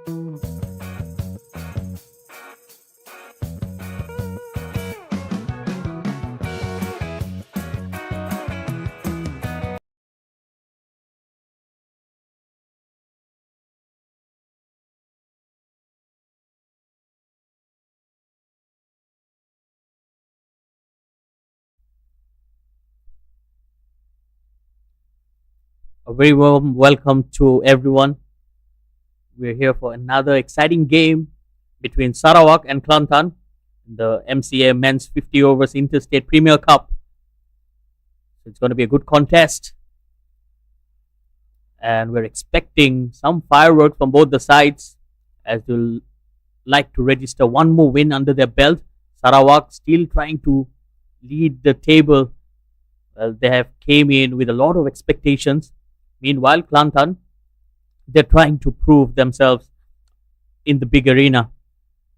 A very warm welcome to everyone. We're here for another exciting game between Sarawak and Clantan, the MCA Men's 50 Overs Interstate Premier Cup. So it's going to be a good contest, and we're expecting some fireworks from both the sides as they'll like to register one more win under their belt. Sarawak still trying to lead the table. Well, they have came in with a lot of expectations. Meanwhile, Clantan, they're trying to prove themselves in the big arena.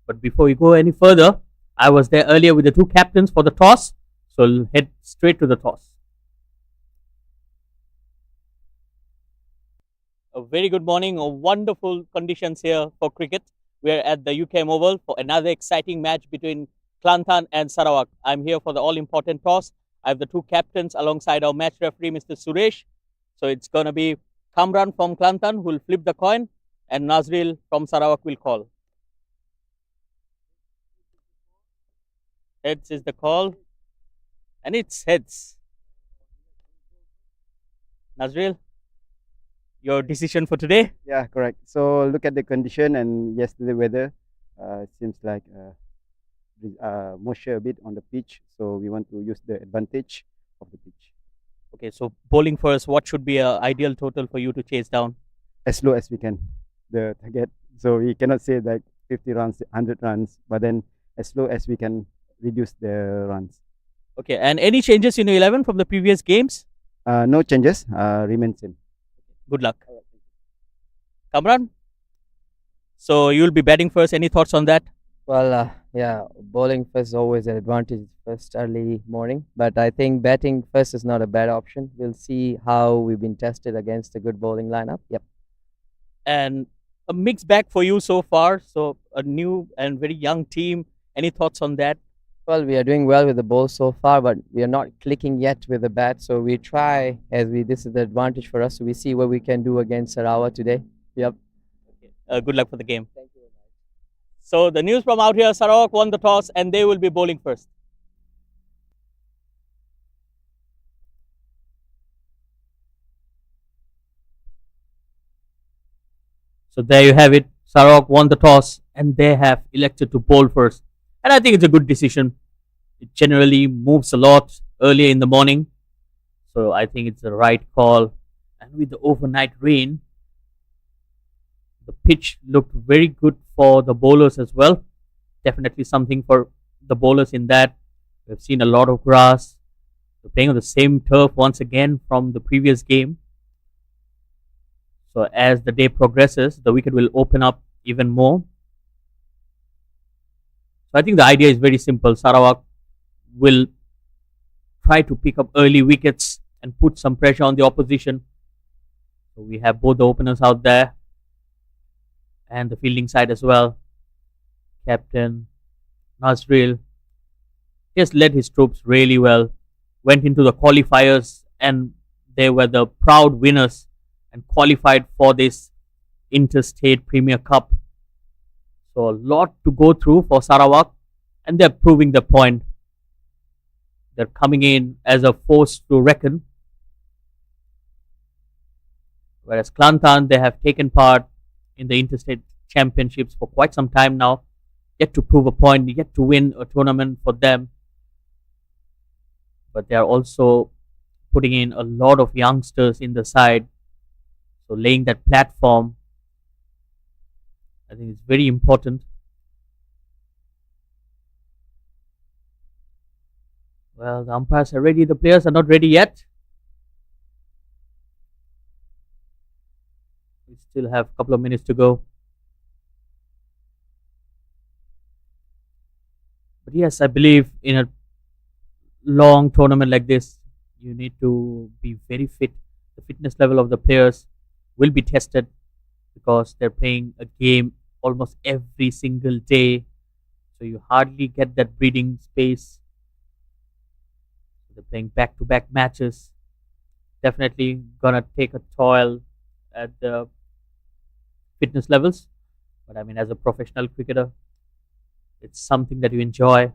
But before we go any further, I was there earlier with the two captains for the toss, so we'll head straight to the toss. A very good morning, a wonderful conditions here for cricket. We're at the UKM Oval for another exciting match between Clantan and Sarawak. I'm here for the all-important toss. I have the two captains alongside our match referee, Mr. Suresh. So it's going to be Kamran from Clantan who will flip the coin, and Nazril from Sarawak will call. Heads is the call, and it's heads. Nazril, your decision for today? Yeah, correct. So look at the condition and yesterday weather. It seems like moisture a bit on the pitch, so we want to use the advantage of the pitch. Okay, so bowling first, what should be an ideal total for you to chase down? As low as we can, the target. So we cannot say like 50 runs, 100 runs, but then as low as we can reduce the runs. Okay, and any changes in your 11 from the previous games? No changes, remain same. Good luck. Kamran? So you'll be batting first. Any thoughts on that? Well, yeah, bowling first is always an advantage first early morning, but I think batting first is not a bad option. We'll see how we've been tested against a good bowling lineup. Yep. And a mixed bag for you so far. So a new and very young team. Any thoughts on that? Well, we are doing well with the bowl so far, but we are not clicking yet with the bat. So we try this is the advantage for us. So we see what we can do against Sarawak today. Yep. Okay. Good luck for the game. Thank you very much. So the news from out here, Sarawak won the toss and they will be bowling first. So there you have it. Sarawak won the toss and they have elected to bowl first. And I think it's a good decision. It generally moves a lot earlier in the morning. So I think it's the right call. And with the overnight rain, the pitch looked very good for the bowlers as well. Definitely something for the bowlers in that. We've seen a lot of grass. They're playing on the same turf once again from the previous game. So as the day progresses, the wicket will open up even more. So I think the idea is very simple. Sarawak will try to pick up early wickets and put some pressure on the opposition. So we have both the openers out there and the fielding side as well. Captain Nazril, he has led his troops really well. Went into the qualifiers and they were the proud winners and qualified for this Interstate Premier Cup. So a lot to go through for Sarawak and they're proving the point. They're coming in as a force to reckon. Whereas Clantan, they have taken part in the Interstate Championships for quite some time now. Yet to prove a point, yet to win a tournament for them. But they are also putting in a lot of youngsters in the side. So laying that platform, I think it's very important. Well, the umpires are ready. The players are not ready yet. We still have a couple of minutes to go. But yes, I believe in a long tournament like this, you need to be very fit. The fitness level of the players will be tested because they're playing a game almost every single day. So you hardly get that breathing space. They're playing back-to-back matches. Definitely gonna take a toll at the fitness levels. But I mean, as a professional cricketer, it's something that you enjoy.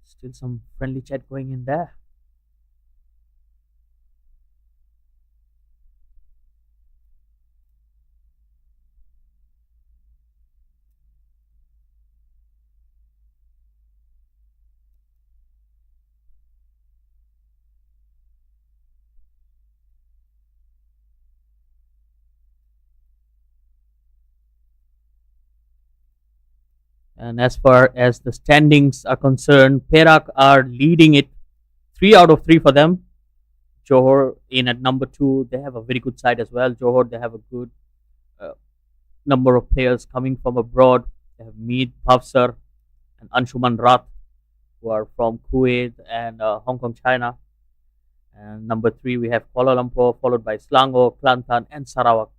Still some friendly chat going in there. And as far as the standings are concerned, Perak are leading it 3 out of 3 for them. Johor in at number 2. They have a very good side as well. Johor, they have a good uh, number of players coming from abroad. They have Mead Bhavsar and Anshuman Rath, who are from Kuwait and Hong Kong, China. And number 3, we have Kuala Lumpur, followed by Selangor, Clantan, and Sarawak.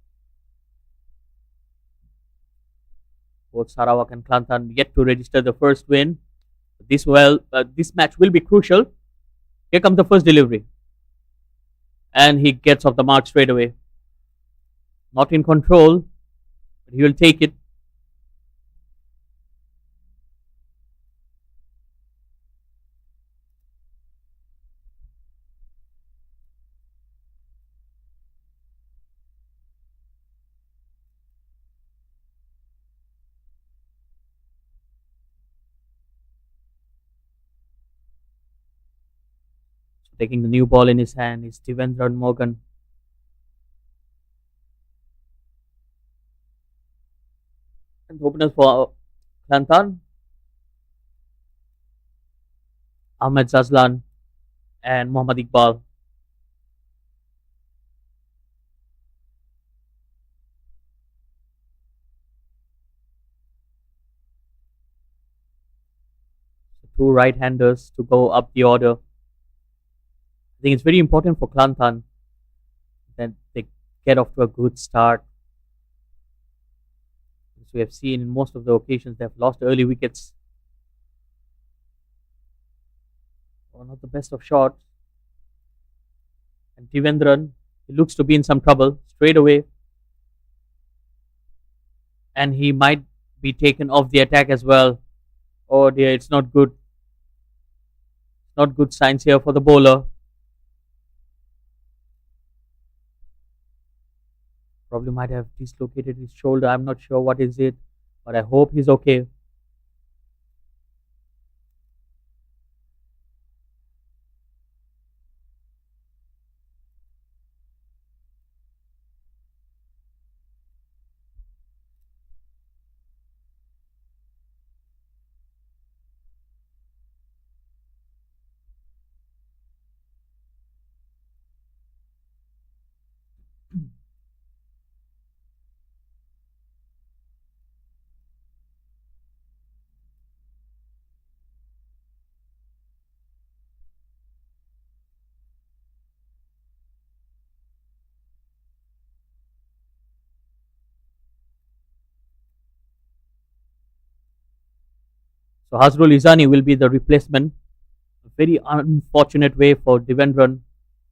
Both Sarawak and Clantan yet to register the first win. This match will be crucial. Here comes the first delivery. And he gets off the mark straight away. Not in control, but he will take it. Taking the new ball in his hand is Devendran Morgan. And the openers for Clantan, Ahmed Zazlan and Muhammad Iqbal. So 2 right-handers to go up the order. I think it's very important for Clantan that they get off to a good start. As we have seen in most of the occasions, they have lost early wickets. Well, not the best of shots. And Devendran, he looks to be in some trouble straight away. And he might be taken off the attack as well. Oh dear, it's not good. Not good signs here for the bowler. Probably might have dislocated his shoulder. I'm not sure what is it, but I hope he's okay. So Hazrul Izani will be the replacement. A very unfortunate way for Devendran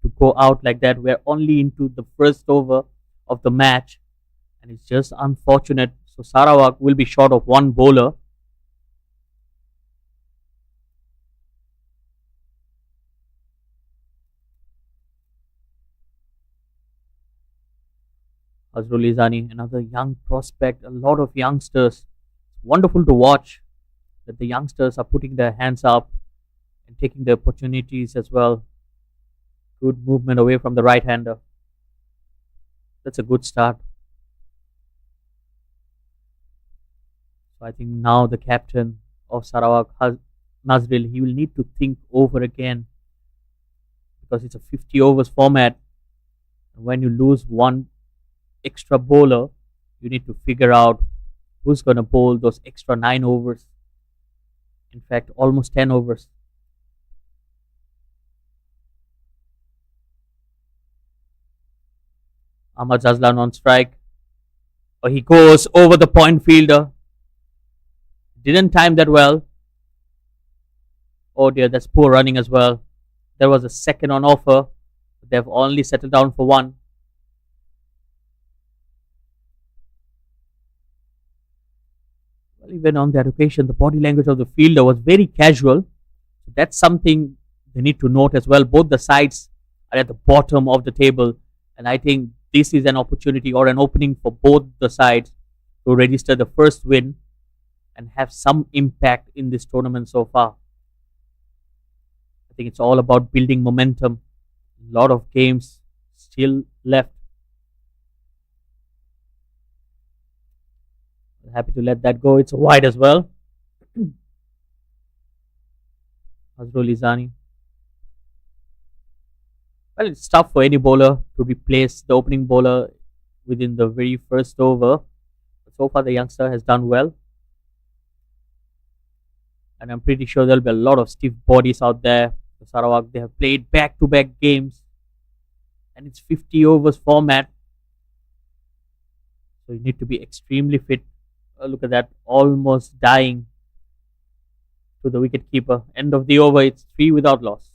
to go out like that. We're only into the first over of the match, and it's just unfortunate. So Sarawak will be short of 1 bowler. Hazrul Izani, another young prospect, a lot of youngsters. Wonderful to watch that the youngsters are putting their hands up and taking the opportunities as well. Good movement away from the right hander. That's a good start. So I think now the captain of Sarawak, Nazril, he will need to think over again, because it's a 50 overs format. And when you lose 1 extra bowler, you need to figure out who's going to bowl those extra 9 overs. In fact, almost 10 overs. Ahmad Zazlan on strike. Oh, he goes over the point fielder. Didn't time that well. Oh dear, that's poor running as well. There was a second on offer. They've only settled down for one. Well, even on that occasion, the body language of the fielder was very casual. That's something they need to note as well. Both the sides are at the bottom of the table, and I think this is an opportunity or an opening for both the sides to register the first win and have some impact in this tournament so far. I think it's all about building momentum. A lot of games still left. Happy to let that go. It's a wide as well. Azrul Izani. Well, it's tough for any bowler to replace the opening bowler within the very first over. But so far, the youngster has done well. And I'm pretty sure there'll be a lot of stiff bodies out there. The Sarawak, they have played back-to-back games. And it's 50 overs format. So you need to be extremely fit. Look at that, almost dying to the wicket keeper. End of the over, it's 3 without loss.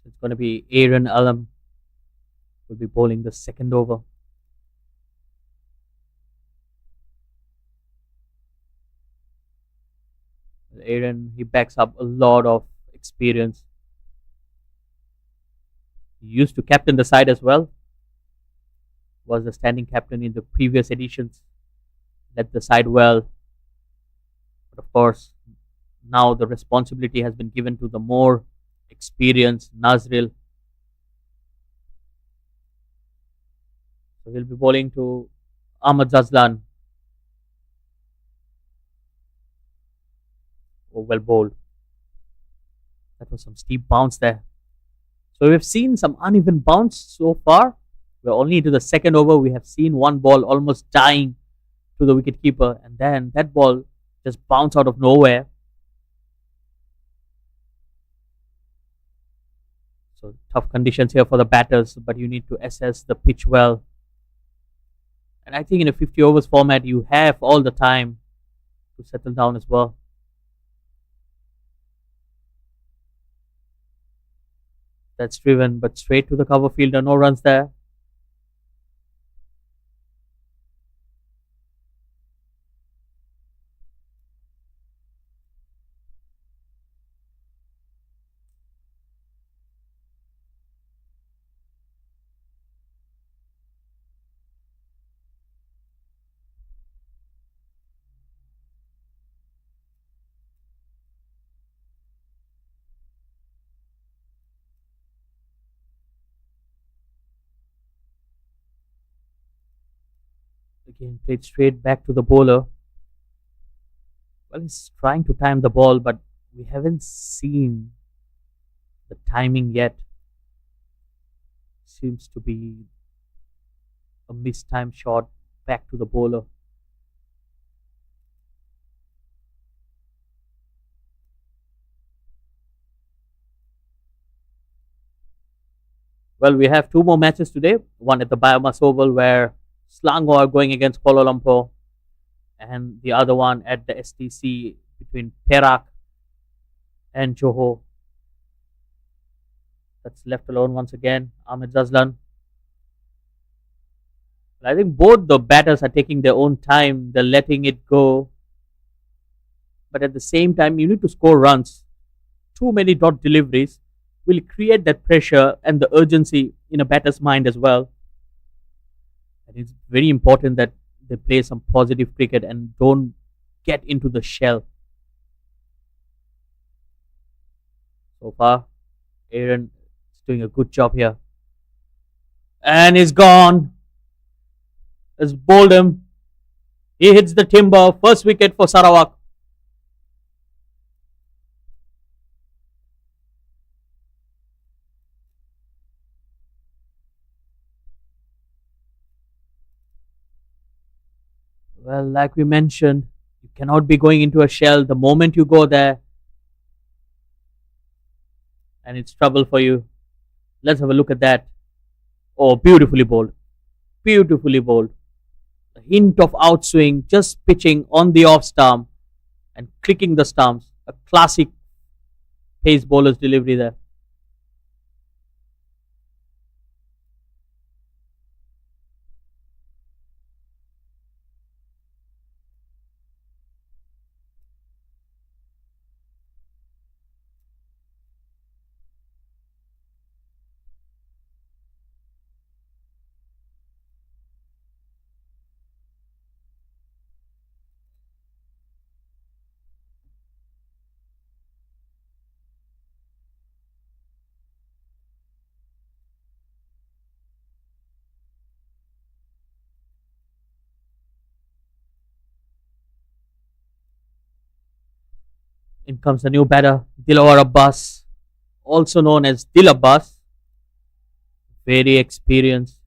It's going to be Aaron Alam will be bowling the second over. Aaron, he backs up a lot of experience. He used to captain the side as well. Was the standing captain in the previous editions. Led the side well. But of course, now the responsibility has been given to the more experienced Nazril. So he'll be bowling to Ahmad Zazlan. Oh, well bowled. That was some steep bounce there. So we've seen some uneven bounce so far. We're only into the second over. We have seen one ball almost dying to the wicket keeper, and then that ball just bounced out of nowhere. So tough conditions here for the batters, but you need to assess the pitch well. And I think in a 50 overs format, you have all the time to settle down as well. That's driven, but straight to the cover fielder. No runs there. Again, played straight back to the bowler. Well, he's trying to time the ball, but we haven't seen the timing yet. Seems to be a mistimed shot back to the bowler. Well, we have 2 more matches today. One at the Biomass Oval where Selangor are going against Kuala Lumpur, and the other one at the STC between Perak and Johor. That's left alone once again. Ahmed Zazlan. I think both the batters are taking their own time. They're letting it go. But at the same time, you need to score runs. Too many dot deliveries will create that pressure and the urgency in a batter's mind as well. And it's very important that they play some positive cricket and don't get into the shell. So far, Aaron is doing a good job here. And he's gone. Has bowled him. He hits the timber. First wicket for Sarawak. Well, like we mentioned, you cannot be going into a shell. The moment you go there, and it's trouble for you. Let's have a look at that. Oh, beautifully bowled. Beautifully bowled. A hint of outswing, just pitching on the off stump and clicking the stumps. A classic pace bowler's delivery there. In comes the new batter, Dilawar Abbas, also known as Dil Abbas. Very experienced,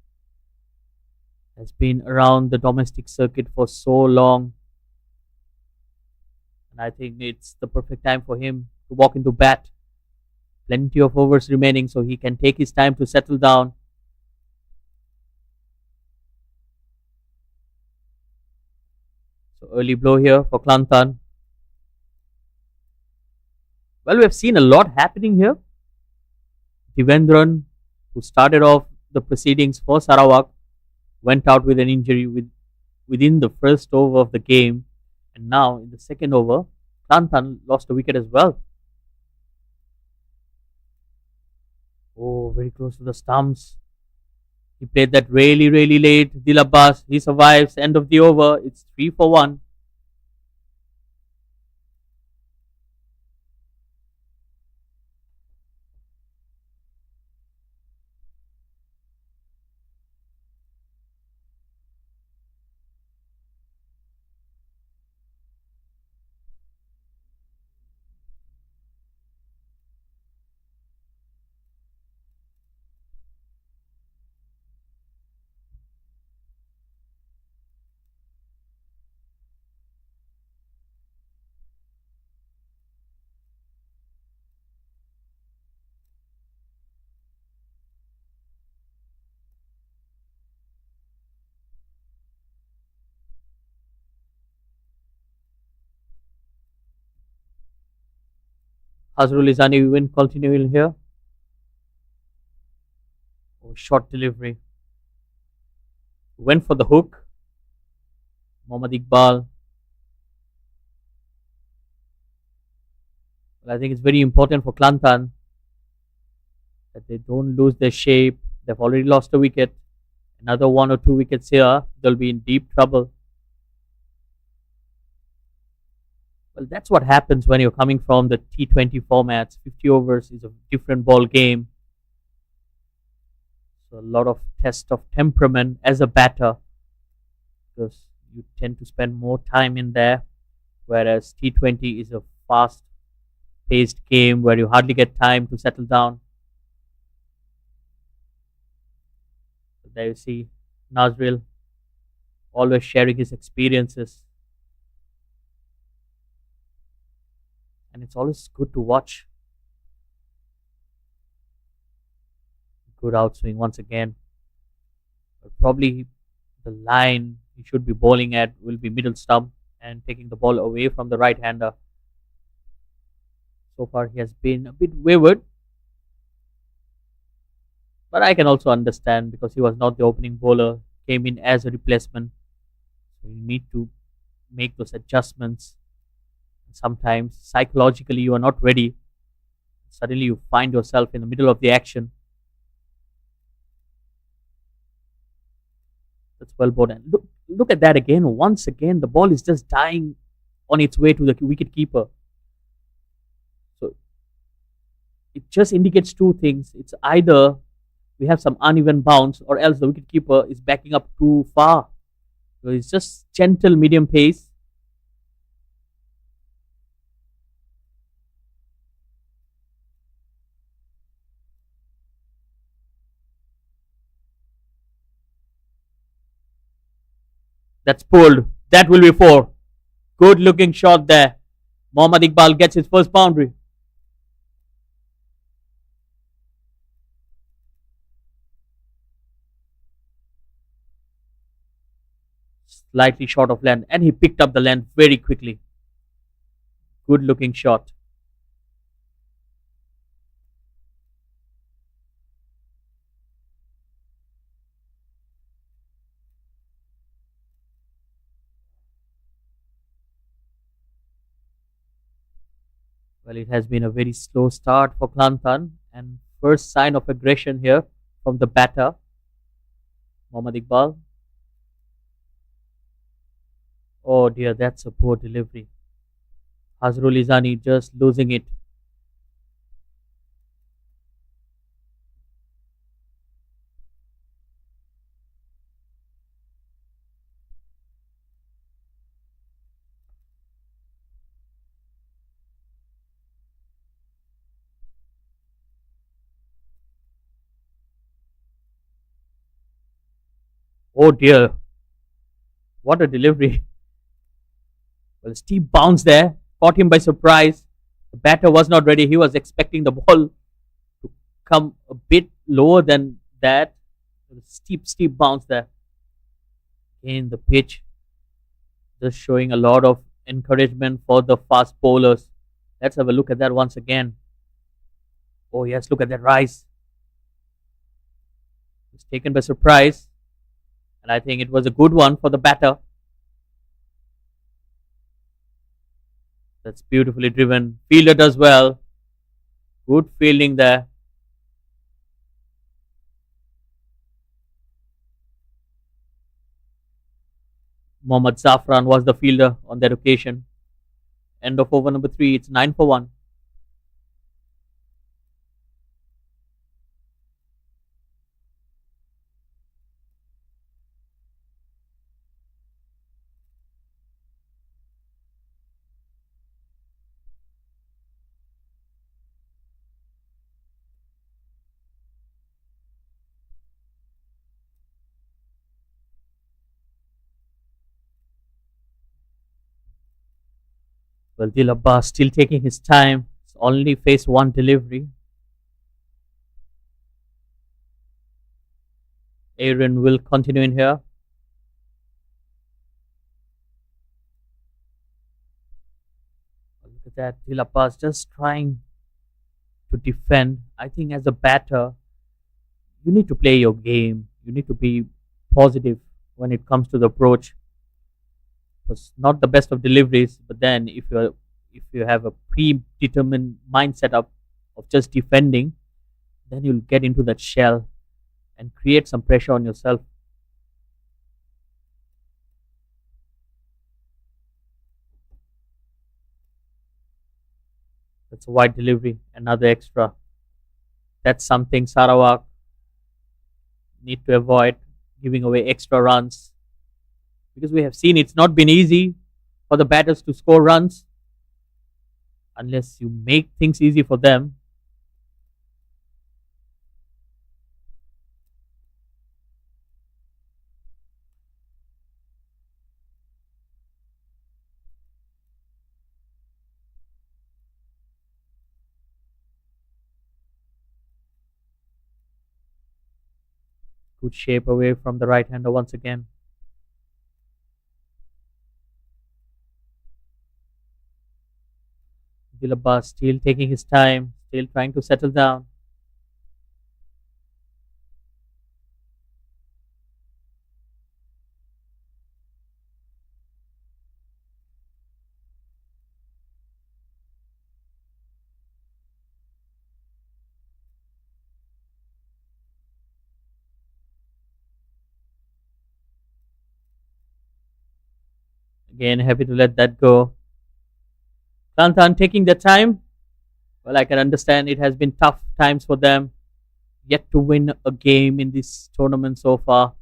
has been around the domestic circuit for so long. And I think it's the perfect time for him to walk into bat. Plenty of overs remaining, so he can take his time to settle down. So early blow here for Clantan. Well, we have seen a lot happening here. Devendran, who started off the proceedings for Sarawak, went out with an injury within the first over of the game. And now, in the second over, Clantan lost a wicket as well. Oh, very close to the stumps. He played that really, really late. Dil Abbas, he survives. End of the over. It's 3 for 1. Hazrul Izani win continuing here. Oh, short delivery. Went for the hook. Mohammad Iqbal. Well, I think it's very important for Clantan that they don't lose their shape. They've already lost a wicket. Another 1 or 2 wickets here, they'll be in deep trouble. Well, that's what happens when you're coming from the T20 formats. 50 overs is a different ball game. So a lot of test of temperament as a batter, because you tend to spend more time in there, whereas T20 is a fast paced game where you hardly get time to settle down. So there you see Nazril always sharing his experiences. And it's always good to watch. Good outswing once again. But probably the line he should be bowling at will be middle stump and taking the ball away from the right hander. So far he has been a bit wayward. But I can also understand, because he was not the opening bowler, came in as a replacement. So you need to make those adjustments. Sometimes psychologically you are not ready. Suddenly you find yourself in the middle of the action. That's well bowled. And look at that again. Once again, the ball is just dying on its way to the wicket keeper. So it just indicates two things. It's either we have some uneven bounce, or else the wicketkeeper is backing up too far. So it's just gentle medium pace. That's pulled. That will be four. Good looking shot there. Mohammad Iqbal gets his first boundary. Slightly short of length, and he picked up the length very quickly. Good looking shot. Well, it has been a very slow start for Clantan, and first sign of aggression here from the batter, Mohammad Iqbal. Oh dear, that's a poor delivery. Hazrul Izani just losing it. Oh dear, what a delivery. Well, steep bounce there, caught him by surprise. The batter was not ready. He was expecting the ball to come a bit lower than that. Steep bounce there. Again, the pitch just showing a lot of encouragement for the fast bowlers. Let's have a look at that once again. Oh yes, look at that rise. It's taken by surprise, and I think it was a good one for the batter. That's beautifully driven. Fielder does well. Good fielding there. Mohammad Zafran was the fielder on that occasion. End of over number 3. It's 9 for 1. Well, Dil Abbas still taking his time. He's only faced one delivery. Aaron will continue in here. Look at that. Dil Abbas just trying to defend. I think as a batter, you need to play your game. You need to be positive when it comes to the approach. Was not the best of deliveries, but then if you have a predetermined mindset of just defending, then you'll get into that shell and create some pressure on yourself. That's a wide delivery, another extra. That's something Sarawak need to avoid, giving away extra runs, because we have seen it's not been easy for the batters to score runs unless you make things easy for them. Good shape away from the right hander once again. Dil Abbas still taking his time, still trying to settle down. Again, happy to let that go. Clantan taking their time. Well, I can understand it has been tough times for them, yet to win a game in this tournament so far.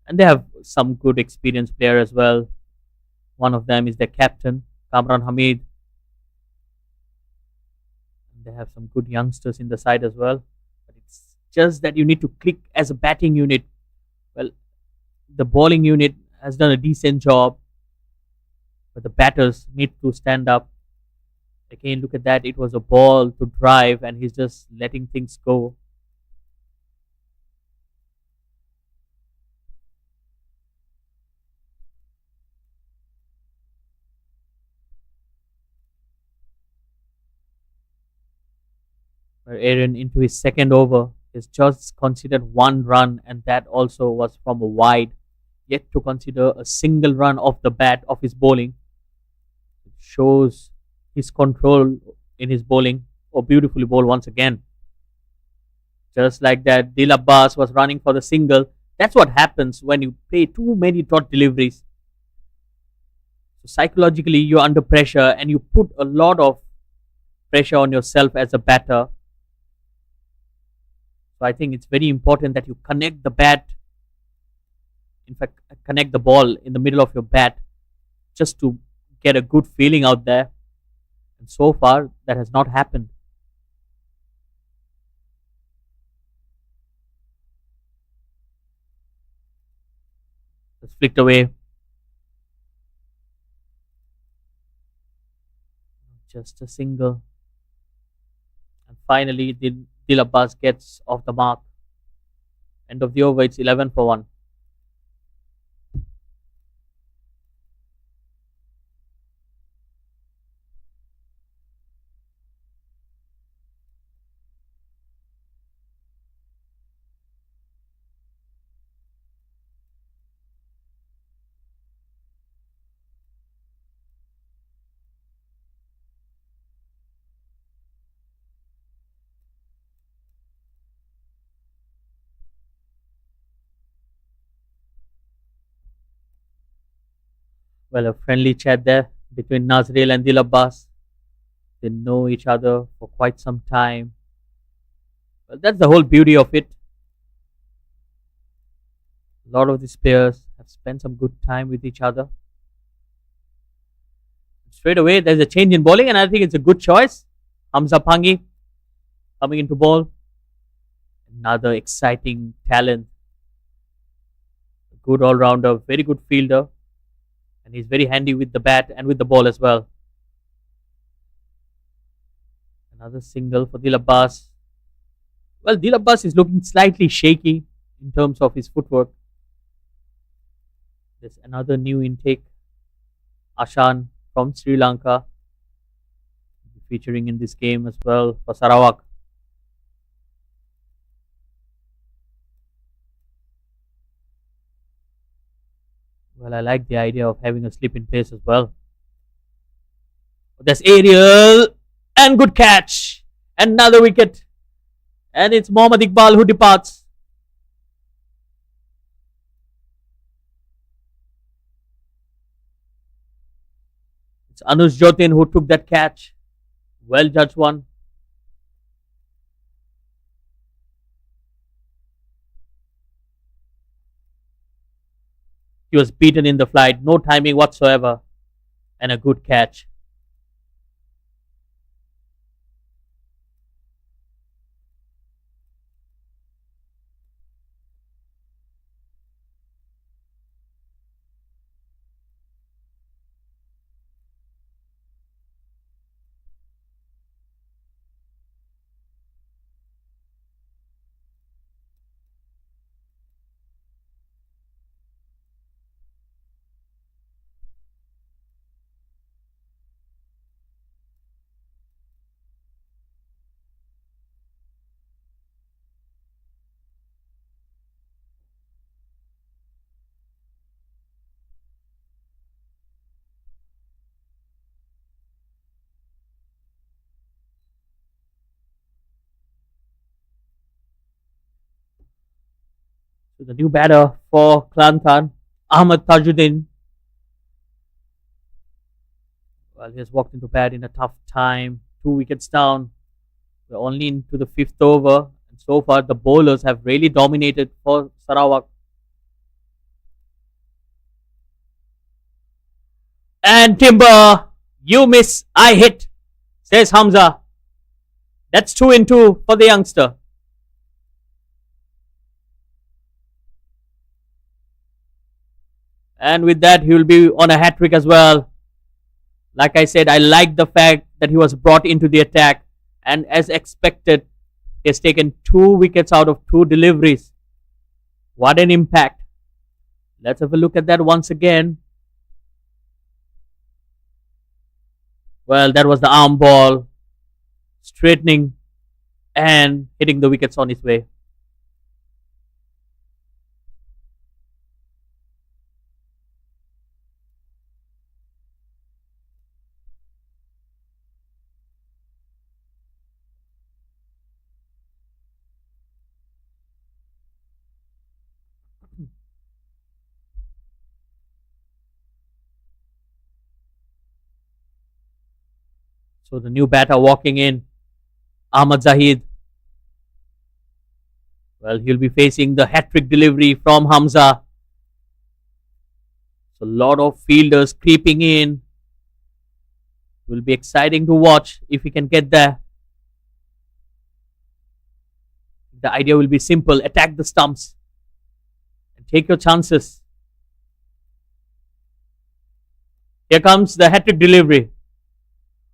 And they have some good experienced player as well. One of them is their captain, Kamran Hamid. They have some good youngsters in the side as well. But it's just that you need to click as a batting unit. Well, the bowling unit has done a decent job, but the batters need to stand up. Again, look at that. It was a ball to drive, and he's just letting things go. Aaron into his second over is just considered one run, and that also was from a wide. Yet to consider a single run off the bat of his bowling. It shows his control in his bowling. Oh, beautifully bowled once again. Just like that, Dil Abbas was running for the single. That's what happens when you play too many dot deliveries. So psychologically, you're under pressure and you put a lot of pressure on yourself as a batter. So I think it's very important that you connect the bat, in fact, connect the ball in the middle of your bat just to get a good feeling out there. And so far, that has not happened. It's flicked away. Just a single. And finally, Dil Abbas gets off the mark. End of the over, it's 11 for 1. Well, a friendly chat there between Nazril and Dil Abbas. They know each other for quite some time. Well, that's the whole beauty of it. A lot of these players have spent some good time with each other. Straight away, there's a change in bowling, and I think it's a good choice. Hamza Pangi coming into ball. Another exciting talent. A good all-rounder, very good fielder. And he's very handy with the bat and with the ball as well. Another single for Dil Abbas. Well, Dil Abbas is looking slightly shaky in terms of his footwork. There's another new intake. Ashan from Sri Lanka. Featuring in this game as well for Sarawak. Well, I like the idea of having a slip in place as well. There's aerial and good catch. Another wicket. And it's Mohammad Iqbal who departs. It's Anush Jotin who took that catch. Well judged one. He was beaten in the flight, no timing whatsoever, and a good catch. So the new batter for Clantan, Ahmad Tajuddin. Well, he has walked into bat in a tough time. 2 wickets down. We're only into the 5th over. And so far, the bowlers have really dominated for Sarawak. And Timber, you miss, I hit, says Hamza. That's 2 in 2 for the youngster. And with that, he will be on a hat-trick as well. Like I said, I like the fact that he was brought into the attack. And as expected, he has taken 2 wickets out of 2 deliveries. What an impact. Let's have a look at that once again. Well, that was the arm ball. Straightening and hitting the wickets on his way. So the new batter walking in, Ahmad Zahid. Well, he'll be facing the hat-trick delivery from Hamza. So a lot of fielders creeping in. Will be exciting to watch if he can get there. The idea will be simple. Attack the stumps. And take your chances. Here comes the hat-trick delivery.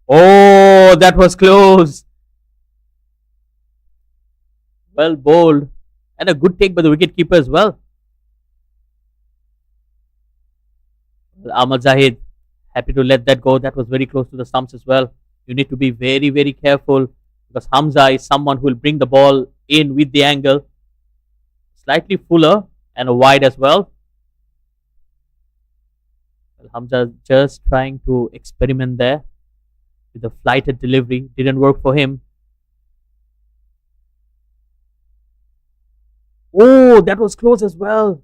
Oh, that was close. Well bowled. And a good take by the wicketkeeper as well. Ahmad Zahid, happy to let that go. That was very close to the stumps as well. You need to be very, very careful because Hamza is someone who will bring the ball in with the angle. Slightly fuller and a wide as well. Well, Hamza just trying to experiment there with the flighted delivery. Didn't work for him. Oh, that was close as well.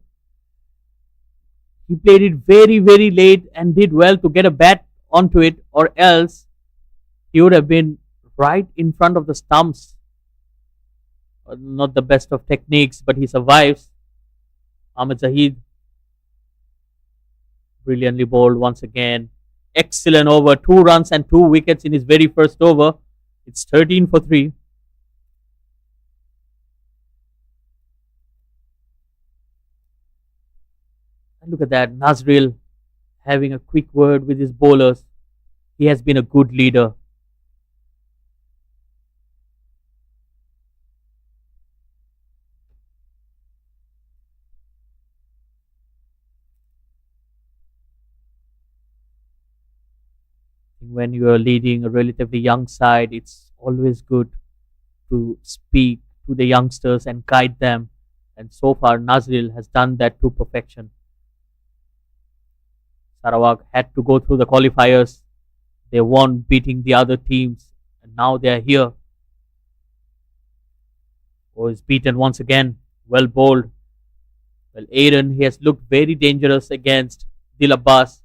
He played it very, very late and did well to get a bat onto it, or else he would have been right in front of the stumps. Not the best of techniques, but he survives. Ahmed Zahid, brilliantly bowled once again. Excellent over, 2 runs and 2 wickets in his very first over. It's 13 for 3. And look at that, Nazril having a quick word with his bowlers. He has been a good leader. When you are leading a relatively young side, it's always good to speak to the youngsters and guide them. And so far, Nazril has done that to perfection. Sarawak had to go through the qualifiers. They won, beating the other teams. And now they are here. Oh, is beaten once again. Well bowled. Well, Aaron, he has looked very dangerous against Dil Abbas.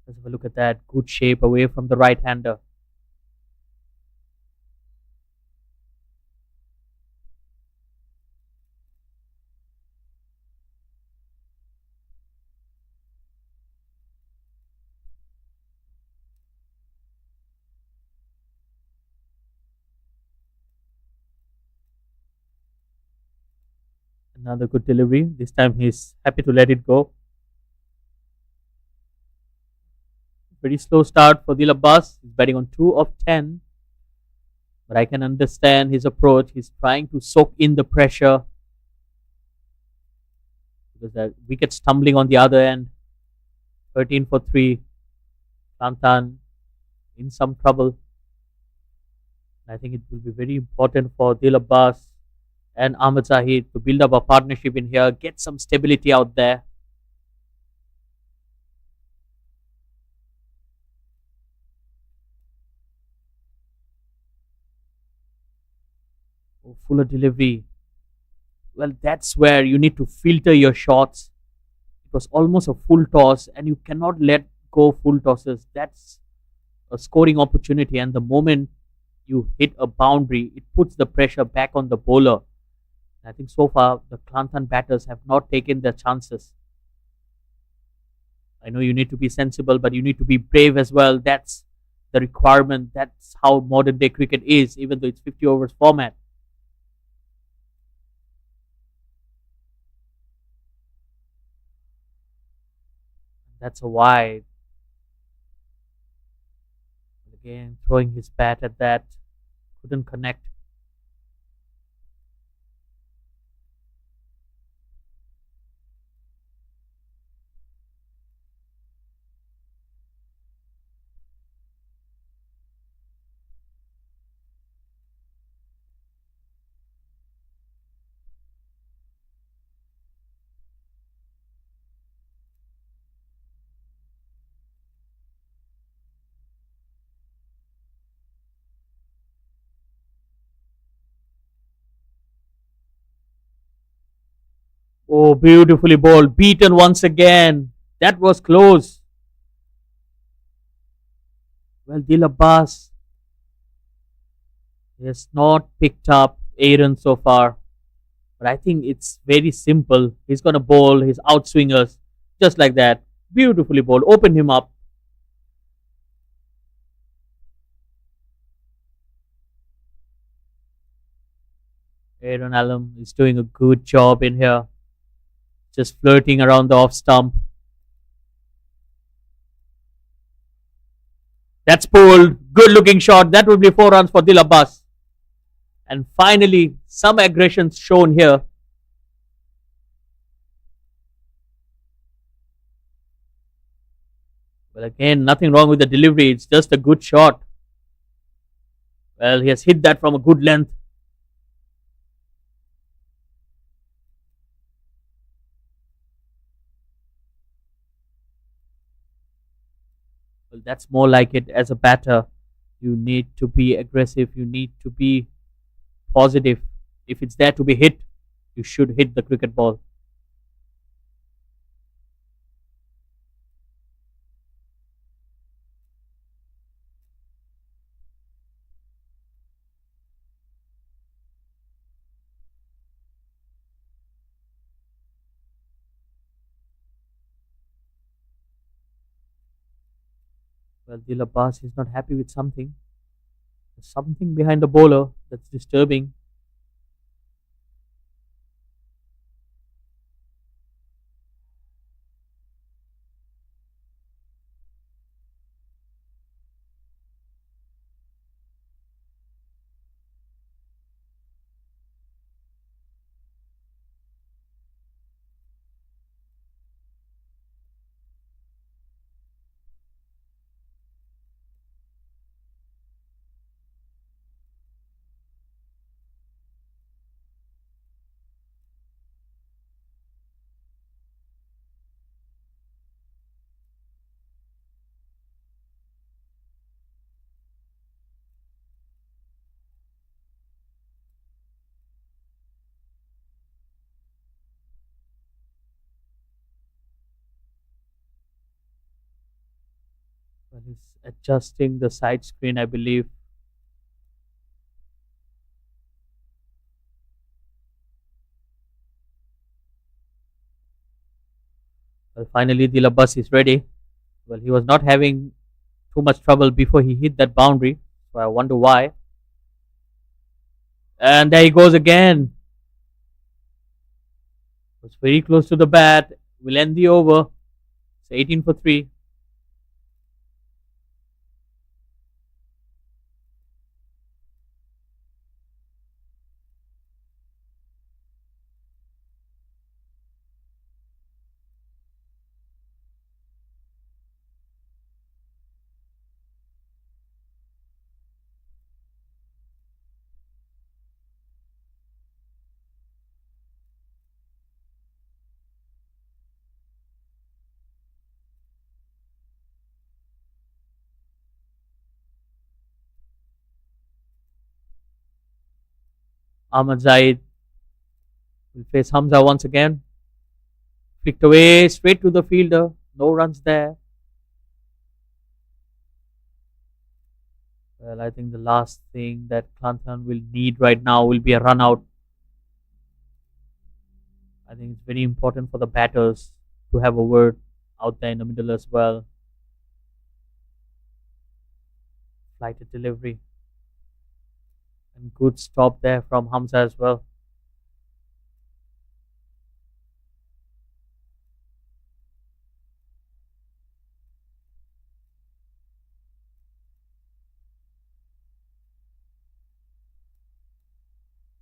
Let's have a look at that. Good shape away from the right-hander. Another good delivery. This time he's happy to let it go. Pretty slow start for Dil Abbas. He's batting on 2 of 10. But I can understand his approach. He's trying to soak in the pressure. Because the wicket stumbling on the other end. 13 for 3. Clantan in some trouble. I think it will be very important for Dil Abbas and Ahmed Zahid to build up a partnership in here. Get some stability out there. Fuller delivery. Well, that's where you need to filter your shots. It was almost a full toss, and you cannot let go full tosses. That's a scoring opportunity, and the moment you hit a boundary, it puts the pressure back on the bowler. I think so far the Clantan batters have not taken their chances. I know you need to be sensible, but you need to be brave as well. That's the requirement. That's how modern day cricket is, even though it's 50 overs format. That's a wide. Again, throwing his bat at that. Couldn't connect. Oh, beautifully bowled. Beaten once again. That was close. Well, Dil Abbas has not picked up Aaron so far. But I think it's very simple. He's going to bowl his outswingers just like that. Beautifully bowled. Open him up. Aaron Allen is doing a good job in here. Just flirting around the off stump. That's pulled. Good looking shot. That would be 4 runs for Dil Abbas. And finally, some aggression shown here. Well, again, nothing wrong with the delivery. It's just a good shot. Well, he has hit that from a good length. Well, that's more like it as a batter. You need to be aggressive. You need to be positive. If it's there to be hit, you should hit the cricket ball. Well, Dil Abbas is not happy with something. There's something behind the bowler that's disturbing. Well, he's adjusting the side screen, I believe. Well, finally, Dil Abbas is ready. Well, he was not having too much trouble before he hit that boundary. So I wonder why. And there he goes again. Was very close to the bat. Will end the over. It's 18 for 3. Ahmad Zaid will face Hamza once again. flicked away straight to the fielder. No runs there. Well, I think the last thing that Clantan will need right now will be a run out. I think it's very important for the batters to have a word out there in the middle as well. Flighted delivery. And good stop there from Hamza as well.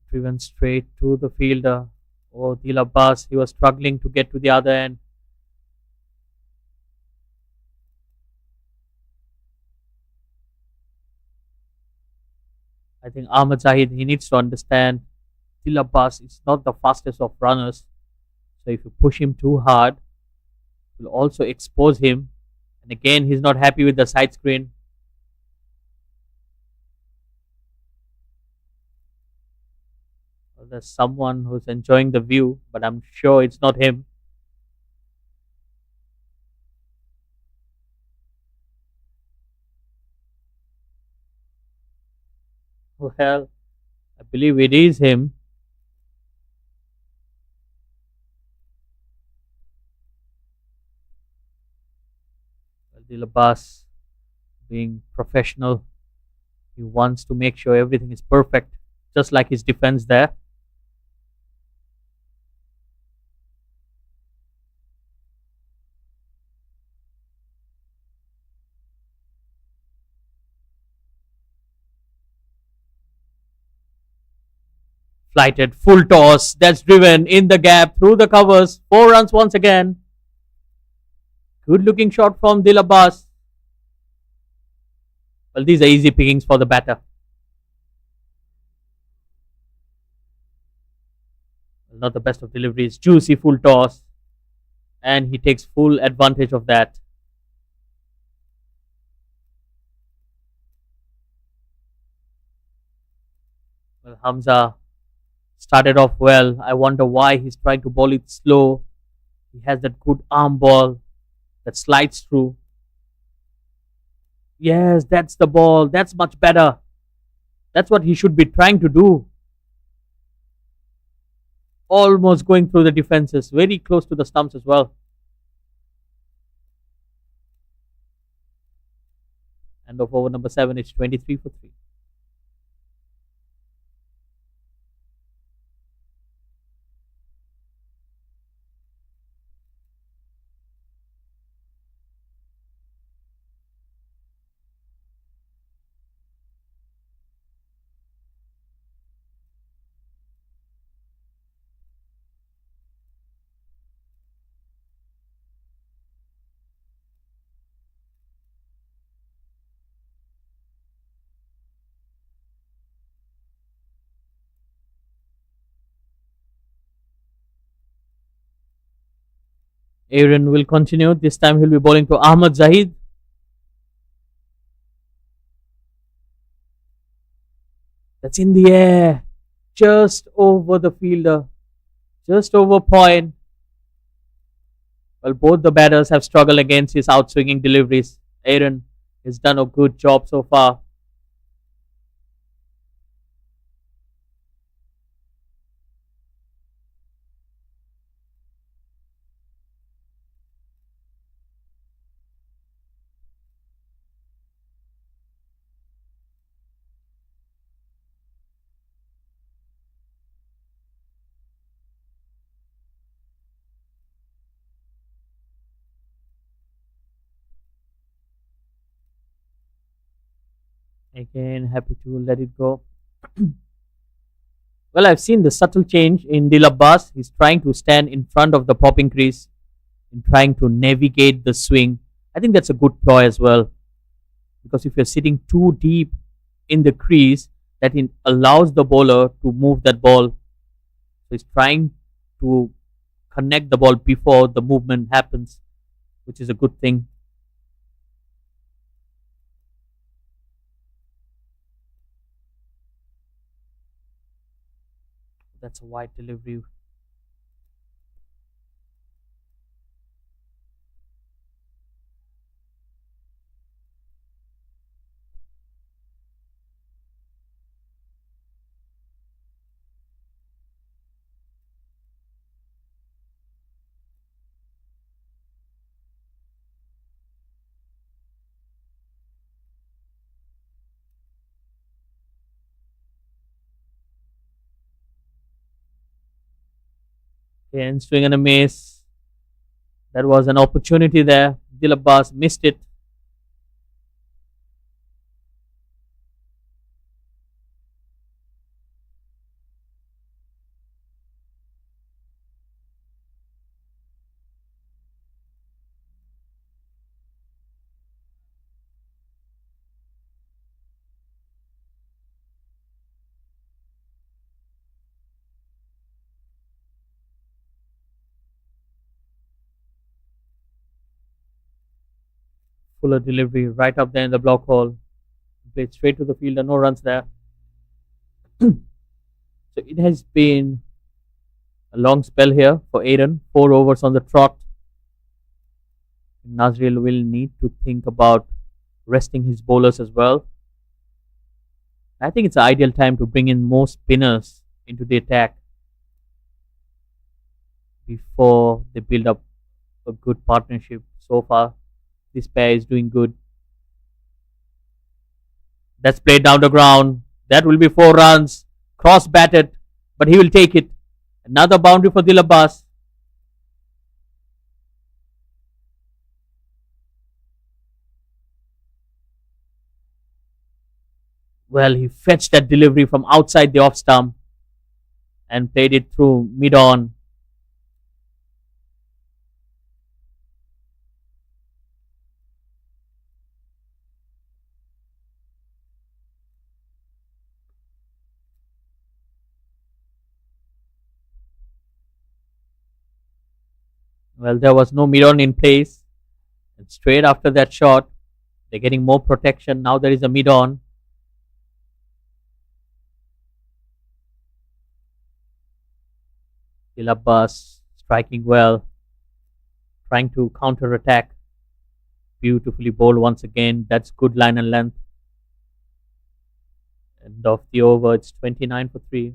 Driven straight to the fielder. Oh, Dil Abbas, he was struggling to get to the other end. I think Ahmed Zahid, he needs to understand Dil Abbas is not the fastest of runners. So if you push him too hard, it will also expose him. And again, he's not happy with the side screen. Well, there's someone who's enjoying the view, but I'm sure it's not him. Well, I believe it is him. Well, Dil Abbas, being professional, he wants to make sure everything is perfect, just like his defense there. Flighted, full toss, that's driven in the gap, through the covers, 4 runs once again. Good looking shot from Dil Abbas. Well, these are easy pickings for the batter. Well, not the best of deliveries, juicy full toss. And he takes full advantage of that. Well, Hamza started off well. I wonder why he's trying to bowl it slow. He has that good arm ball that slides through. Yes, that's the ball. That's much better. That's what he should be trying to do. Almost going through the defenses, very close to the stumps as well. End of over number 7, it's 23 for 3. Aaron will continue. This time he'll be bowling to Ahmed Zahid. That's in the air. Just over the fielder. Just over point. Well, both the batters have struggled against his outswinging deliveries. Aaron has done a good job so far. Again, happy to let it go. Well, I've seen the subtle change in Dil Abbas. He's trying to stand in front of the popping crease in trying to navigate the swing. I think that's a good ploy as well. Because if you're sitting too deep in the crease, that allows the bowler to move that ball. So he's trying to connect the ball before the movement happens, which is a good thing. That's a wide delivery. Again, swing and a miss. That was an opportunity there. Dilabas missed it. Fuller delivery right up there in the block hole. Played straight to the fielder, no runs there. So it has been a long spell here for Aiden. 4 overs on the trot. Nazril will need to think about resting his bowlers as well. I think it's an ideal time to bring in more spinners into the attack before they build up a good partnership. So far, this pair is doing good. That's played down the ground. That will be 4 runs. Cross batted, but he will take it. Another boundary for Dilabas. Well, he fetched that delivery from outside the off stump and played it through mid-on. Well, there was no mid-on in place. And straight after that shot, they're getting more protection. Now there is a mid-on. Dilabas striking well, trying to counter attack. Beautifully bowled once again. That's good line and length. End of the over. It's 29 for 3.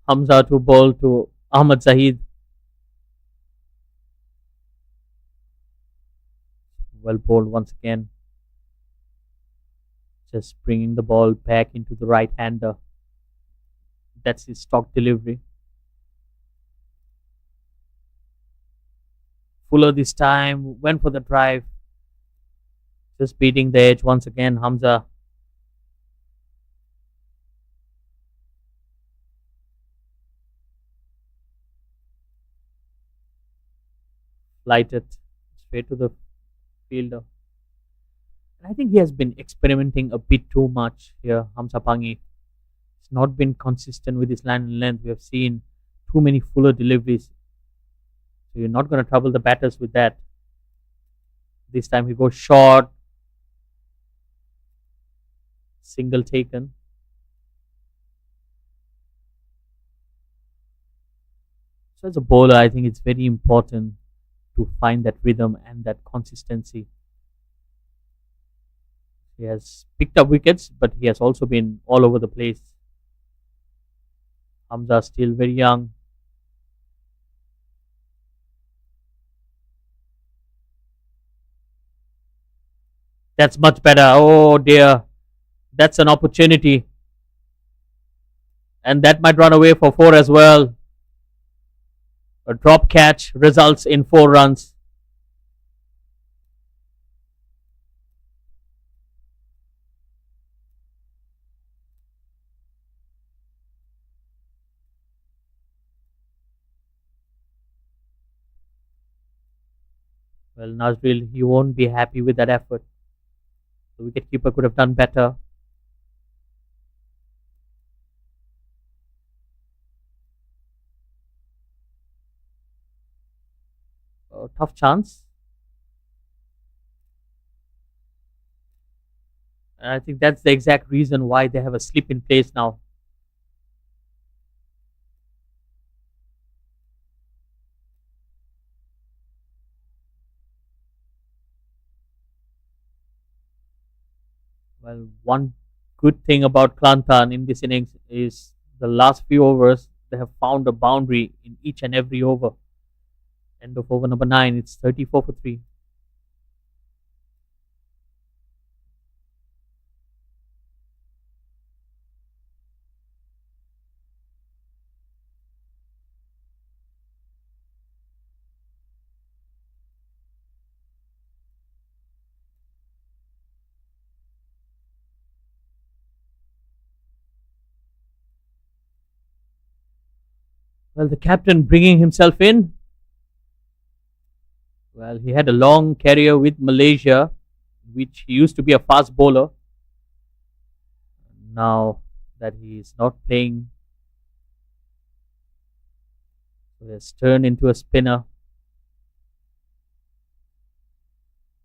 Hamza to bowl to Ahmad Zahid. Well bowled once again. Just bringing the ball back into the right hander. That's his stock delivery. Fuller this time went for the drive. Just beating the edge once again, Hamza. Lighted straight to the fielder. And I think he has been experimenting a bit too much here, Hamza Pangi. He's not been consistent with his line and length. We have seen too many fuller deliveries. So you're not going to trouble the batters with that. This time he goes short. Single taken. So as a bowler, I think it's very important to find that rhythm and that consistency. He has picked up wickets, but he has also been all over the place. Hamza still very young. That's much better. Oh dear. That's an opportunity. And that might run away for 4 as well. A drop catch results in 4 runs. Well, Nazril, he won't be happy with that effort. The wicketkeeper could have done better. Tough chance. And I think that's the exact reason why they have a slip in place now. Well, one good thing about Clantan in this innings is the last few overs they have found a boundary in each and every over. End of over number 9, it's 34 for 3. Well, the captain bringing himself in. Well, he had a long career with Malaysia, which he used to be a fast bowler. Now that he is not playing, he has turned into a spinner.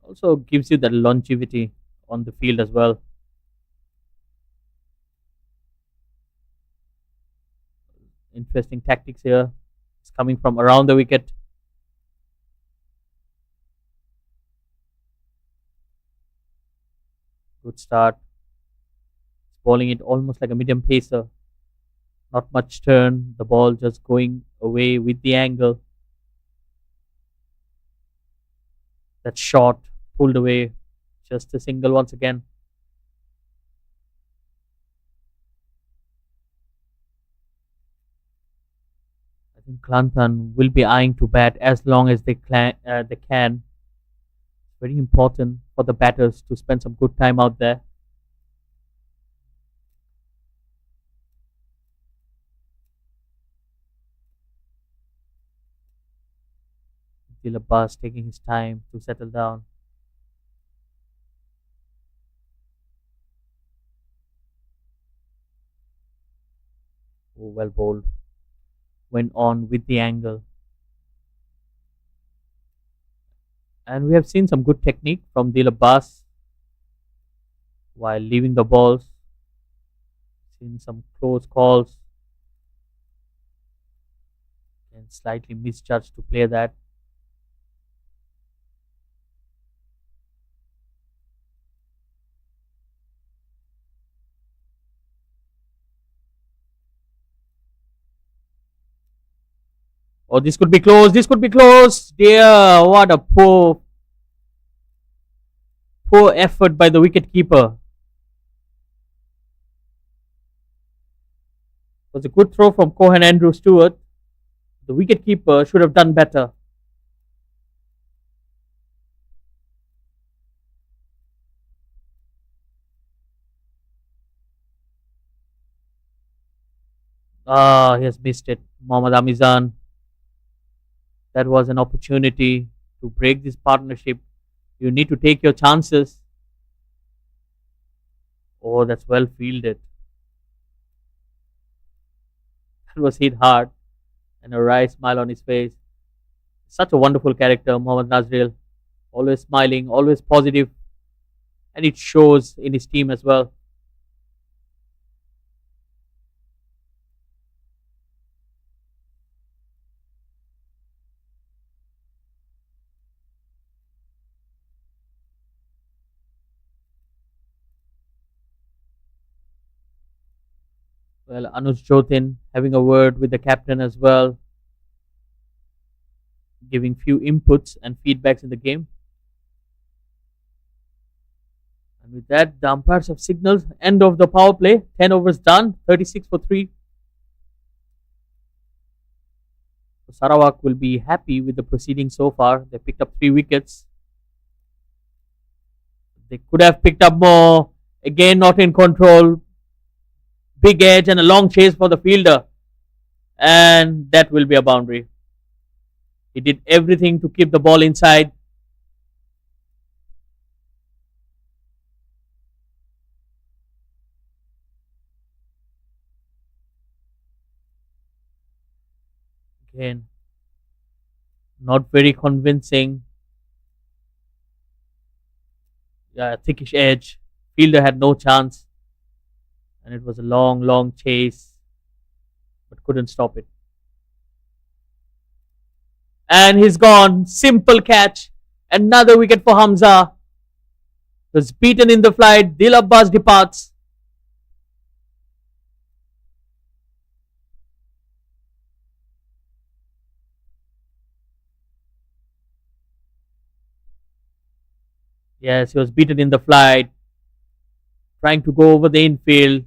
Also gives you that longevity on the field as well. Interesting tactics here. It's coming from around the wicket. Good start. Bowling it almost like a medium pacer. Not much turn. The ball just going away with the angle. That shot pulled away. Just a single once again. I think Clantan will be eyeing to bat as long as they can. Very important for the batters to spend some good time out there. Abbas taking his time to settle down. Oh, well bowled. Went on with the angle. And we have seen some good technique from Dil Abbas while leaving the balls. Seen some close calls. And slightly misjudged to play that. Oh, this could be close. This could be close. Dear, what a poor effort by the wicket keeper. It was a good throw from Cohen Andrew Stewart. The wicket keeper should have done better. Ah, he has missed it. Mohammad Amizan. That was an opportunity to break this partnership. You need to take your chances. Oh, that's well fielded. That was hit hard. And a wry smile on his face. Such a wonderful character, Mohammad Nazril. Always smiling, always positive, and it shows in his team as well. Well, Anuj Jyotin having a word with the captain as well, giving few inputs and feedbacks in the game. And with that, the umpires have signaled end of the power play. 10 overs done, 36 for 3. So Sarawak will be happy with the proceedings so far. They picked up 3 wickets. They could have picked up more. Again, not in control. Big edge and a long chase for the fielder. And that will be a boundary. He did everything to keep the ball inside. Again, not very convincing. Yeah, thickish edge. Fielder had no chance. And it was a long, long chase. But couldn't stop it. And he's gone. Simple catch. Another wicket for Hamza. Was beaten in the flight. Dil Abbas departs. Yes, he was beaten in the flight, trying to go over the infield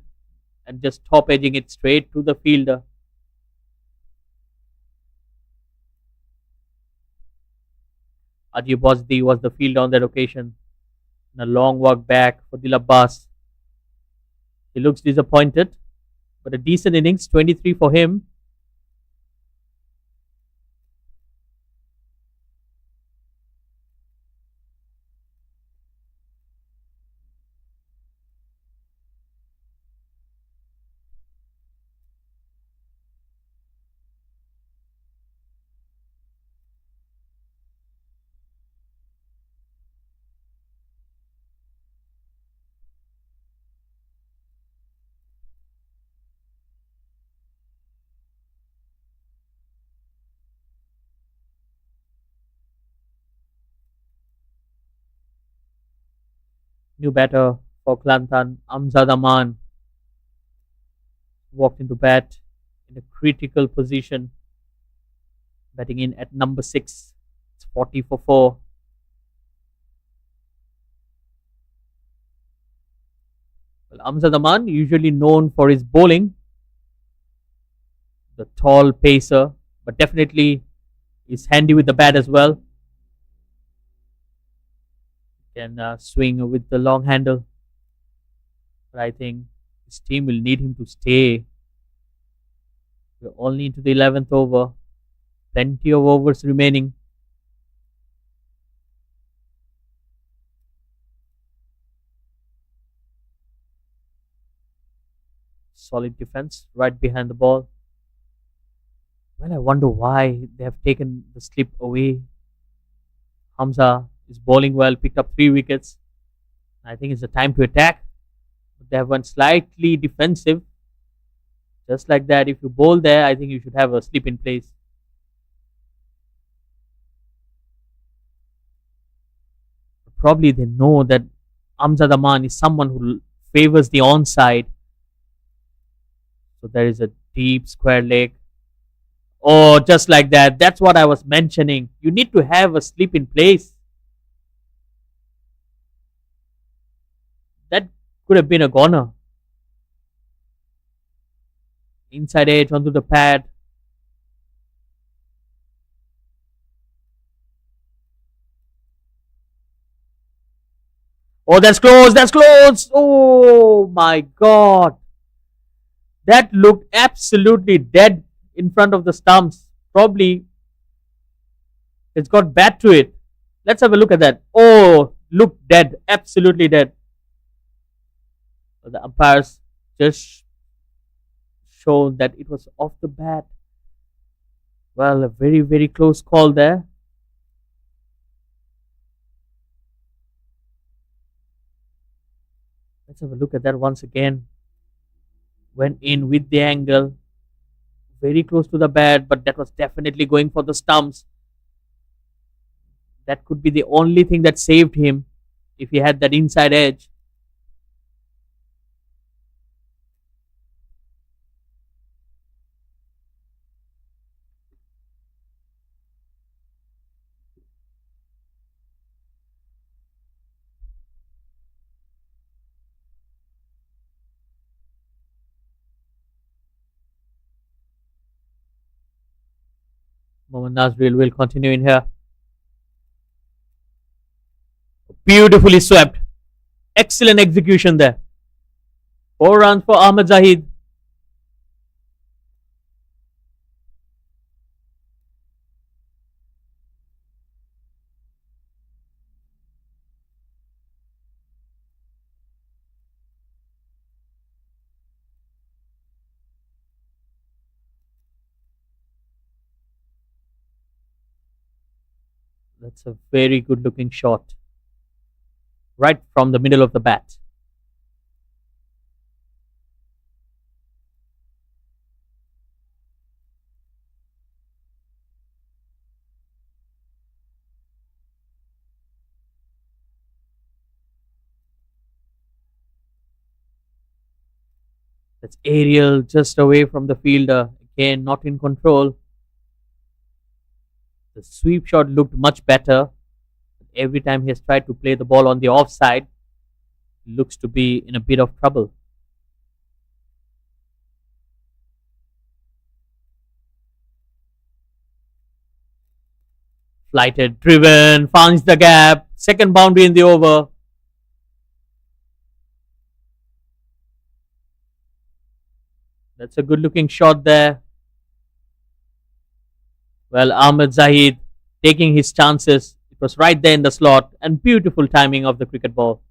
and just top edging it straight to the fielder. Ajib Bosdi was the fielder on that occasion. And a long walk back for Dil Abbas. He looks disappointed, but a decent innings, 23 for him. New batter for Clantan, Hamza walked into bat in a critical position, batting in at number 6. It's 40 for 4. Well, Hamza usually known for his bowling, the tall pacer, but definitely is handy with the bat as well. Can swing with the long handle. But I think his team will need him to stay. We're only into the 11th over. Plenty of overs remaining. Solid defense right behind the ball. Well, I wonder why they have taken the slip away. Hamza is bowling well, picked up 3 wickets. I think it's the time to attack. But they have went slightly defensive. Just like that, if you bowl there, I think you should have a slip in place. But probably they know that Hamza is someone who favors the onside. So there is a deep square leg. Oh, just like that. That's what I was mentioning. You need to have a slip in place. That could have been a goner. Inside edge onto the pad. Oh, that's close. That's close. Oh my God. That looked absolutely dead in front of the stumps. Probably it's got bat to it. Let's have a look at that. Oh, look dead. Absolutely dead. The umpires just shown that it was off the bat. Well, a very, very close call there. Let's have a look at that once again. Went in with the angle. Very close to the bat, but that was definitely going for the stumps. That could be the only thing that saved him if he had that inside edge. Mohammad Nazril will continue in here. Beautifully swept. Excellent execution there. 4 runs for Ahmed Zahid. That's a very good looking shot. Right from the middle of the bat. That's aerial just away from the fielder. Again, not in control. The sweep shot looked much better. Every time he has tried to play the ball on the offside, he looks to be in a bit of trouble. Flighted, driven, finds the gap. Second boundary in the over. That's a good looking shot there. Well, Ahmed Zahid taking his chances. It was right there in the slot and beautiful timing of the cricket ball.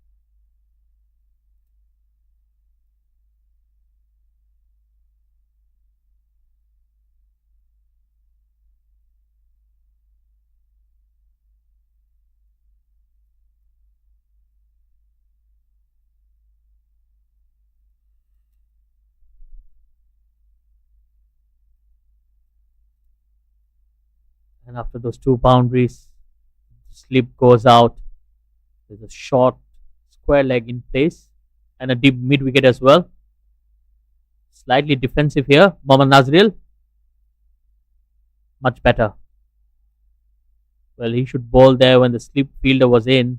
And after those two boundaries, slip goes out. There's a short square leg in place and a deep mid wicket as well. Slightly defensive here. Mohammad Nazril. Much better. Well, he should bowl there when the slip fielder was in.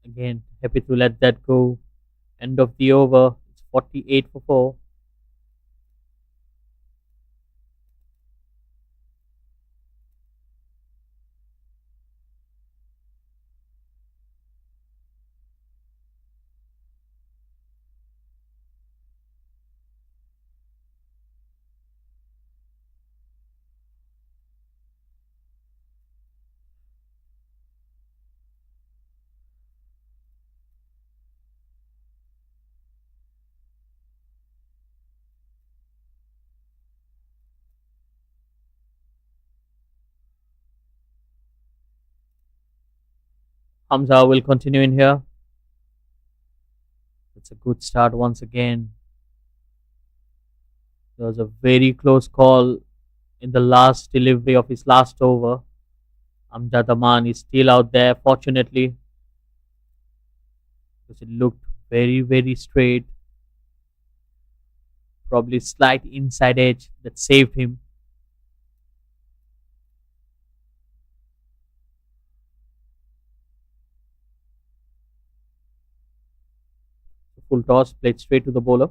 Again, happy to let that go. End of the over. It's 48 for 4. Hamza will continue in here. It's a good start once again. There was a very close call in the last delivery of his last over. Amjad Aman is still out there, fortunately, because it looked very, very straight. Probably slight inside edge that saved him. Full toss played straight to the bowler.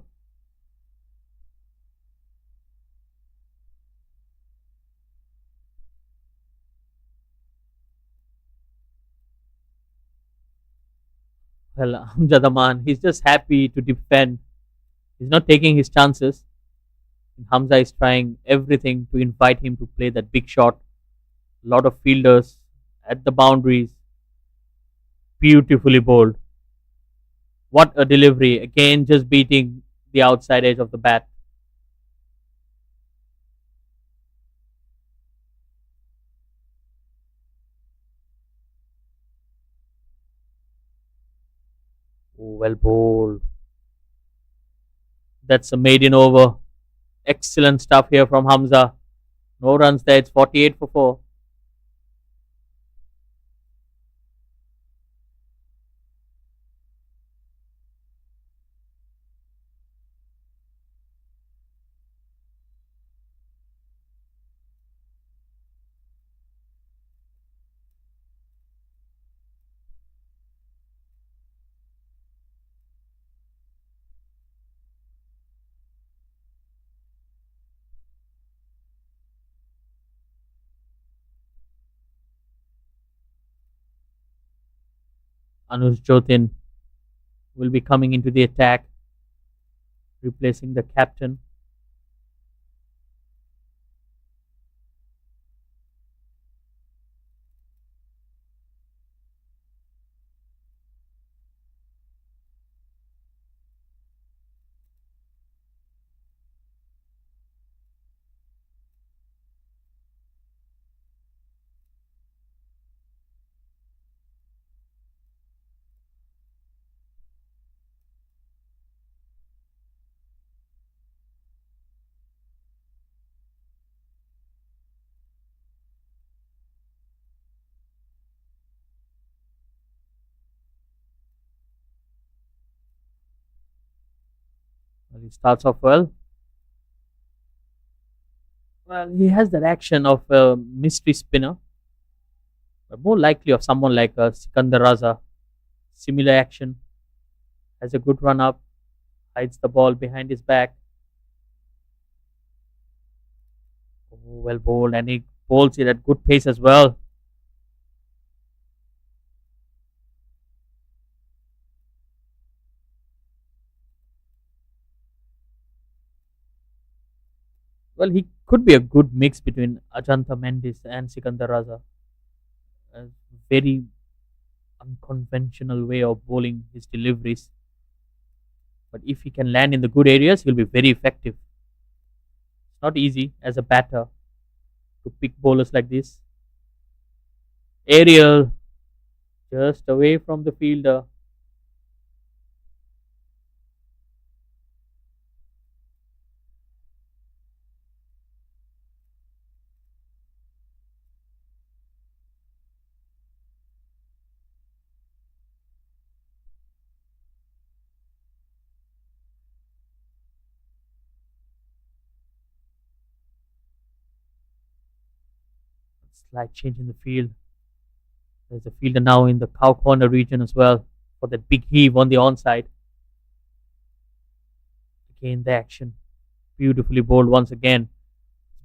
Well, Amjad Aman, he's just happy to defend. He's not taking his chances. And Hamza is trying everything to invite him to play that big shot. A lot of fielders at the boundaries. Beautifully bowled. What a delivery. Again, just beating the outside edge of the bat. Oh, well bowled. That's a maiden over. Excellent stuff here from Hamza. No runs there. It's 48 for 4. Anuj Jotin will be coming into the attack, replacing the captain. Well, he starts off well. Well, he has that action of a mystery spinner, but more likely of someone like Sikandar Raza. Similar action, has a good run up, hides the ball behind his back. Oh, well bowled, and he bowls it at good pace as well. Well, he could be a good mix between Ajanta Mendis and Sikandar Raza. A very unconventional way of bowling his deliveries. But if he can land in the good areas, he'll be very effective. It's not easy as a batter to pick bowlers like this. Aerial, just away from the fielder. Slight change in the field. There's a fielder now in the cow corner region as well for that big heave on the onside. Again, the action. Beautifully bowled once again.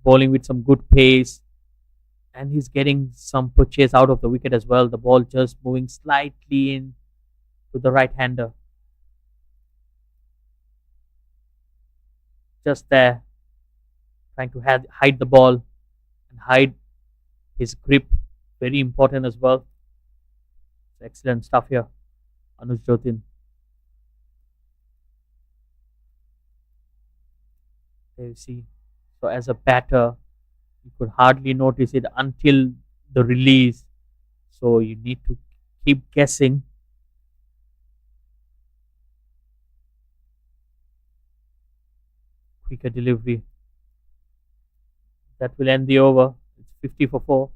Bowling with some good pace. And he's getting some purchase out of the wicket as well. The ball just moving slightly in to the right hander. Just there. Trying to hide the ball and hide his grip. Very important as well. Excellent stuff here. Anuj Jotin. There you see. So as a batter, you could hardly notice it until the release. So you need to keep guessing. Quicker delivery. That will end the over. It's 50 for 4.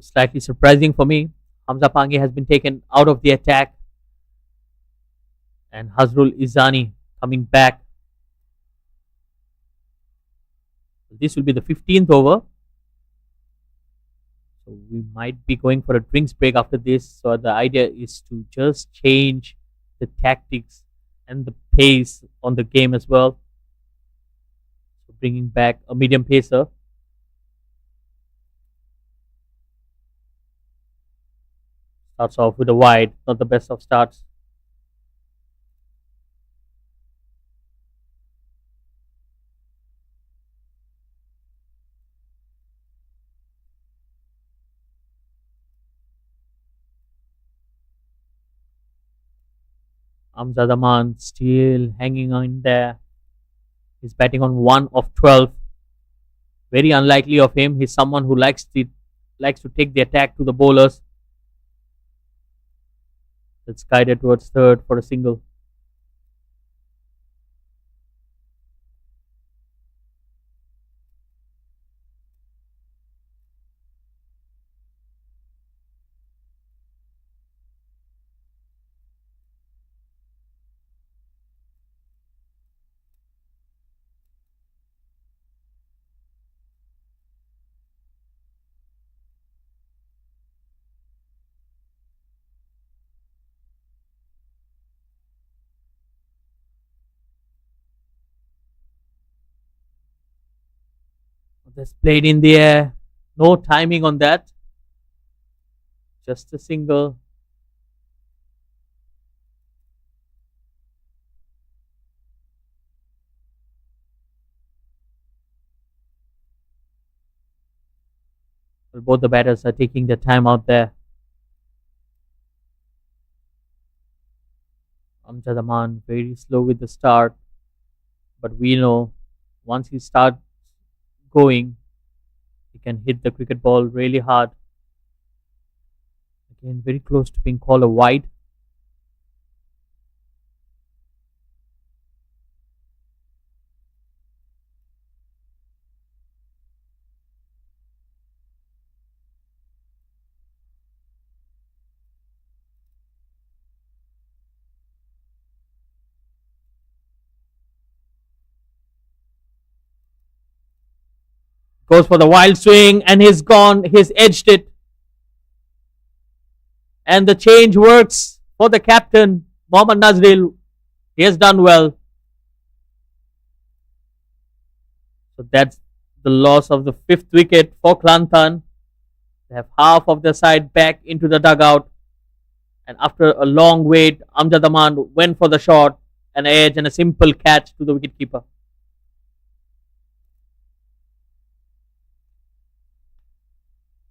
Slightly surprising for me. Hamza Pange has been taken out of the attack. And Hazrul Izani coming back. This will be the 15th over. So we might be going for a drinks break after this. So the idea is to just change the tactics and the pace on the game as well. So bringing back a medium pacer. Starts off with a wide, not the best of starts. Hamza Daman still hanging on there. He's batting on 1 of 12. Very unlikely of him. He's someone who likes to take the attack to the bowlers. That's guided towards third for a single. That's played in the air. No timing on that. Just a single. Well, both the batters are taking their time out there. Amjad Aman very slow with the start, but we know once he starts going, he can hit the cricket ball really hard. Again, very close to being called a wide. Goes for the wild swing and he's gone. He's edged it. And the change works for the captain, Mohammad Nazril. He has done well. So that's the loss of the fifth wicket for Clantan. They have half of the side back into the dugout. And after a long wait, Amjad Aman went for the shot, an edge and a simple catch to the wicketkeeper.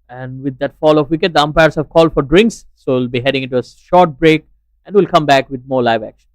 And with that fall of wicket, the umpires have called for drinks. So we'll be heading into a short break and we'll come back with more live action.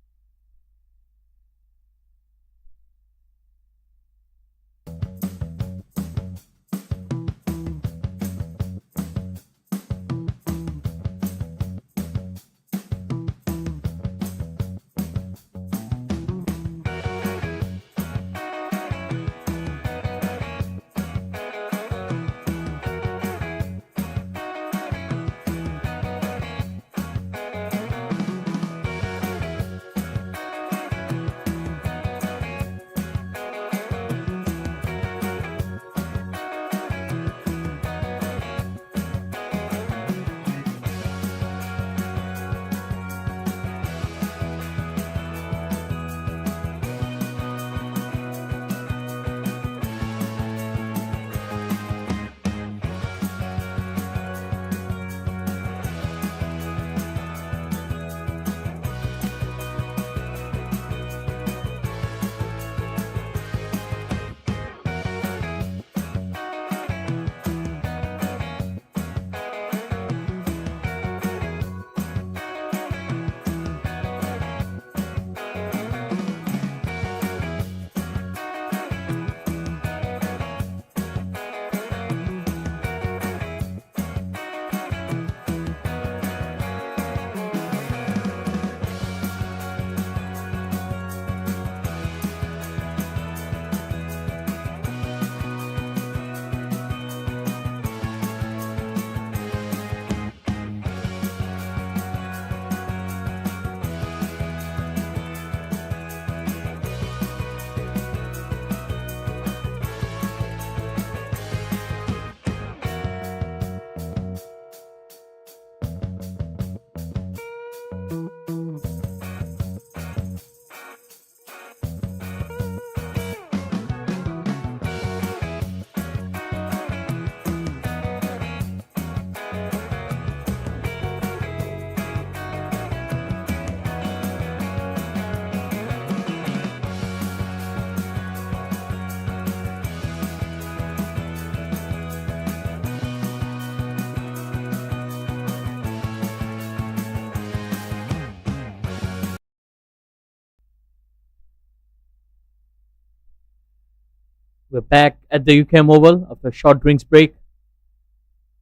We're back at the UKM Oval after a short drinks break.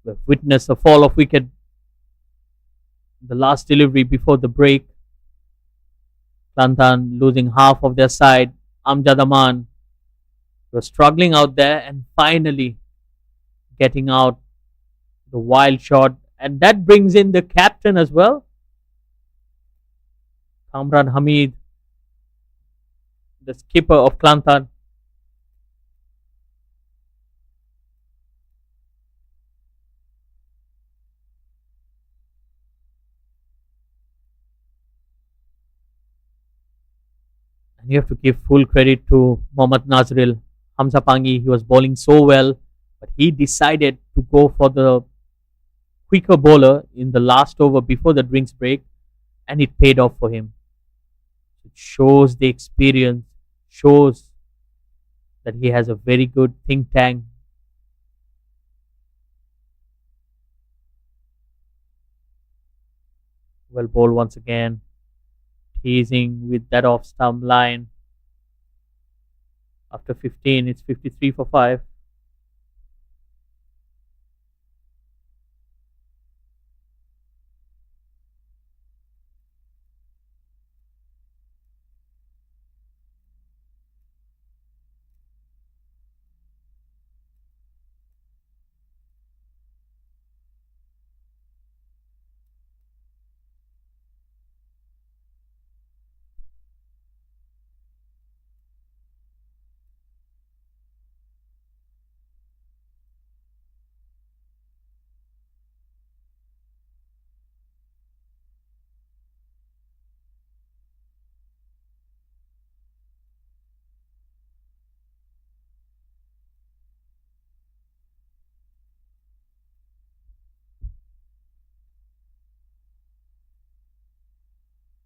We've witnessed a fall of wicket. The last delivery before the break. Clantan losing half of their side. Amjad Aman was struggling out there and finally getting out the wild shot. And that brings in the captain as well. Kamran Hamid, the skipper of Clantan. And you have to give full credit to Mohammad Nazril. Hamza Pangi, he was bowling so well, but he decided to go for the quicker bowler in the last over before the drinks break, and it paid off for him. It shows the experience, shows that he has a very good think tank. Well bowled once again. teasing with that off stump line. After 15, it's 53 for 5.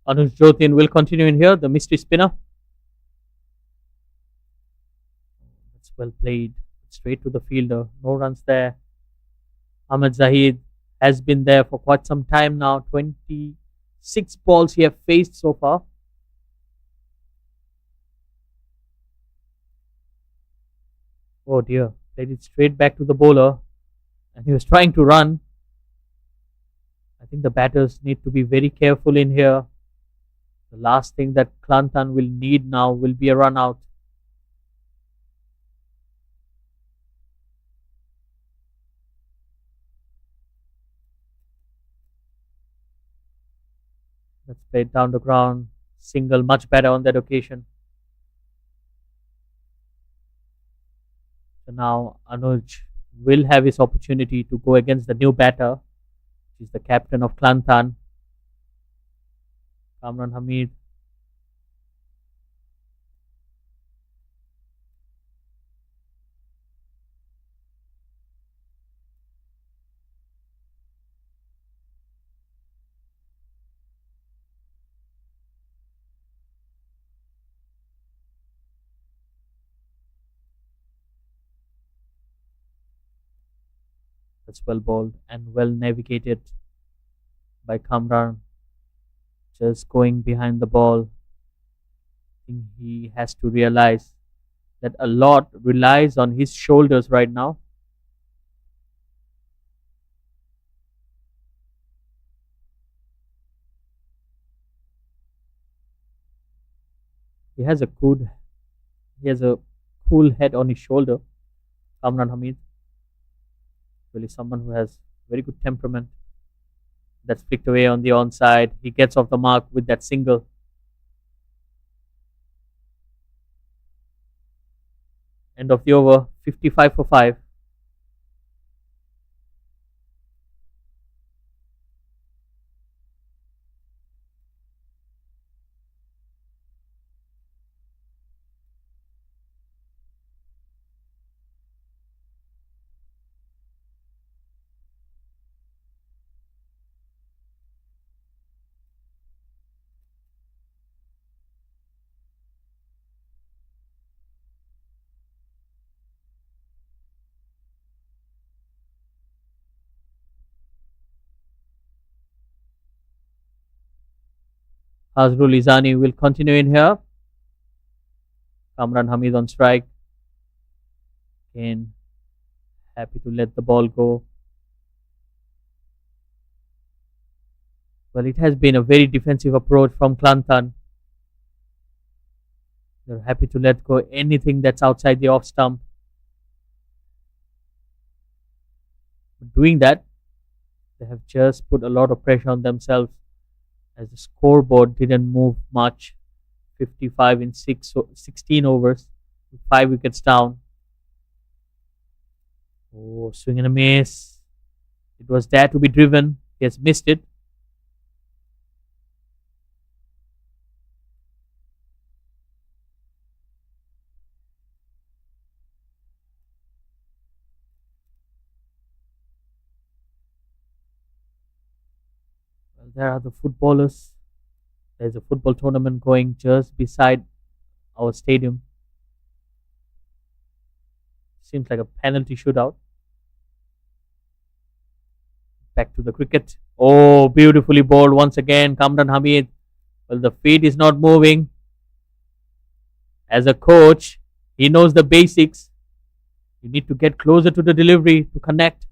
Anuj Jyotin will continue in here, the mystery spinner. That's well played. Straight to the fielder. No runs there. Ahmed Zahid has been there for quite some time now. 26 balls he has faced so far. Oh dear. Played it straight back to the bowler. And he was trying to run. I think the batters need to be very careful in here. The last thing that Clantan will need now will be a run out. That's played down the ground. Single much better on that occasion. So now Anuj will have his opportunity to go against the new batter, which is the captain of Clantan, Kamran Hamid. That's well bowled and well navigated by Kamran. Just going behind the ball. I think he has to realize that a lot relies on his shoulders right now. He has a cool head on his shoulder, Kamran Hamid. Really someone who has very good temperament. That's flicked away on the onside. He gets off the mark with that single. End of the over, 55 for 5. Hazrul Izani will continue in here. Kamran Hamid on strike. Again, happy to let the ball go. Well, it has been a very defensive approach from Clantan. They're happy to let go anything that's outside the off stump. Doing that, they have just put a lot of pressure on themselves, as the scoreboard didn't move much. 55 in 16 overs, with 5 wickets down. Oh, swing and a miss. It was there to be driven. He has missed it. Well, there are the footballers. There's a football tournament going just beside our stadium. Seems like a penalty shootout. Back to the cricket. Oh, beautifully bowled once again. Kamran Hamid Well, the feet is not moving. As a coach, he knows the basics. You need to get closer to the delivery to connect.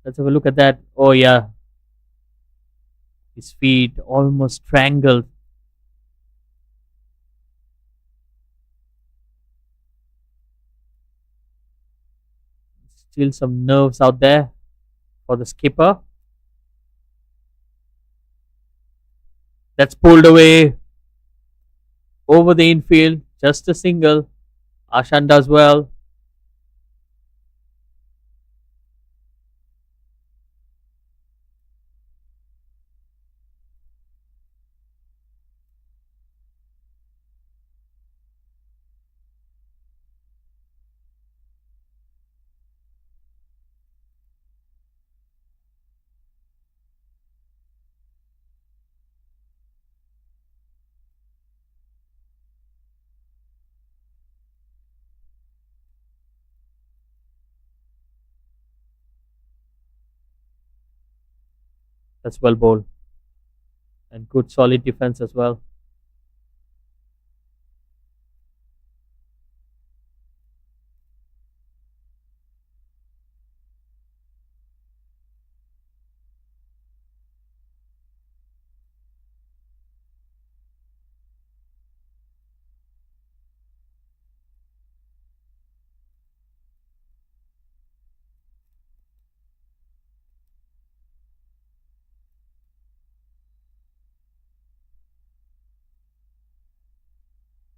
Let's have a look at that. Oh, yeah. His feet almost strangled. Still some nerves out there for the skipper. That's pulled away over the infield. Just a single. Ashan does well. That's well bowled. And good solid defense as well.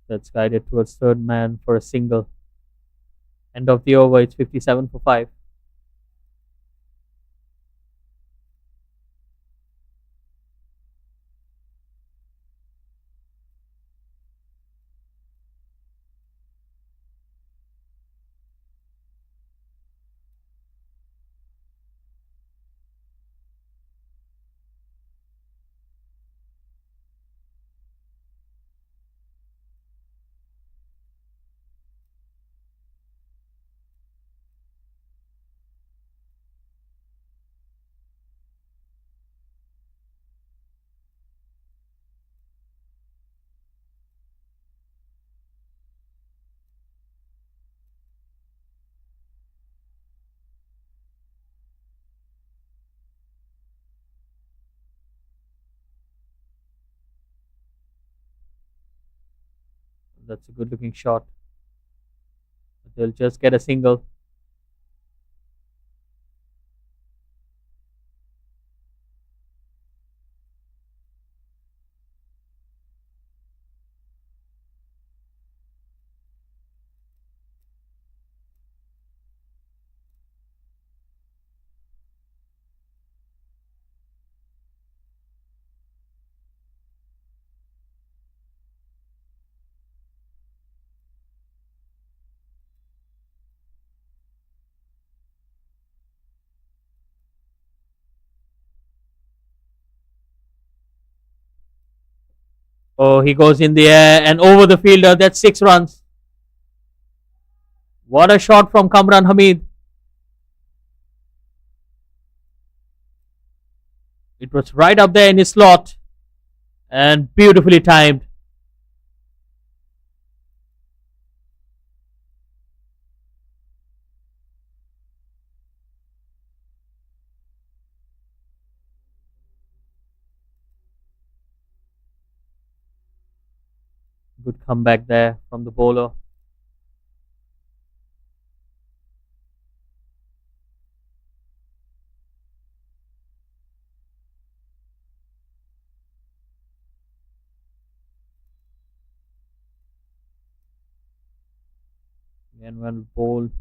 That's guided towards third man for a single. End of the over, it's 57 for 5. That's a good looking shot. But they'll just get a single. Oh, he goes in the air and over the fielder. That's 6 runs. What a shot from Kamran Hamid. It was right up there in his slot and beautifully timed. Good comeback there from the bowler. Again, well bowled.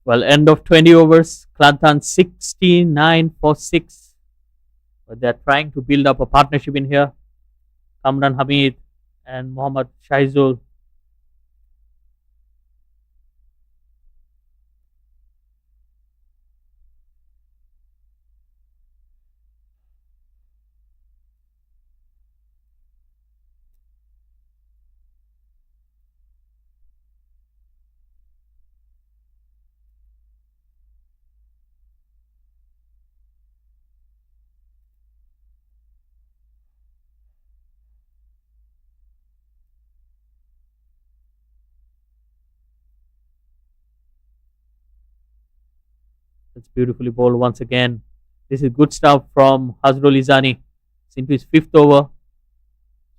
Well, end of 20 overs, Clantan 69 for 6. But they're trying to build up a partnership in here. Kamran Hamid and Mohammad Shaizul. That's beautifully bowled once again. This is good stuff from Hazrul Izani. It's into his 5th over.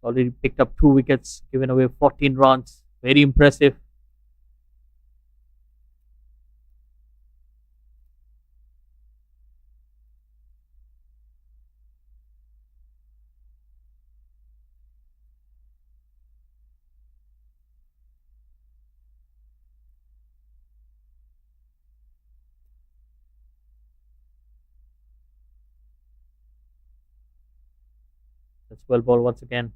Already picked up 2 wickets, given away 14 runs. Very impressive. That's well bowled once again.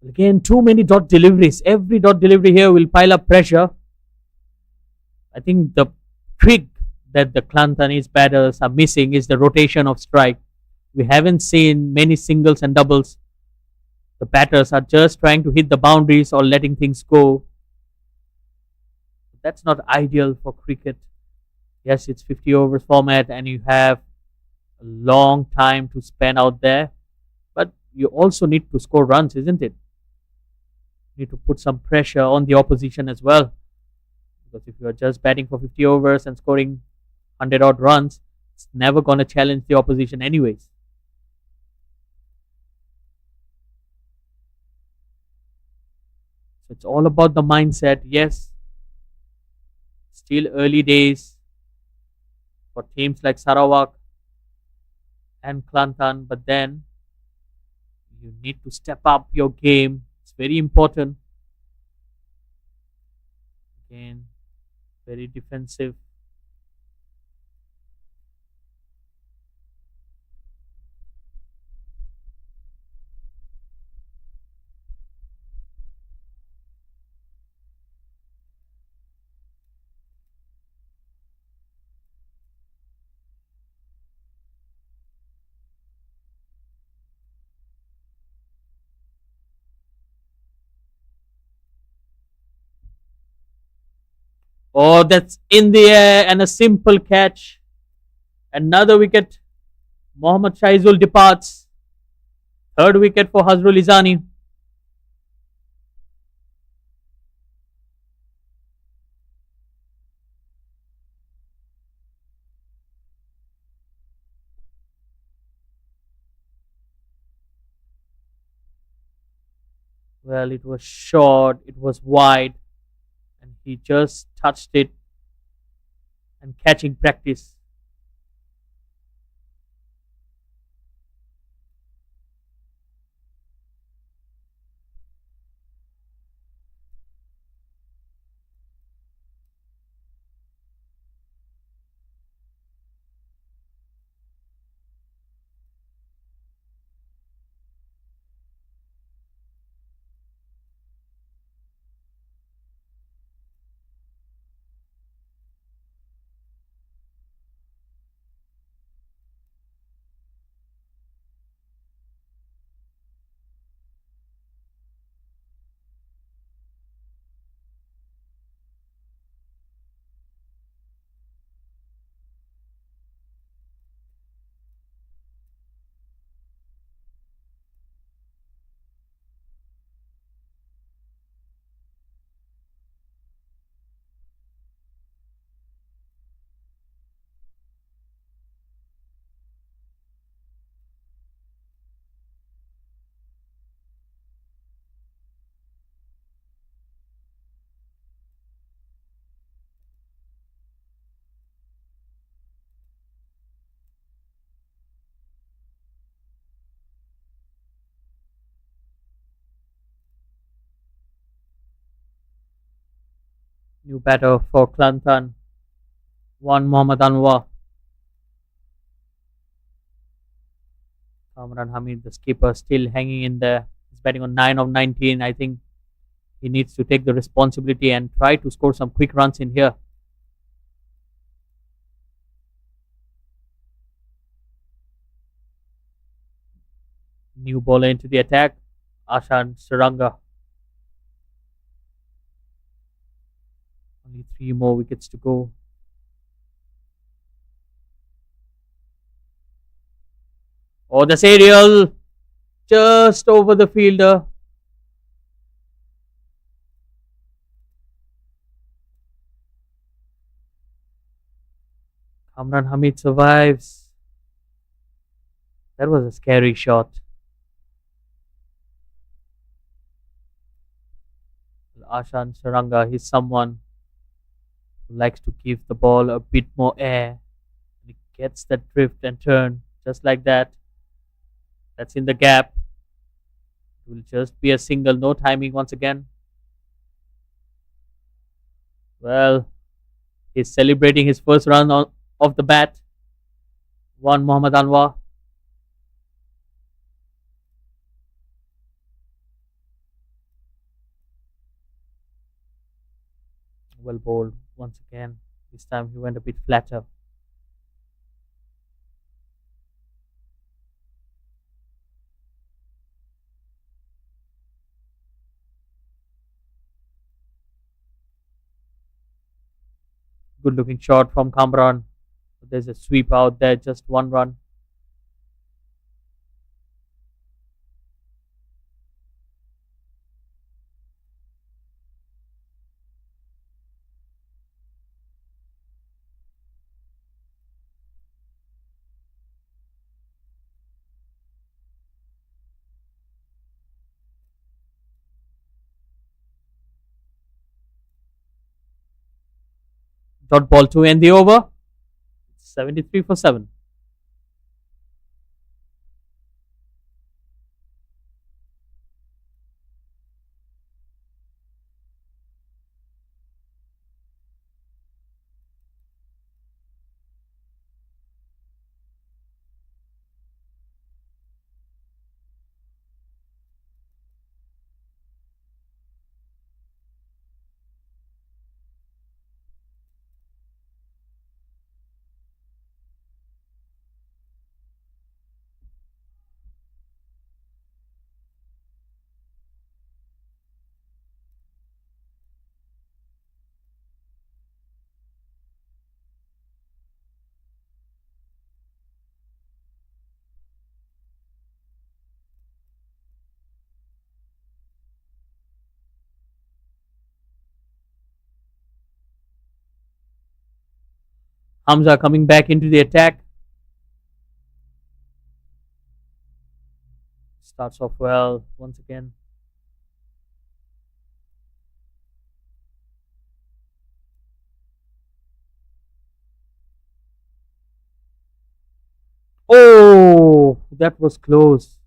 Again, too many dot deliveries. Every dot delivery here will pile up pressure. I think the trick that the Clantanese batters are missing is the rotation of strike. We haven't seen many singles and doubles. The batters are just trying to hit the boundaries or letting things go. That's not ideal for cricket. Yes, it's 50 overs format and you have a long time to spend out there. But you also need to score runs, isn't it? You need to put some pressure on the opposition as well. Because if you are just batting for 50 overs and scoring 100 odd runs, it's never going to challenge the opposition anyways. So it's all about the mindset. Yes, still early days for teams like Sarawak and Clantan, but then you need to step up your game. It's very important. Again, very defensive. Oh, that's in the air and a simple catch. Another wicket. Mohammad Shaizul departs. 3rd wicket for Hazrul Izani. Well, it was short, it was wide, and he just touched it and catching practice. New batter for Clantan. One Mohammad Anwar. Kamran Hamid, the skipper, still hanging in there. He's batting on 9 of 19. I think he needs to take the responsibility and try to score some quick runs in here. New bowler into the attack. Ashan Saranga. Only 3 more wickets to go. Oh, that's aerial. Just over the fielder. Kamran Hamid survives. That was a scary shot. Ashan Saranga, he's someone who likes to give the ball a bit more air. And he gets that drift and turn just like that. That's in the gap. It will just be a single, no timing once again. Well, he's celebrating his first run off the bat. One Mohammad Anwar. Well bowled once again. This time he went a bit flatter. Good looking shot from Kamran. There's a sweep out there, just 1 run. Dot ball to end the over. 73 for 7. Hamza coming back into the attack. Starts off well once again. Oh, that was close.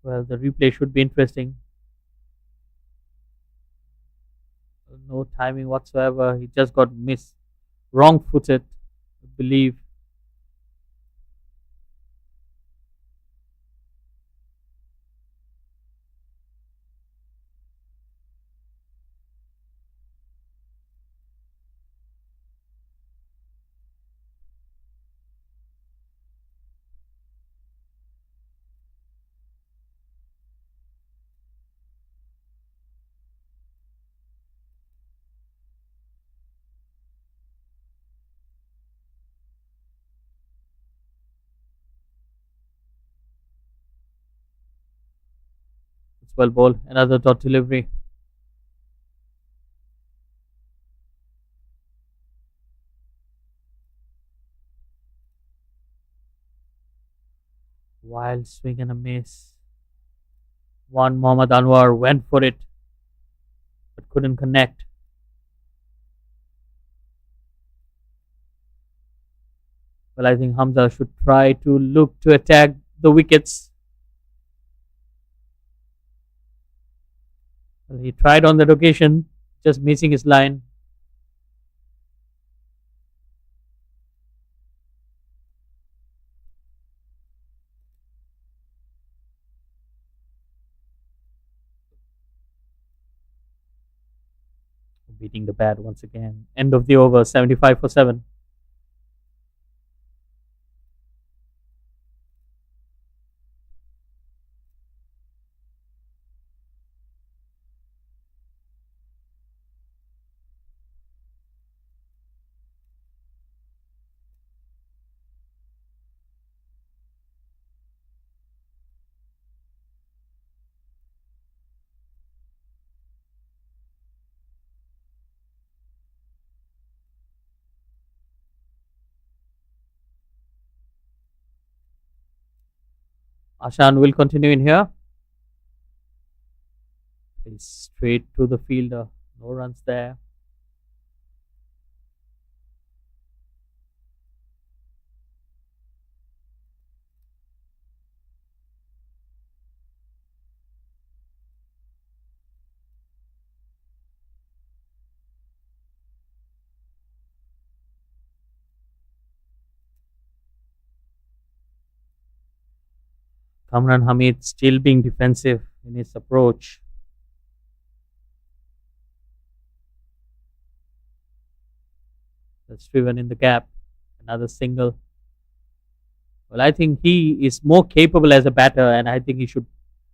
Well, the replay should be interesting. No timing whatsoever. He just got missed. Wrong footed, I believe. It's well bowled. Another dot delivery. Wild swing and a miss. One Mohammad Anwar went for it, but couldn't connect. Well, I think Hamza should try to look to attack the wickets. Well, he tried on that occasion, just missing his line. Beating the bat once again. End of the over, 75 for 7. Ashan will continue in here. He's straight to the fielder. No runs there. Kamran Hamid still being defensive in his approach. That's driven in the gap. Another single. Well, I think he is more capable as a batter, and I think he should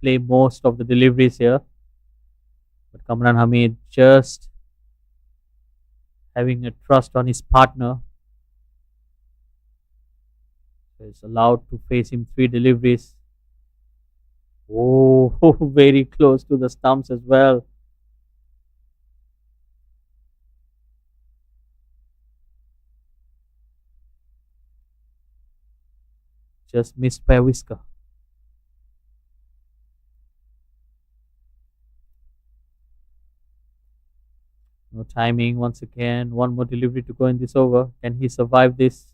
play most of the deliveries here. But Kamran Hamid just having a trust on his partner. So he's allowed to face him 3 deliveries. Oh, very close to the stumps as well. Just missed by a whisker. No timing once again. One more delivery to go in this over. Can he survive this?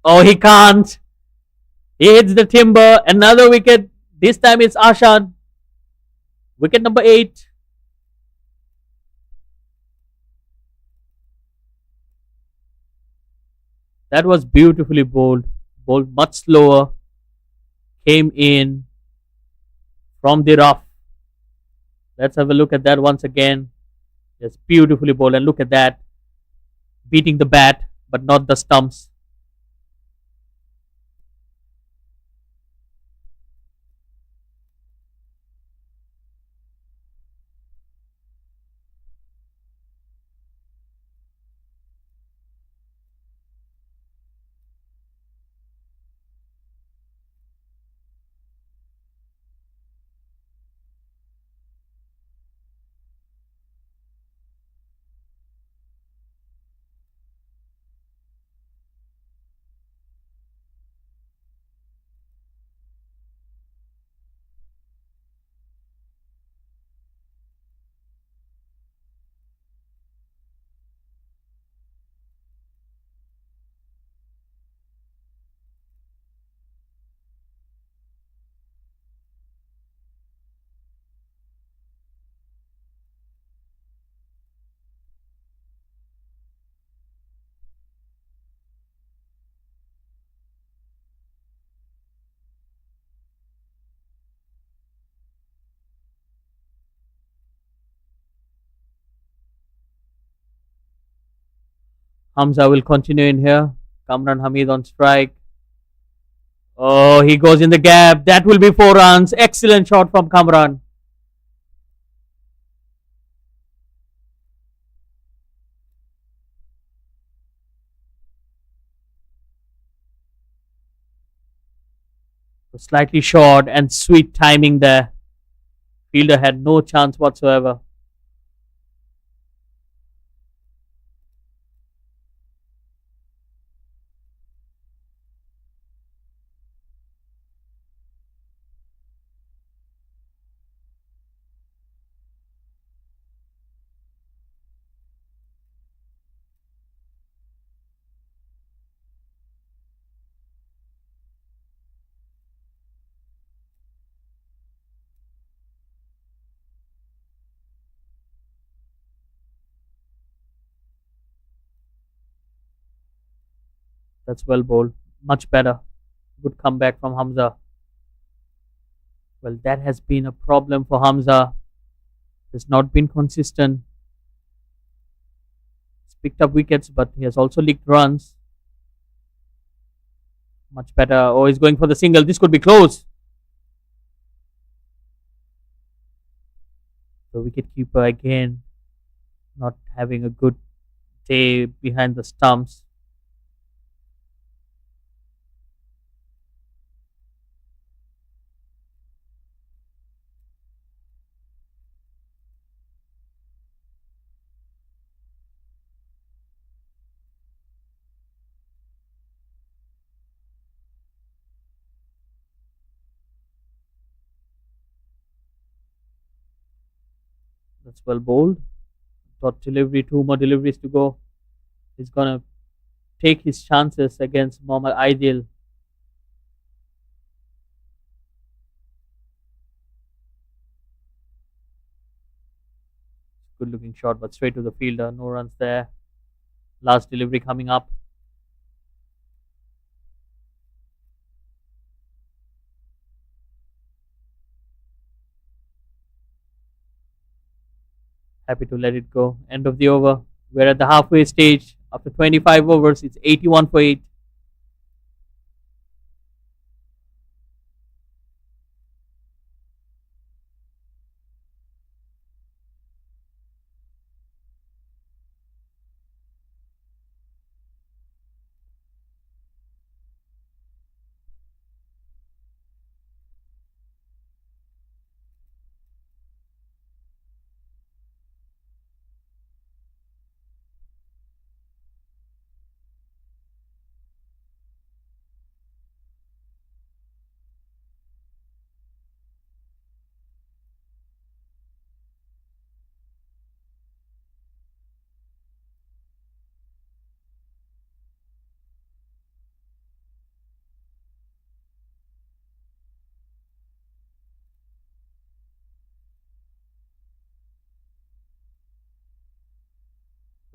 Oh, he can't. He hits the timber. Another wicket. This time it's Ashan. Wicket number 8. That was beautifully bowled. Bowled much slower. Came in from the rough. Let's have a look at that once again. Just beautifully bowled. And look at that. Beating the bat, but not the stumps. Hamza will continue in here. Kamran Hamid on strike. Oh, he goes in the gap. That will be 4 runs. Excellent shot from Kamran. Slightly short and sweet timing there. Fielder had no chance whatsoever. That's well bowled. Much better. Good comeback from Hamza. Well, that has been a problem for Hamza. Has not been consistent. He's picked up wickets, but he has also leaked runs. Much better. Oh, he's going for the single. This could be close. The wicket keeper again not having a good day behind the stumps. That's well bowled. Dot delivery, two more deliveries to go. He's gonna take his chances against Mohammad Aidil. Good looking shot, but straight to the fielder. No runs there. Last delivery coming up. Happy to let it go. End of the over. We're at the halfway stage. After 25 overs, it's 81 for 8.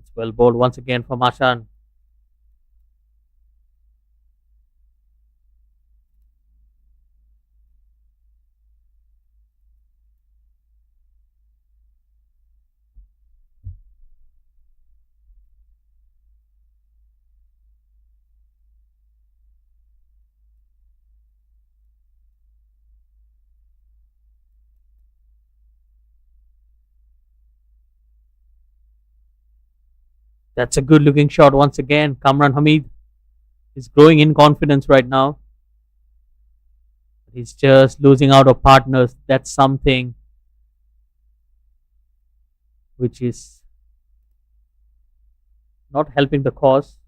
It's well bowled once again from Ashan. That's a good looking shot once again. Kamran Hamid is growing in confidence right now. He's just losing out of partners. That's something which is not helping the cause.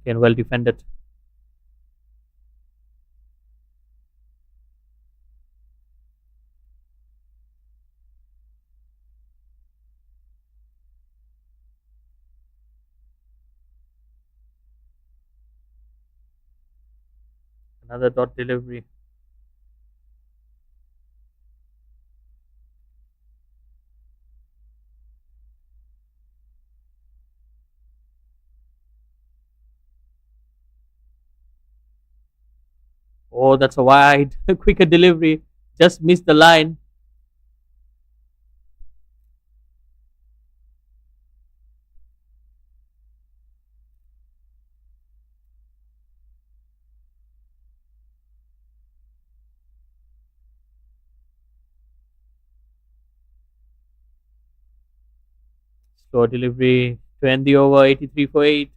Again, well defended. Another dot delivery. Oh, that's a wide, quicker delivery. Just missed the line. Slow delivery to end the over. 83 for 8.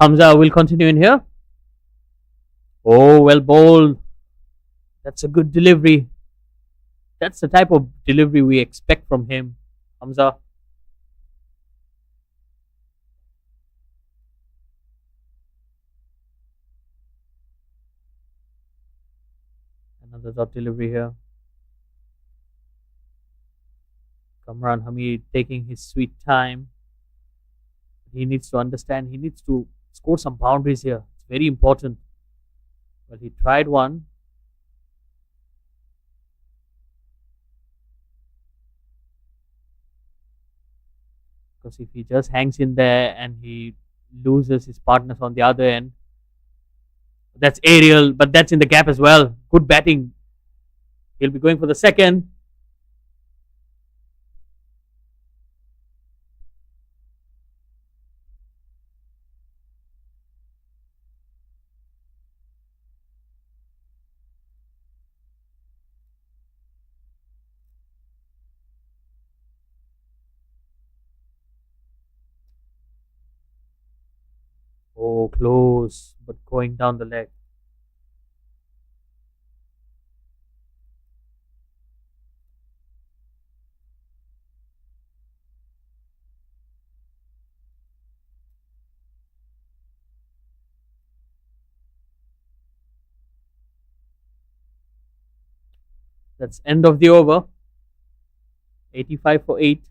Hamza will continue in here. Oh, well bowled. That's a good delivery. That's the type of delivery we expect from him, Hamza. Another dot delivery here. Kamran Hamid taking his sweet time. He needs to understand, he needs to score some boundaries here. It's very important. Well, he tried one. Because if he just hangs in there and he loses his partners on the other end, that's aerial, but that's in the gap as well. Good batting. He'll be going for the second. Oh, close, but going down the leg. That's end of the over. 85 for 8.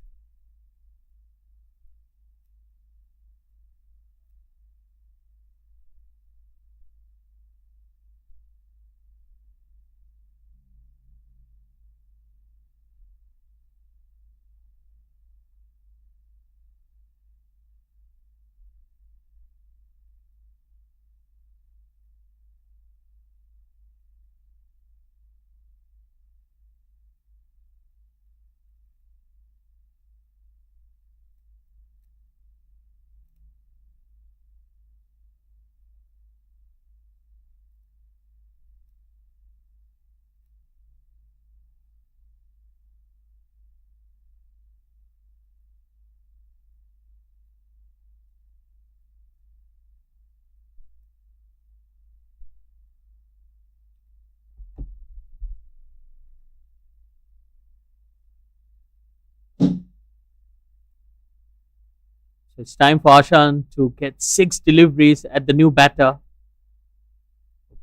So it's time for Ashan to get 6 deliveries at the new batter.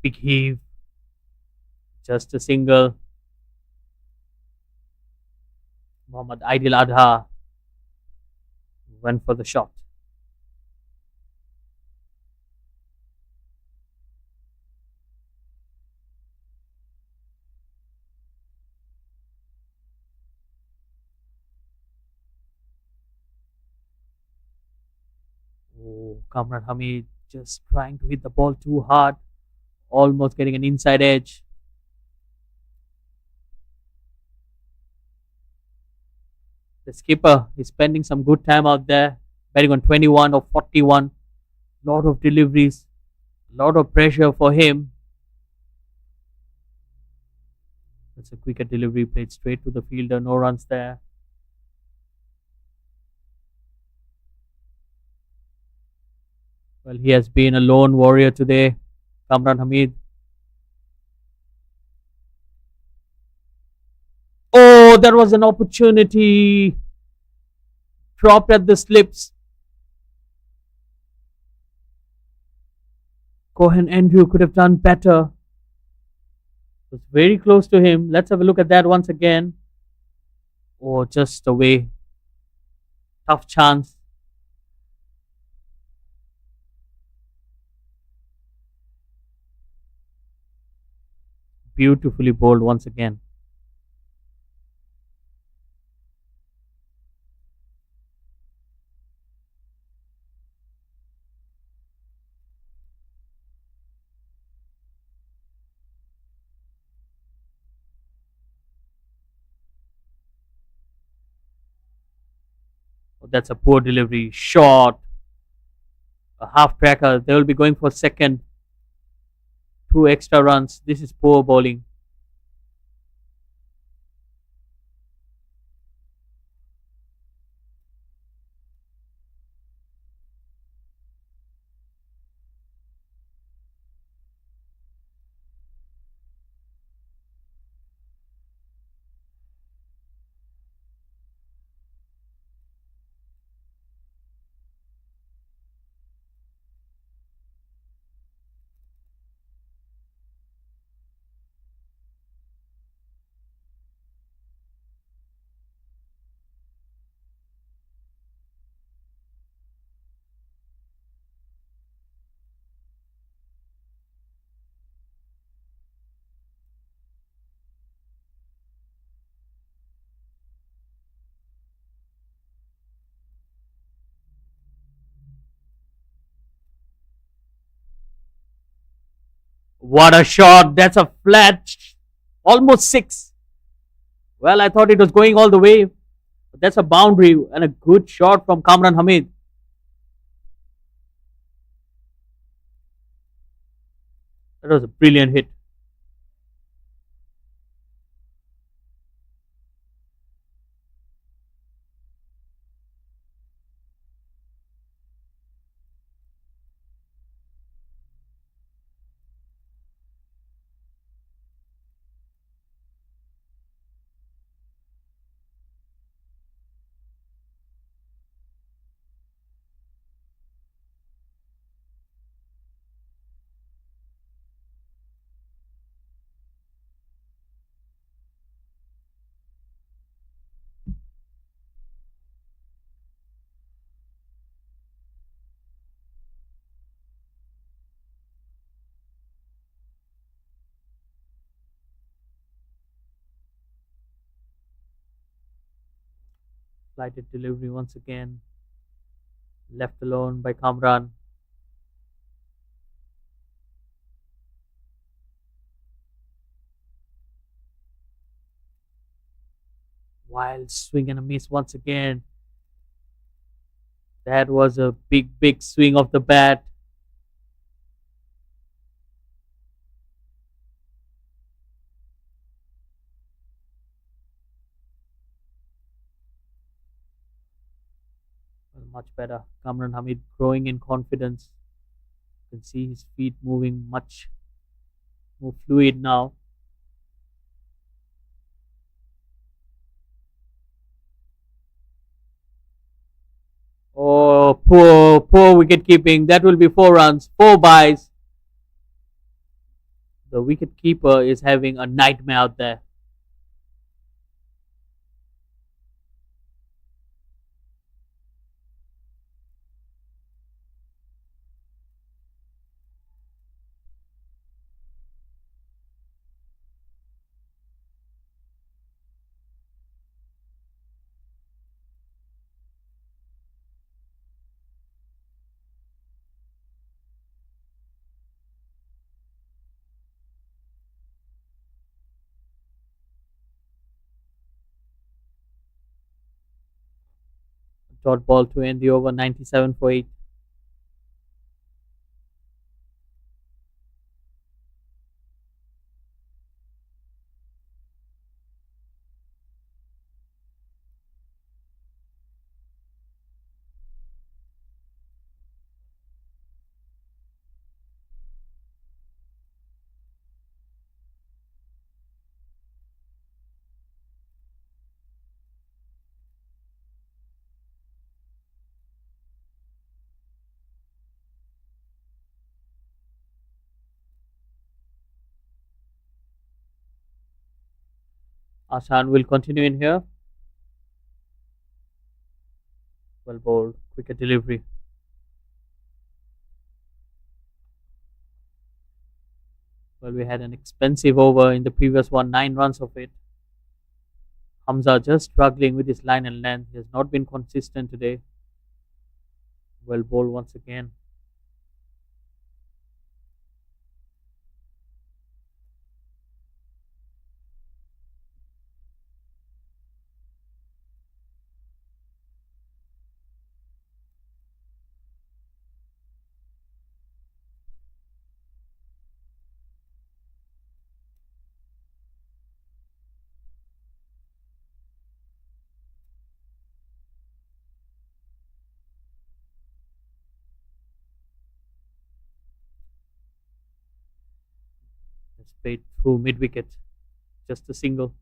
Big heave. Just a single. Mohammad Aidil Adha went for the shot. Oh, Kamran Hamid just trying to hit the ball too hard, almost getting an inside edge. The skipper is spending some good time out there, batting on 21 or 41. Lot of deliveries, lot of pressure for him. That's a quicker delivery played straight to the fielder, no runs there. Well, he has been a lone warrior today, Kamran Hamid. Oh, there was an opportunity. Dropped at the slips. Cohen Andrew could have done better. Was very close to him. Let's have a look at that once again. Oh, just away. Tough chance. Beautifully bowled once again. Oh, that's a poor delivery. Short. A half cracker. They will be going for second. 2 extra runs. This is poor bowling. What a shot! That's a flat, almost six. Well, I thought it was going all the way. But that's a boundary and a good shot from Kamran Hamid. That was a brilliant hit. Flighted delivery once again. Left alone by Kamran. Wild swing and a miss once again. That was a big swing of the bat. Well, much better. Kamran Hamid growing in confidence. You can see his feet moving much more fluid now. Oh, poor wicket keeping. That will be 4 runs, 4 byes. The wicket keeper is having a nightmare out there. Dot ball to end the over, 97 for 8. Ashan will continue in here. Well bowled, quicker delivery. Well, we had an expensive over in the previous one, 9 runs of it. Hamza just struggling with his line and length. He has not been consistent today. Well bowled once again. It's played through mid wicket. Just a single.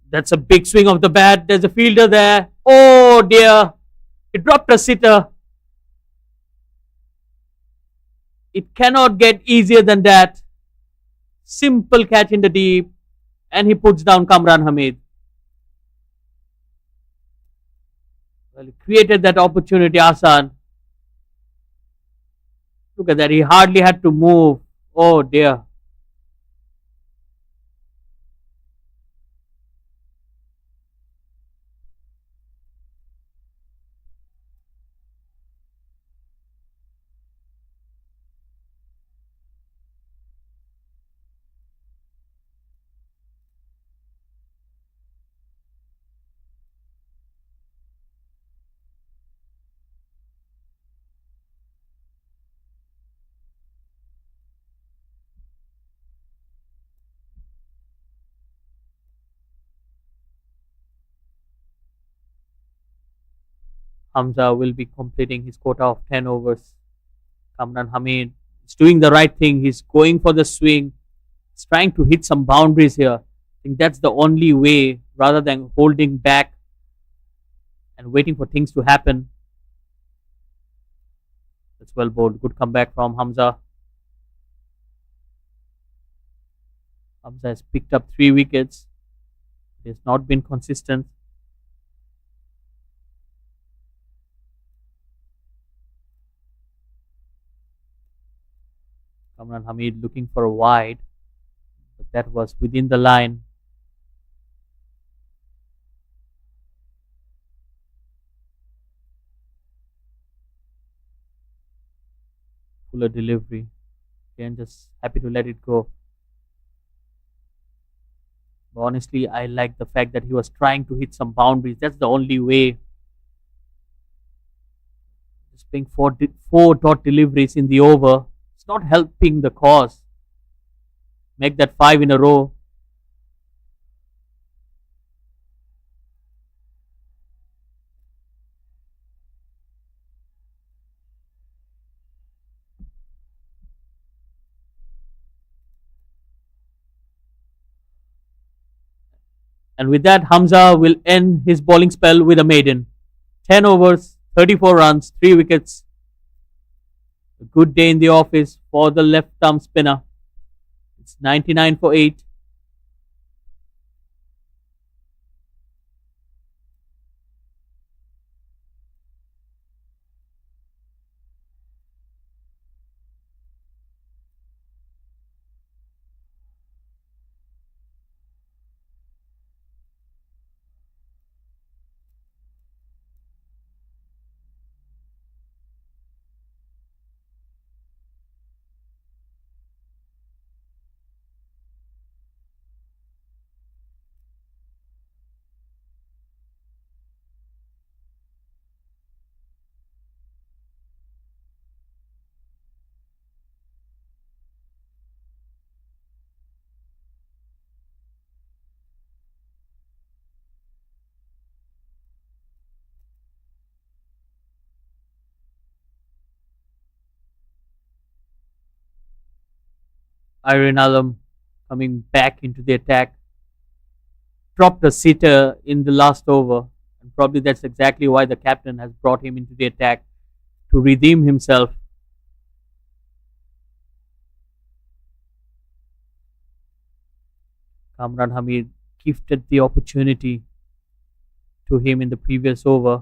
That's a big swing of the bat. There's a fielder there. Oh dear. He dropped a sitter. It cannot get easier than that. Simple catch in the deep, and he puts down Kamran Hamid. Well, he created that opportunity, Asan. Look at that, he hardly had to move. Oh dear. Hamza will be completing his quota of 10 overs. Kamran Hamid is doing the right thing. He's going for the swing. He's trying to hit some boundaries here. I think that's the only way rather than holding back and waiting for things to happen. That's well bowled. Good comeback from Hamza. Hamza has picked up 3 wickets. He has not been consistent. Kamran Hamid looking for a wide, but that was within the line. Fuller delivery. Again, just happy to let it go. But honestly, I like the fact that he was trying to hit some boundaries. That's the only way. Just playing four dot deliveries in the over. It's not helping the cause. Make that 5 in a row. And with that, Hamza will end his bowling spell with a maiden. 10 overs, 34 runs, 3 wickets. A good day in the office for the left arm spinner. It's 99 for 8. Irene Alam coming back into the attack. Dropped a sitter in the last over. And probably that's exactly why the captain has brought him into the attack, to redeem himself. Kamran Hamid gifted the opportunity to him in the previous over.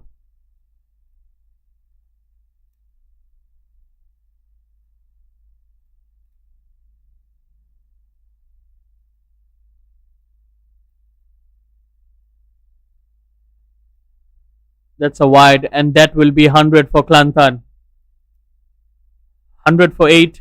That's a wide, and that will be 100 for Clantan. 100 for 8.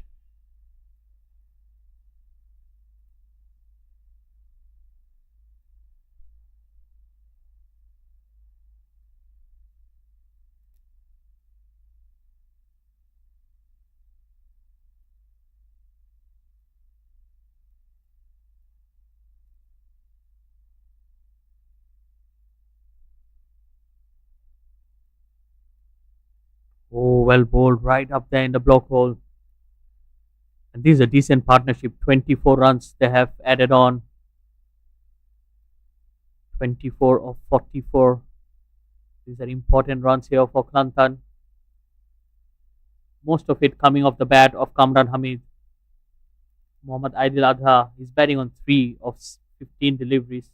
Oh, well bowled right up there in the block hole. And this is a decent partnership. 24 runs they have added on. 24 of 44. These are important runs here for Clantan. Most of it coming off the bat of Kamran Hamid. Mohammad Aidil Adha is batting on 3 of 15 deliveries.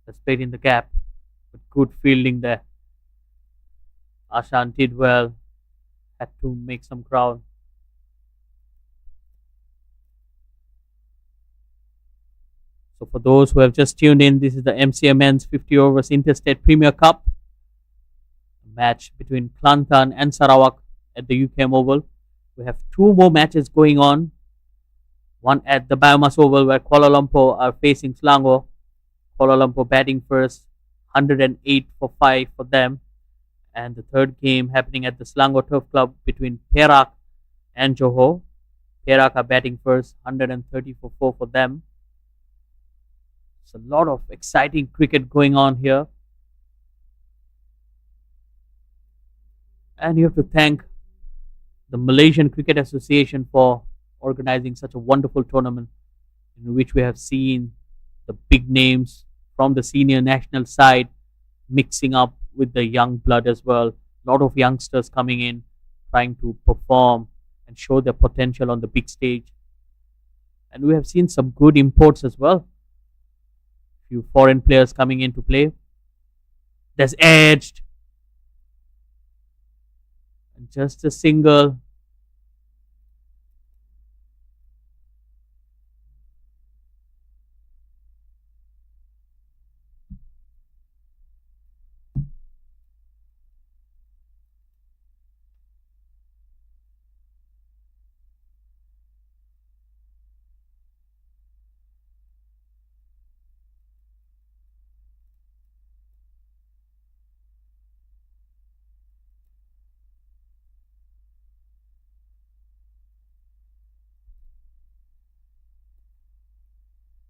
That's played in the gap, but good fielding there. Ashan did well, had to make some ground. So for those who have just tuned in, this is the MCMN's 50 overs Interstate Premier Cup match between Clantan and Sarawak at the UKM Oval. We have 2 more matches going on. One at the Biomass Oval where Kuala Lumpur are facing Selangor. Kuala Lumpur batting first, 108 for 5 for them. And the third game happening at the Selangor Turf Club between Perak and Johor. Perak are batting first, 130 for 4 for them. It's a lot of exciting cricket going on here. And you have to thank the Malaysian Cricket Association for organizing such a wonderful tournament in which we have seen the big names from the senior national side mixing up with the young blood as well. A lot of youngsters coming in, trying to perform and show their potential on the big stage. And we have seen some good imports as well. Few foreign players coming into play. There's Edged. And just a single.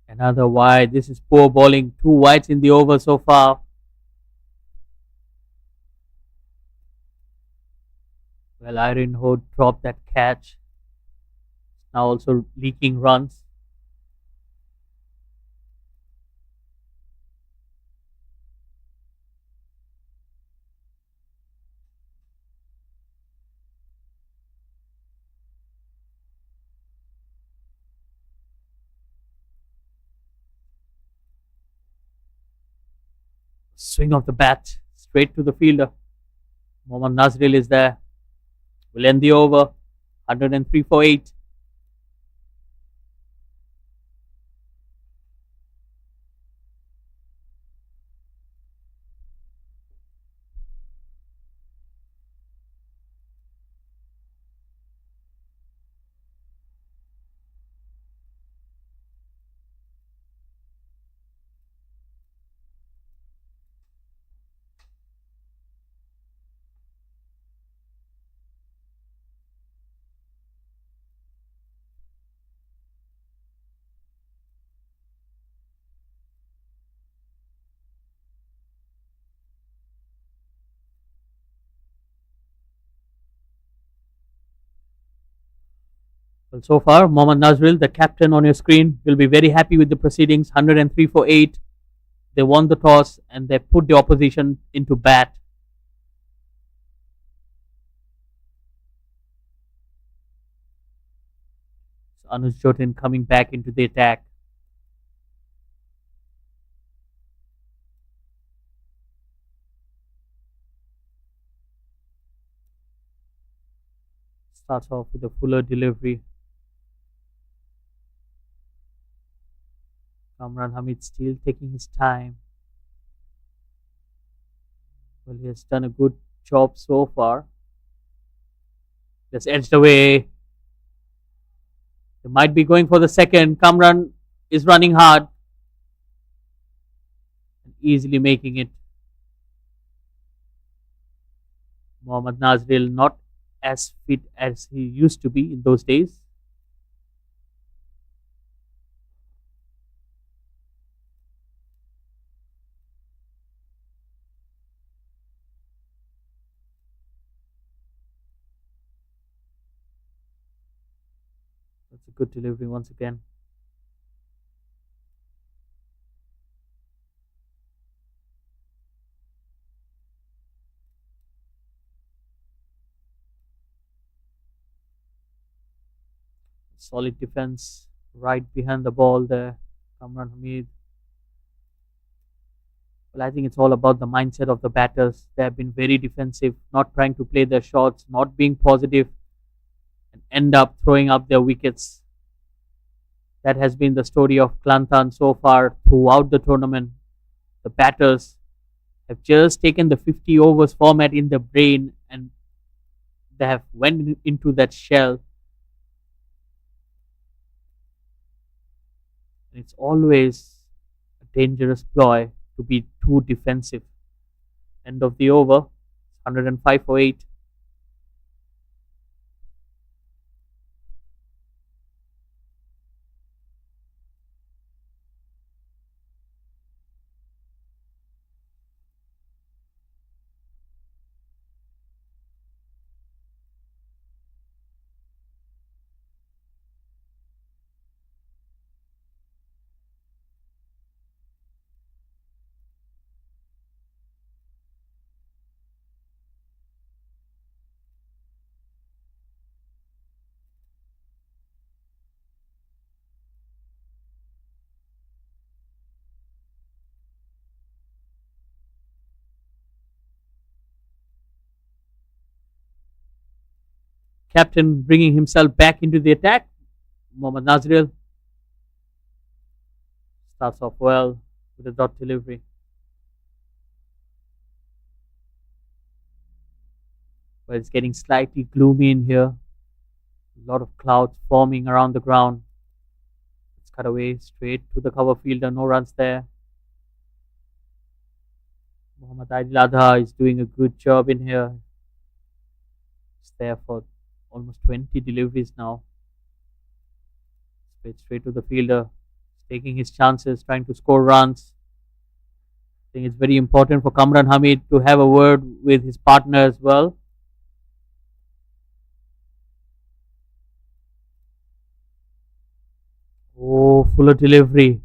Another wide. This is poor bowling. 2 wides in the over so far. Well, Ironwood dropped that catch. Now also leaking runs. Swing of the bat straight to the fielder. Mohammad Nazril is there. Will end the over. 103 for 8. Well, so far, Mohammad Nazril, the captain on your screen, will be very happy with the proceedings. 103 for 8. They won the toss and they put the opposition into bat. So Anuj Jotin coming back into the attack. Starts off with a fuller delivery. Kamran Hamid still taking his time. Well, he has done a good job so far. Just edged away. They might be going for the second. Kamran is running hard and easily making it. Mohammad Nazril not as fit as he used to be in those days. That's a good delivery once again. Solid defense right behind the ball there. Kamran Hamid. Well, I think it's all about the mindset of the batters. They have been very defensive, not trying to play their shots, not being positive, and end up throwing up their wickets. That has been the story of Clantan so far throughout the tournament. The batters have just taken the 50 overs format in their brain and they have went into that shell. And it's always a dangerous ploy to be too defensive. End of the over, 105 for 8. Captain bringing himself back into the attack. Mohammad Nazril starts off well with a dot delivery. But it's getting slightly gloomy in here. A lot of clouds forming around the ground. It's cut away straight to the cover fielder. No runs there. Mohammad Adil Adha is doing a good job in here. It's there for almost 20 deliveries now. Straight to the fielder. Taking his chances, trying to score runs. I think it's very important for Kamran Hamid to have a word with his partner as well. Oh, fuller delivery.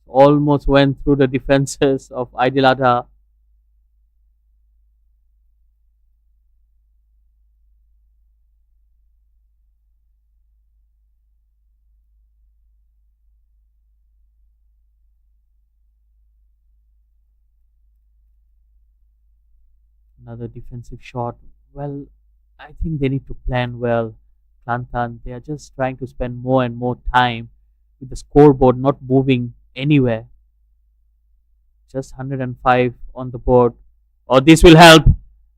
Almost went through the defenses of Adil Adha. Another defensive shot. Well, I think they need to plan well. Clantan, they are just trying to spend more and more time with the scoreboard not moving anywhere. Just 105 on the board. Oh, this will help.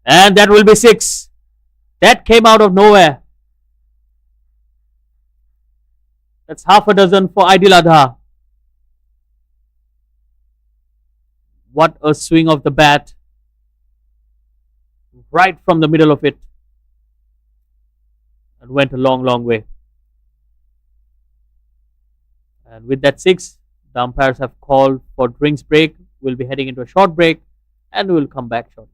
And that will be 6. That came out of nowhere. That's half a dozen for Adil Adha. What a swing of the bat. Right from the middle of it. And went a long, long way. And with that 6, the umpires have called for drinks break. We'll be heading into a short break and we'll come back shortly.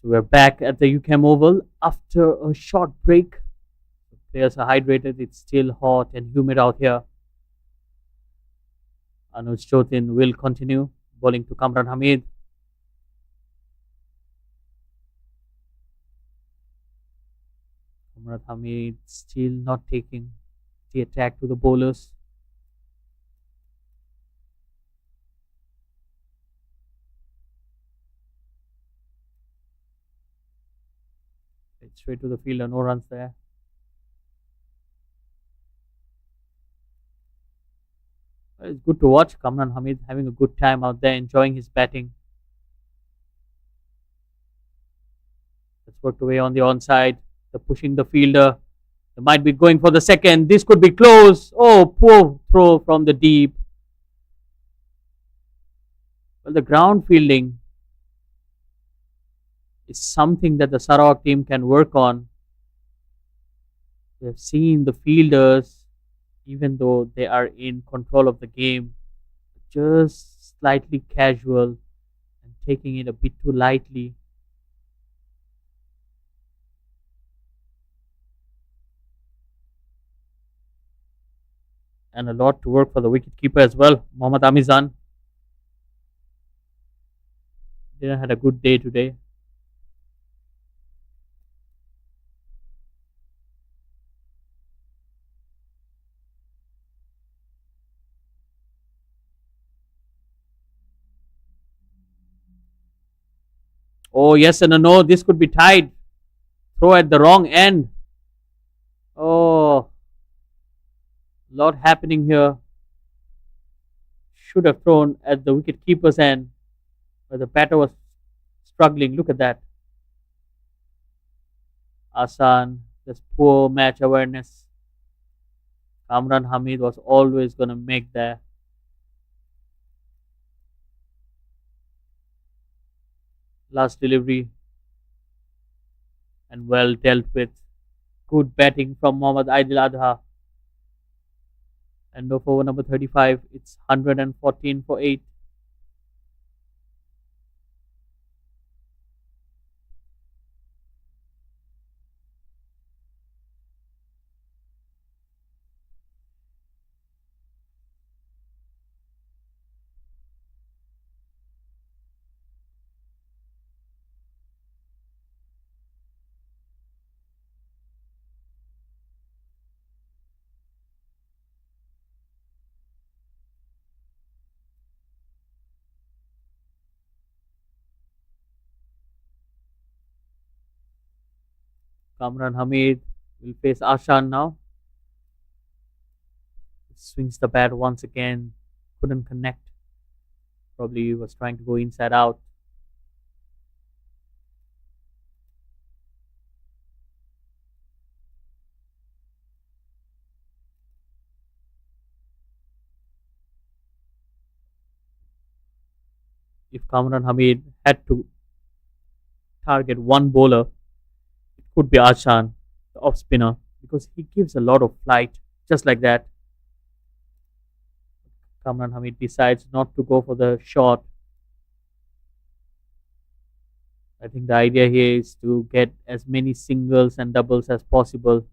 So we're back at the UCAM Oval after a short break. The players are hydrated. It's still hot and humid out here. Anuj Chotin will continue bowling to Kamran Hamid. Kamran Hamid still not taking the attack to the bowlers. Straight to the fielder, no runs there. It's good to watch Kamran Hamid having a good time out there, enjoying his batting. That's worked away on the onside. They're pushing the fielder. They might be going for the second. This could be close. Oh, poor throw from the deep. Well, the ground fielding is something that the Sarawak team can work on. We have seen the fielders, even though they are in control of the game, just slightly casual and taking it a bit too lightly. And a lot to work for the wicketkeeper as well, Mohammad Amizan. Didn't had a good day today. Oh, yes and a no. This could be tied. Throw at the wrong end. Oh, lot happening here. Should have thrown at the wicket keeper's end, but the batter was struggling. Look at that. Asan, this poor match awareness. Kamran Hamid was always going to make that. Last delivery and well dealt with. Good batting from Mohammad Aidil Adha. End of over number 35. It's 114 for 8. Kamran Hamid will face Ashan now. Swings the bat once again. Couldn't connect. Probably was trying to go inside out. If Kamran Hamid had to target one bowler, it could be Ashan, the off spinner, because he gives a lot of flight, just like that. Kamran Hamid decides not to go for the shot. I think the idea here is to get as many singles and doubles as possible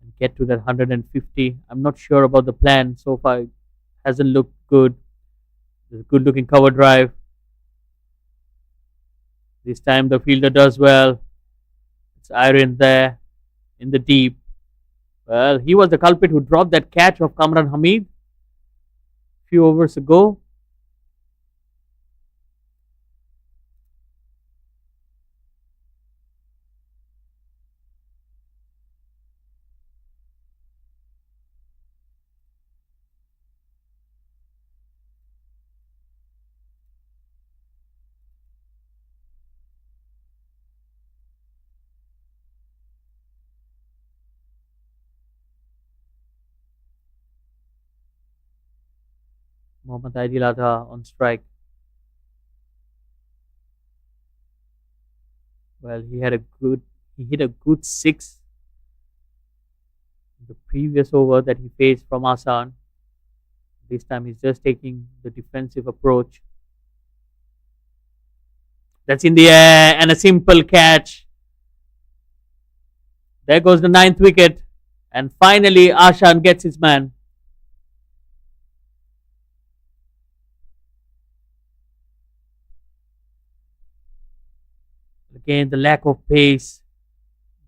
and get to that 150. I'm not sure about the plan so far. It hasn't looked good. There's a good looking cover drive. This time the fielder does well. It's iron there in the deep. Well, he was the culprit who dropped that catch of Kamran Hamid a few overs ago. Mohammad Aidil Adha on strike. Well, he hit a good 6 the previous over that he faced from Asan. This time he's just taking the defensive approach. That's in the air and a simple catch. There goes the 9th wicket. And finally, Ashan gets his man. Again, the lack of pace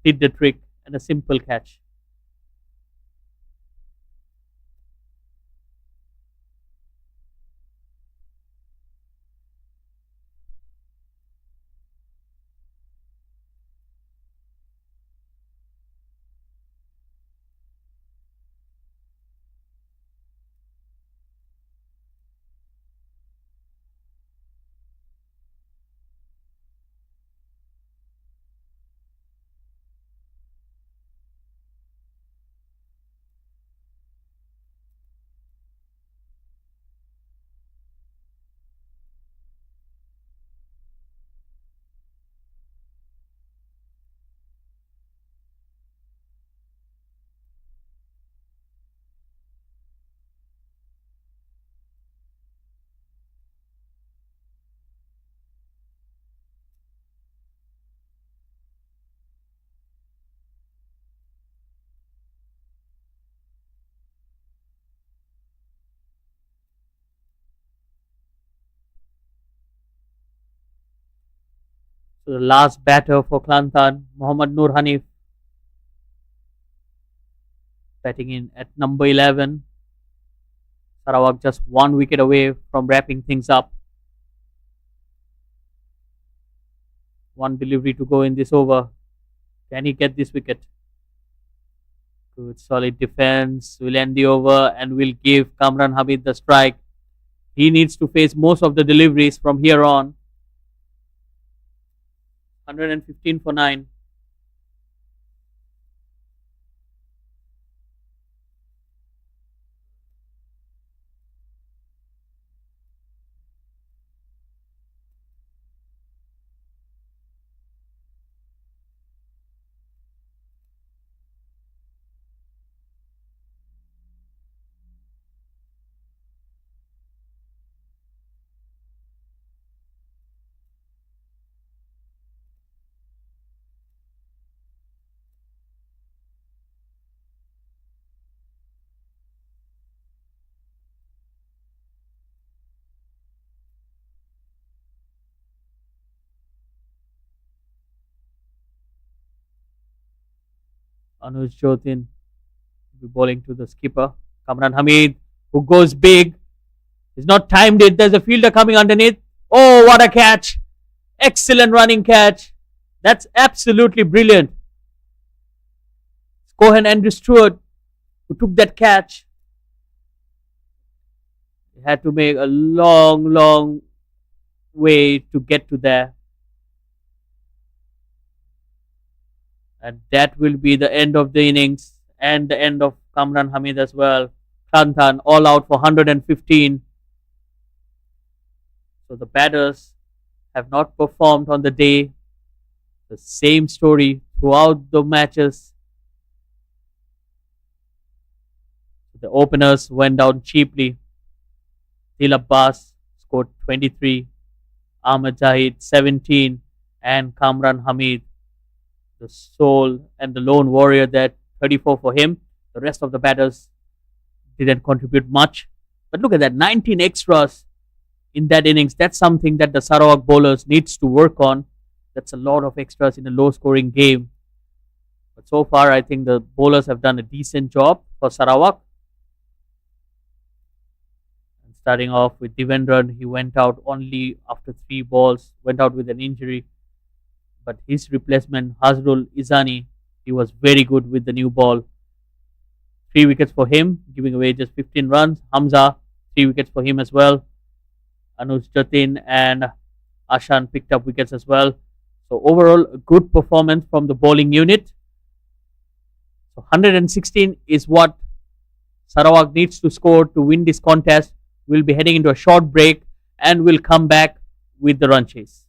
did the trick and a simple catch. So the last batter for Clantan, Mohammad Nur Hanif, batting in at number 11. Sarawak just 1 wicket away from wrapping things up. 1 delivery to go in this over. Can he get this wicket? Good solid defense. Will end the over and will give Kamran Hamid the strike. He needs to face most of the deliveries from here on. 115 for 9. Anuj Jyotin will be bowling to the skipper, Kamran Hamid, who goes big. He's not timed it. There's a fielder coming underneath. Oh, what a catch! Excellent running catch. That's absolutely brilliant. Cohen Andrew Stewart who took that catch. He had to make a long way to get to there. And that will be the end of the innings and the end of Kamran Hamid as well. Clantan all out for 115. So the batters have not performed on the day. The same story throughout the matches. The openers went down cheaply. Dil Abbas scored 23, Ahmed Zahid 17, and Kamran Hamid, the soul and the lone warrior, there 34 for him. The rest of the batters didn't contribute much. But look at that, 19 extras in that innings. That's something that the Sarawak bowlers needs to work on. That's a lot of extras in a low scoring game. But so far, I think the bowlers have done a decent job for Sarawak. And starting off with Devendran, he went out only after 3 balls, went out with an injury. But his replacement, Hazrul Izani, he was very good with the new ball. 3 wickets for him, giving away just 15 runs. Hamza, 3 wickets for him as well. Anuj Jatin and Ashan picked up wickets as well. So overall, a good performance from the bowling unit. So 116 is what Sarawak needs to score to win this contest. We'll be heading into a short break and we'll come back with the run chase.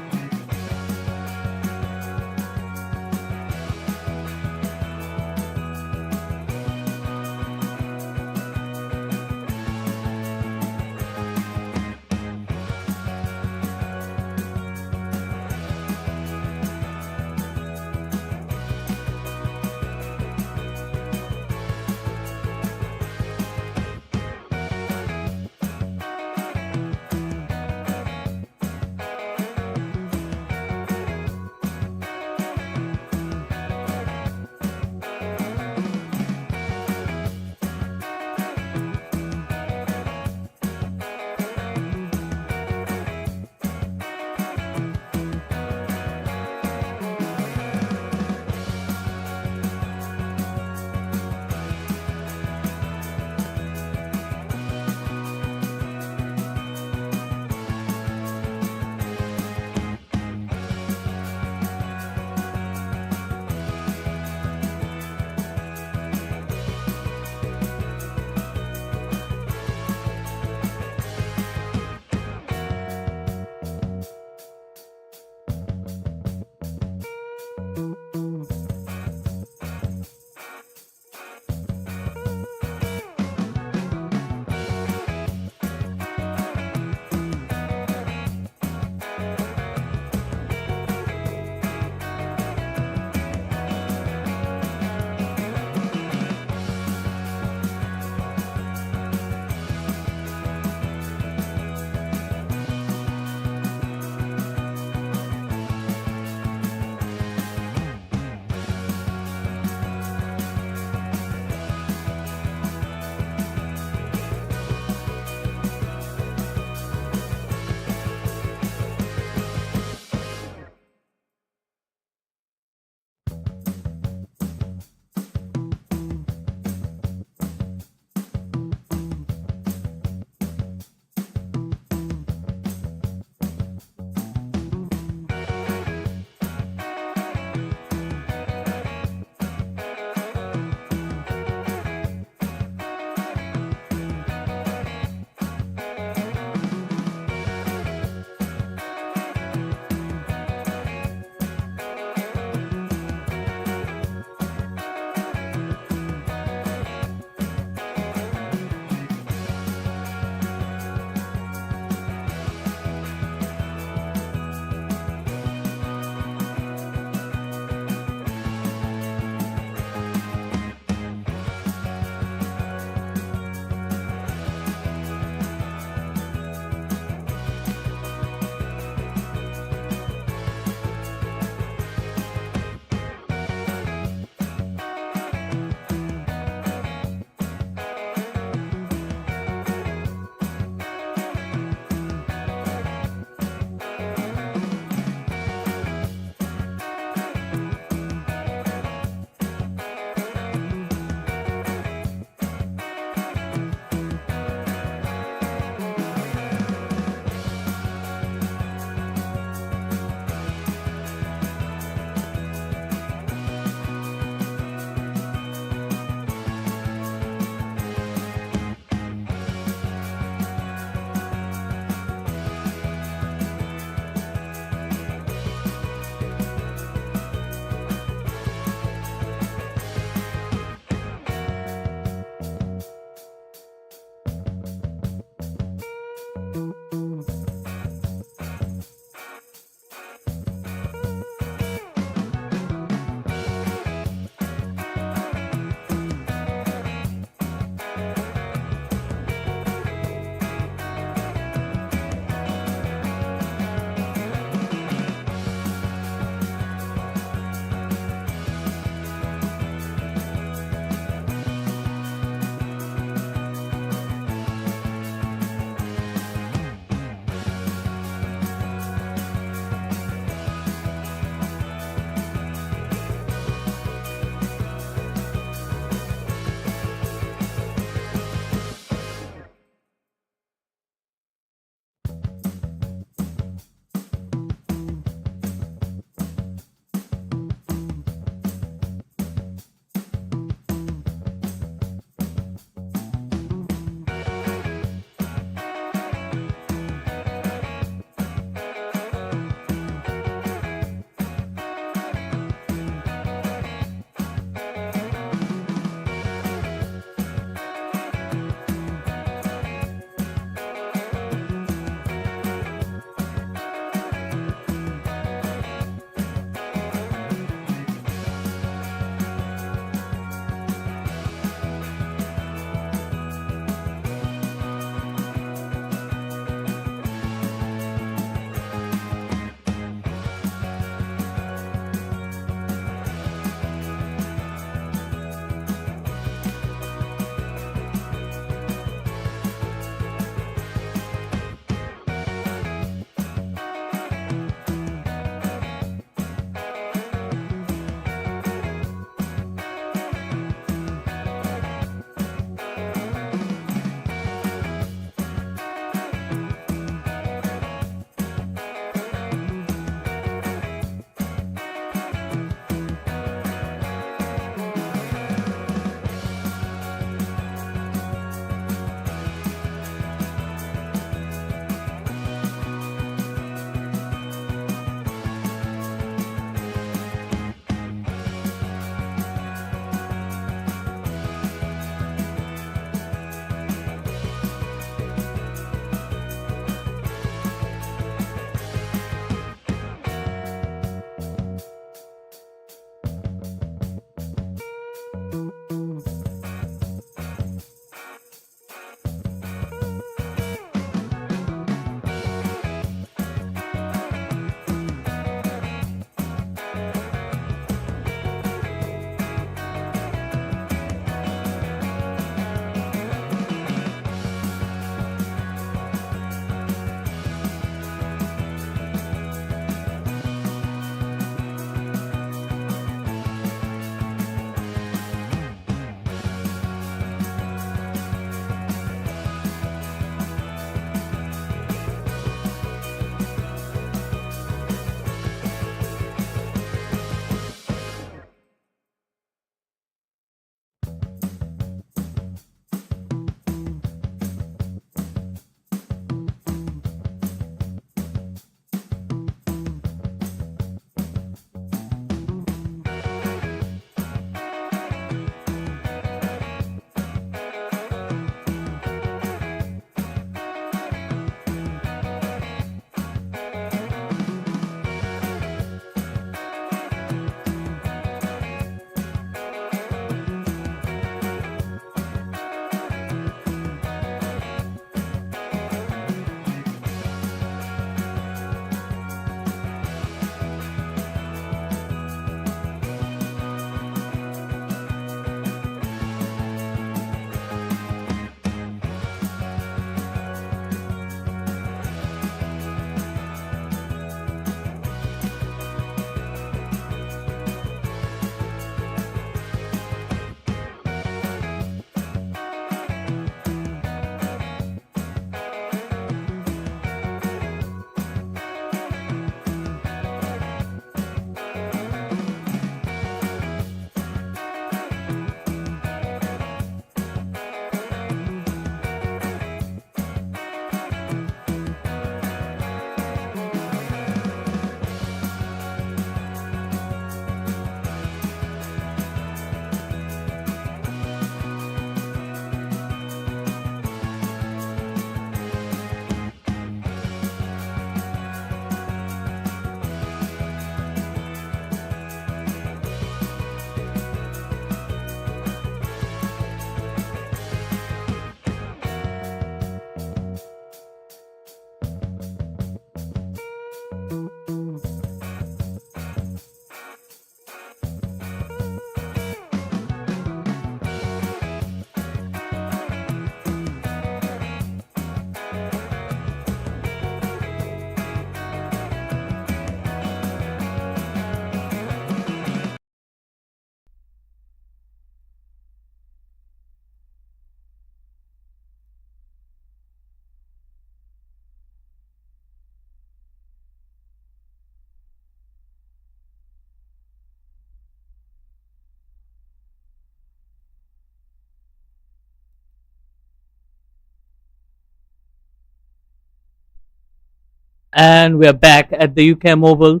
And we're back at the UKM Oval.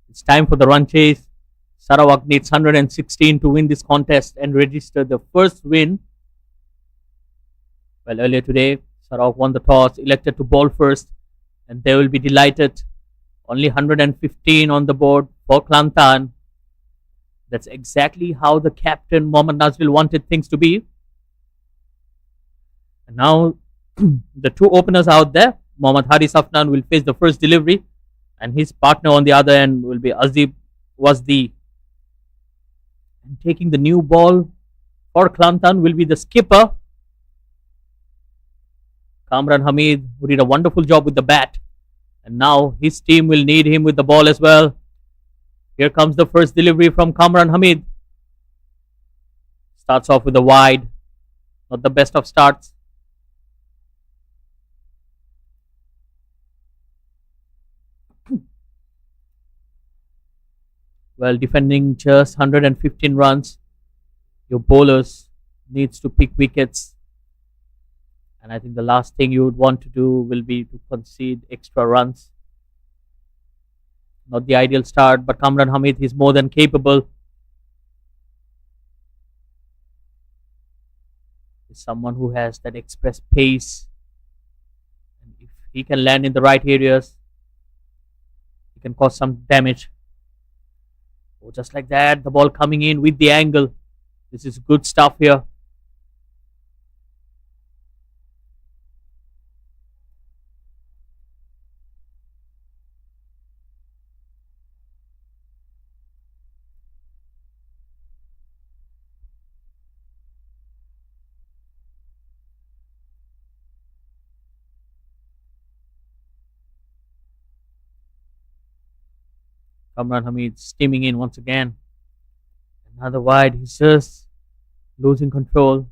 It's time for the run chase. Sarawak needs 116 to win this contest and register the first win. Well, earlier today, Sarawak won the toss, elected to bowl first, and they will be delighted. Only 115 on the board for Clantan. That's exactly how the captain, Mohammad Nazril, wanted things to be. And now, the two openers out there, Mohammad Haris Afnan will face the first delivery, and his partner on the other end will be Azib Wasdi. And taking the new ball for Clantan will be the skipper, Kamran Hamid, who did a wonderful job with the bat. And now his team will need him with the ball as well. Here comes the first delivery from Kamran Hamid. Starts off with a wide. Not the best of starts. Well, defending just 115 runs, your bowlers needs to pick wickets. And I think the last thing you would want to do will be to concede extra runs. Not the ideal start, but Kamran Hamid is more than capable. He's someone who has that express pace. And if he can land in the right areas, he can cause some damage. Oh, just like that, the ball coming in with the angle. This is good stuff here. Kamran Hamid steaming in once again. Another wide. He's just losing control.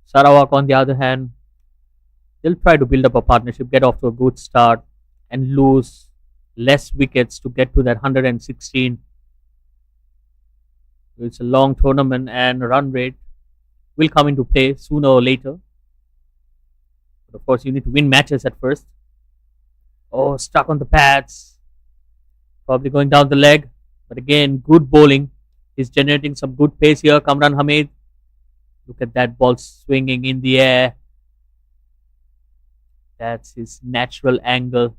Sarawak, on the other hand, they'll try to build up a partnership, get off to a good start, and lose less wickets to get to that 116. It's a long tournament and run rate will come into play sooner or later. But of course, you need to win matches at first. Oh, stuck on the pads. Probably going down the leg. But again, good bowling. He's generating some good pace here, Kamran Hamid. Look at that ball swinging in the air. That's his natural angle.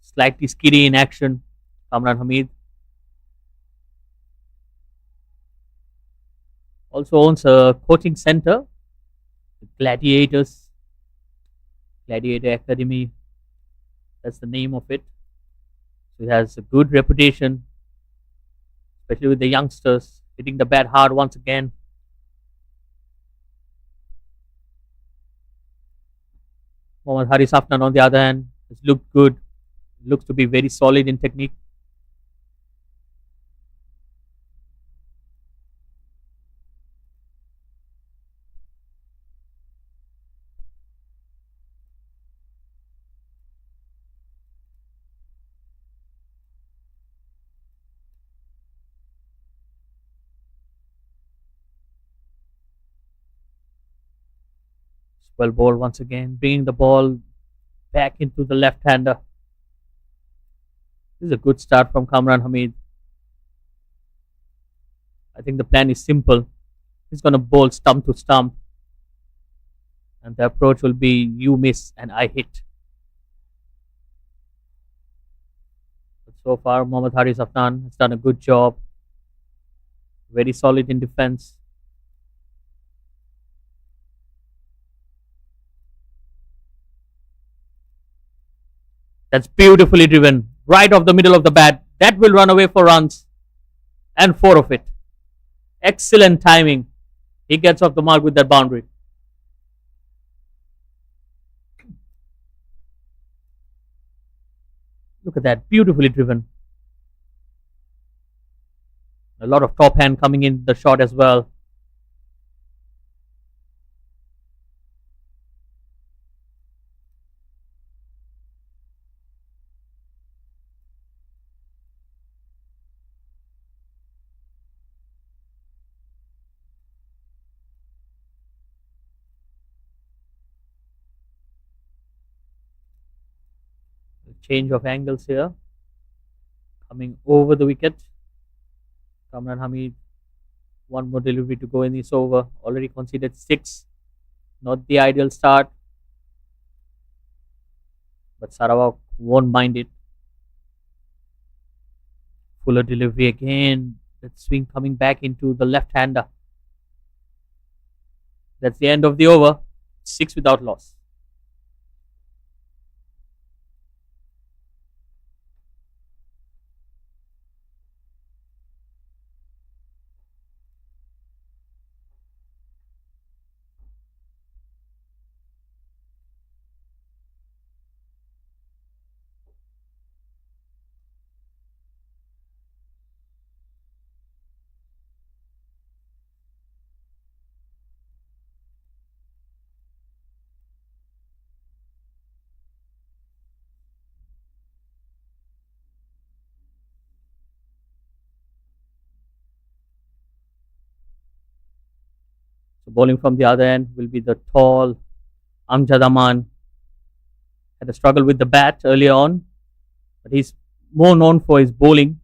Slightly skiddy in action, Kamran Hamid. Also owns a coaching center, Gladiators, Gladiator Academy. That's the name of it. So he has a good reputation, especially with the youngsters, hitting the bat hard once again. Mohammad Haris Afnan, on the other hand, has looked good. Looks to be very solid in technique. Well bowled once again, bringing the ball back into the left-hander. This is a good start from Kamran Hamid. I think the plan is simple. He's going to bowl stump to stump. And the approach will be you miss and I hit. That's So far, Mohammad Haris Afnan has done a good job. Very solid in defense. That's beautifully driven. Right off the middle of the bat. That will run away for runs. And 4 of it. Excellent timing. He gets off the mark with that boundary. Look at that. Beautifully driven. A lot of top hand coming in the shot as well. Change of angles here. Coming over the wicket. Kamran Hamid. One more delivery to go in this over. Already conceded 6. Not the ideal start. But Sarawak won't mind it. Fuller delivery again. That swing coming back into the left-hander. That's the end of the over. 6 without loss. So bowling from the other end will be the tall Amjad Aman. Had a struggle with the bat earlier on, but he's more known for his bowling.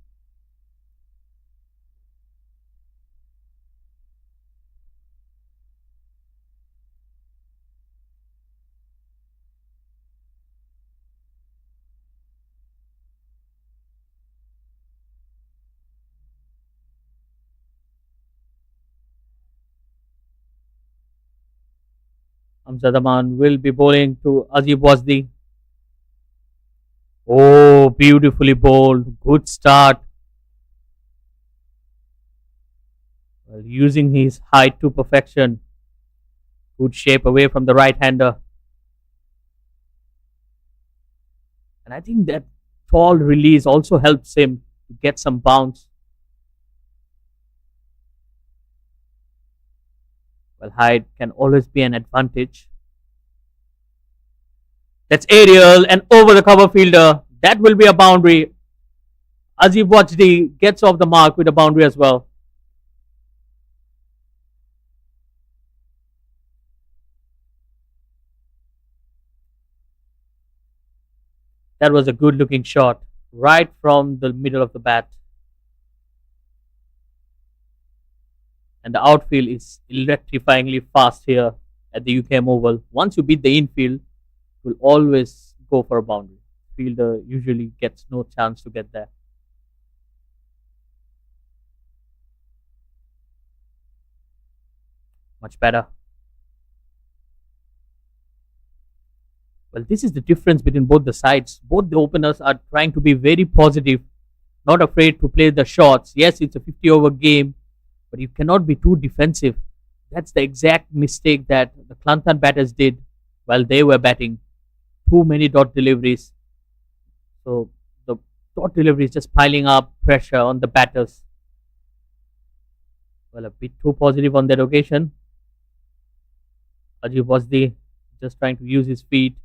Hamza Daman will be bowling to Azib Wasdi. Oh, beautifully bowled. Good start. Well, using his height to perfection. Good shape away from the right-hander. And I think that tall release also helps him to get some bounce. Well, height can always be an advantage. That's aerial and over the cover fielder. That will be a boundary. Azib Wajdi gets off the mark with a boundary as well. That was a good looking shot right from the middle of the bat. And the outfield is electrifyingly fast here at the UKM Oval. Once you beat the infield, you'll always go for a boundary. Fielder usually gets no chance to get there. Much better. Well, this is the difference between both the sides. Both the openers are trying to be very positive, not afraid to play the shots. Yes, it's a 50-over game, but you cannot be too defensive. That's the exact mistake that the Clantan batters did while they were batting. Too many dot deliveries. So the dot delivery is just piling up pressure on the batters. Well, a bit too positive on that occasion. Ajib Wasdi just trying to use his feet.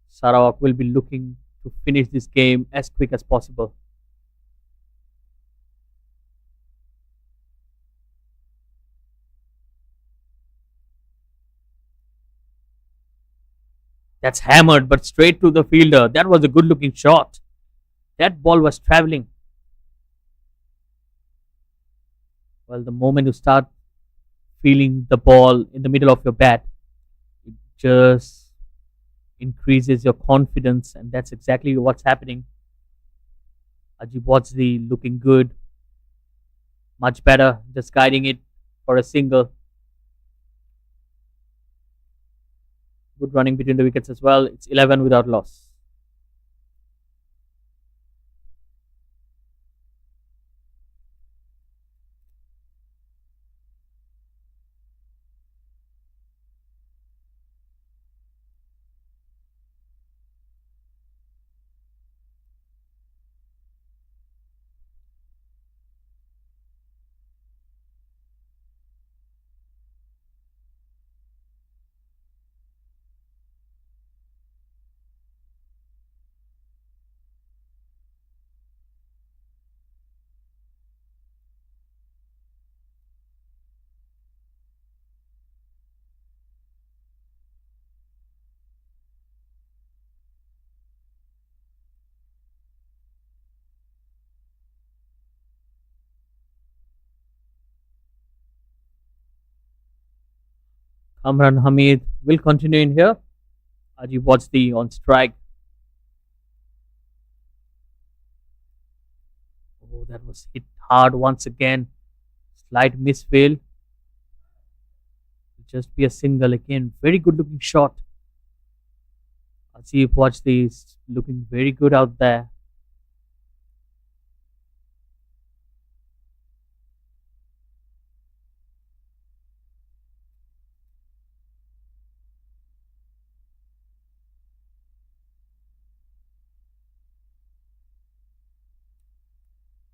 Sarawak will be looking to finish this game as quick as possible. That's hammered, but straight to the fielder. That was a good looking shot. That ball was traveling. Well, the moment you start feeling the ball in the middle of your bat, it just increases your confidence, and that's exactly what's happening. Ajib Wadzli looking good, much better, just guiding it for a single. Good running between the wickets as well. It's 11 without loss. Kamran Hamid will continue in here. Ajib Wadzli on strike. Oh, that was hit hard once again. Slight misfield. Just be a single again. Very good looking shot. Ajib Wadzli is looking very good out there.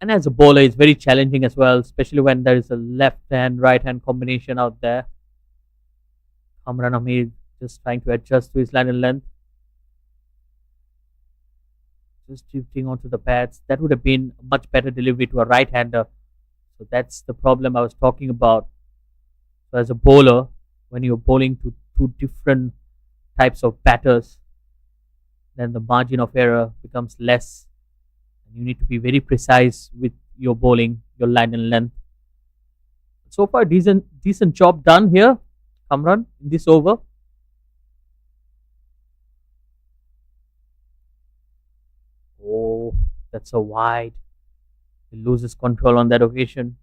And as a bowler, it's very challenging as well, especially when there is a left hand, right hand combination out there. Kamran Hamid just trying to adjust to his line and length. Just drifting onto the pads. That would have been a much better delivery to a right hander. So that's the problem I was talking about. So as a bowler, when you're bowling to two different types of batters, then the margin of error becomes less. You need to be very precise with your bowling, your line and length. So far, decent job done here, Kamran, in this over. Oh, that's a wide. He loses control on that occasion.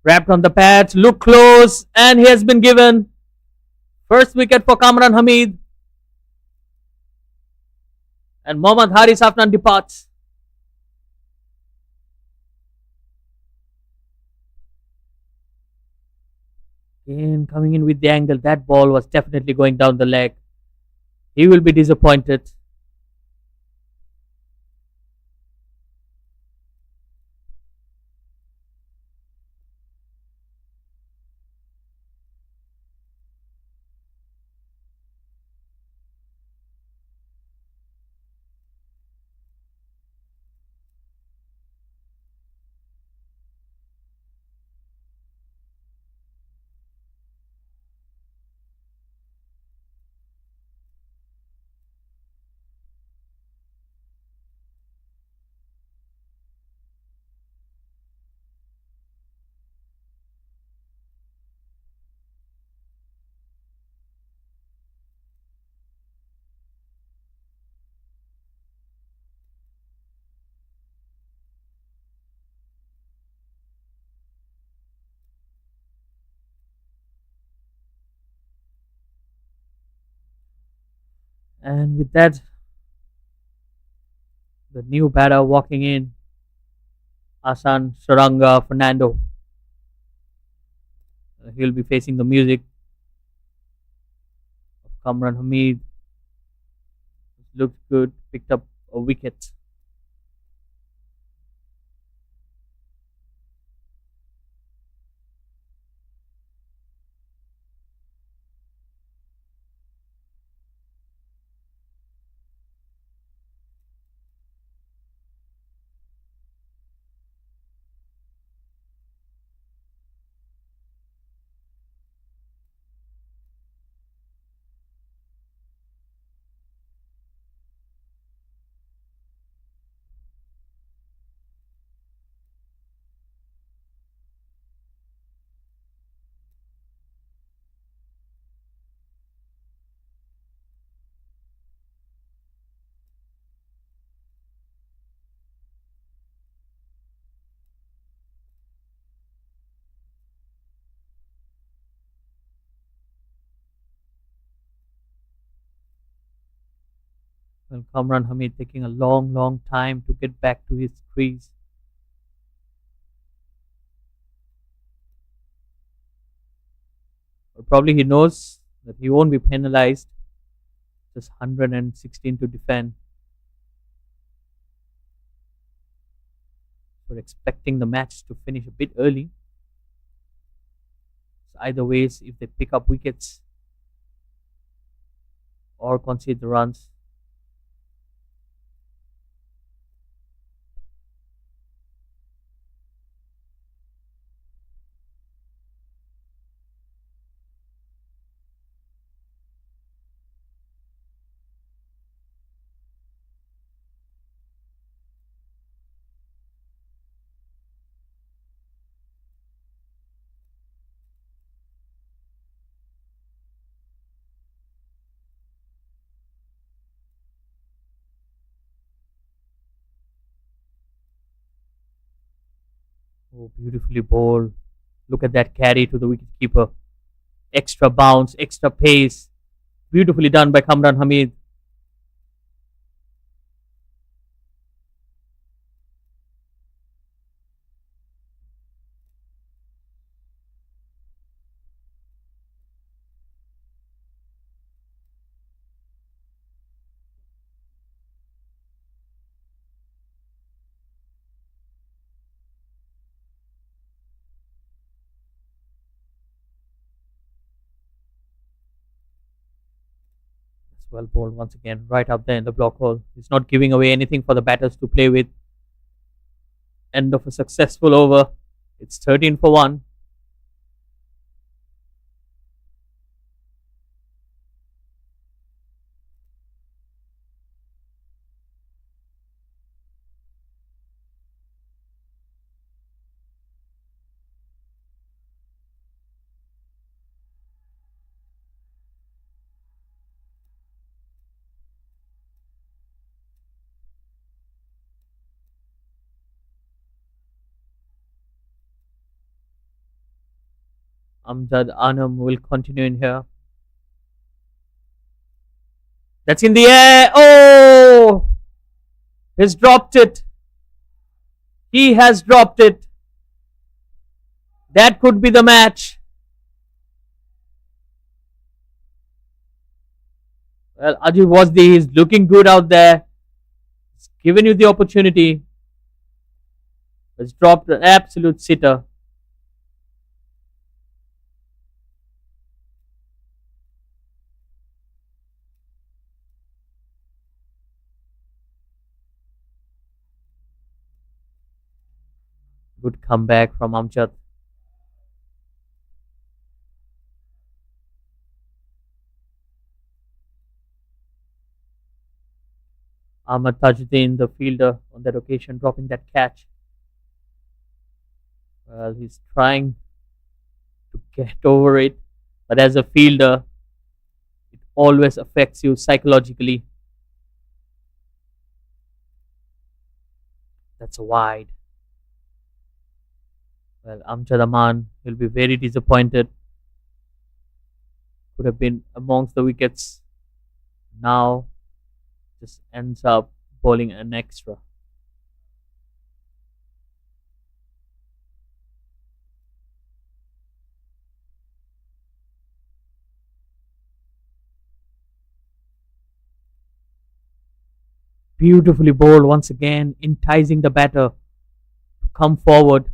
Wrapped on the pads, look close, and he has been given. First wicket for Kamran Hamid. And Mohammad Haris Afnan departs. Again, coming in with the angle, that ball was definitely going down the leg. He will be disappointed. And with that, the new batter walking in, Asan Saranga Fernando. He'll be facing the music of Kamran Hamid. Looks good, picked up a wicket. Well, Kamran Hamid taking a long time to get back to his crease. But probably he knows that he won't be penalized. Just 116 to defend. We're expecting the match to finish a bit early. So either ways, if they pick up wickets or concede the runs, oh, beautifully bowled. Look at that carry to the wicketkeeper. Extra bounce, extra pace. Beautifully done by Kamran Hamid. That's well bowled once again, right up there in the block hole. He's not giving away anything for the batters to play with. End of a successful over. It's 13 for 1. Amjad Anam will continue in here. That's in the air. Oh! He's dropped it. He has dropped it. That could be the match. Well, Ajib Wasdi is looking good out there. He's given you the opportunity. He's dropped an absolute sitter. Good comeback from Amjad. Ahmad Tajuddin, the fielder, on that occasion, dropping that catch. Well, he's trying to get over it, but as a fielder, it always affects you psychologically. That's a wide. Well, Amjad Aman will be very disappointed. Could have been amongst the wickets. Now, just ends up bowling an extra. Beautifully bowled once again, enticing the batter to come forward.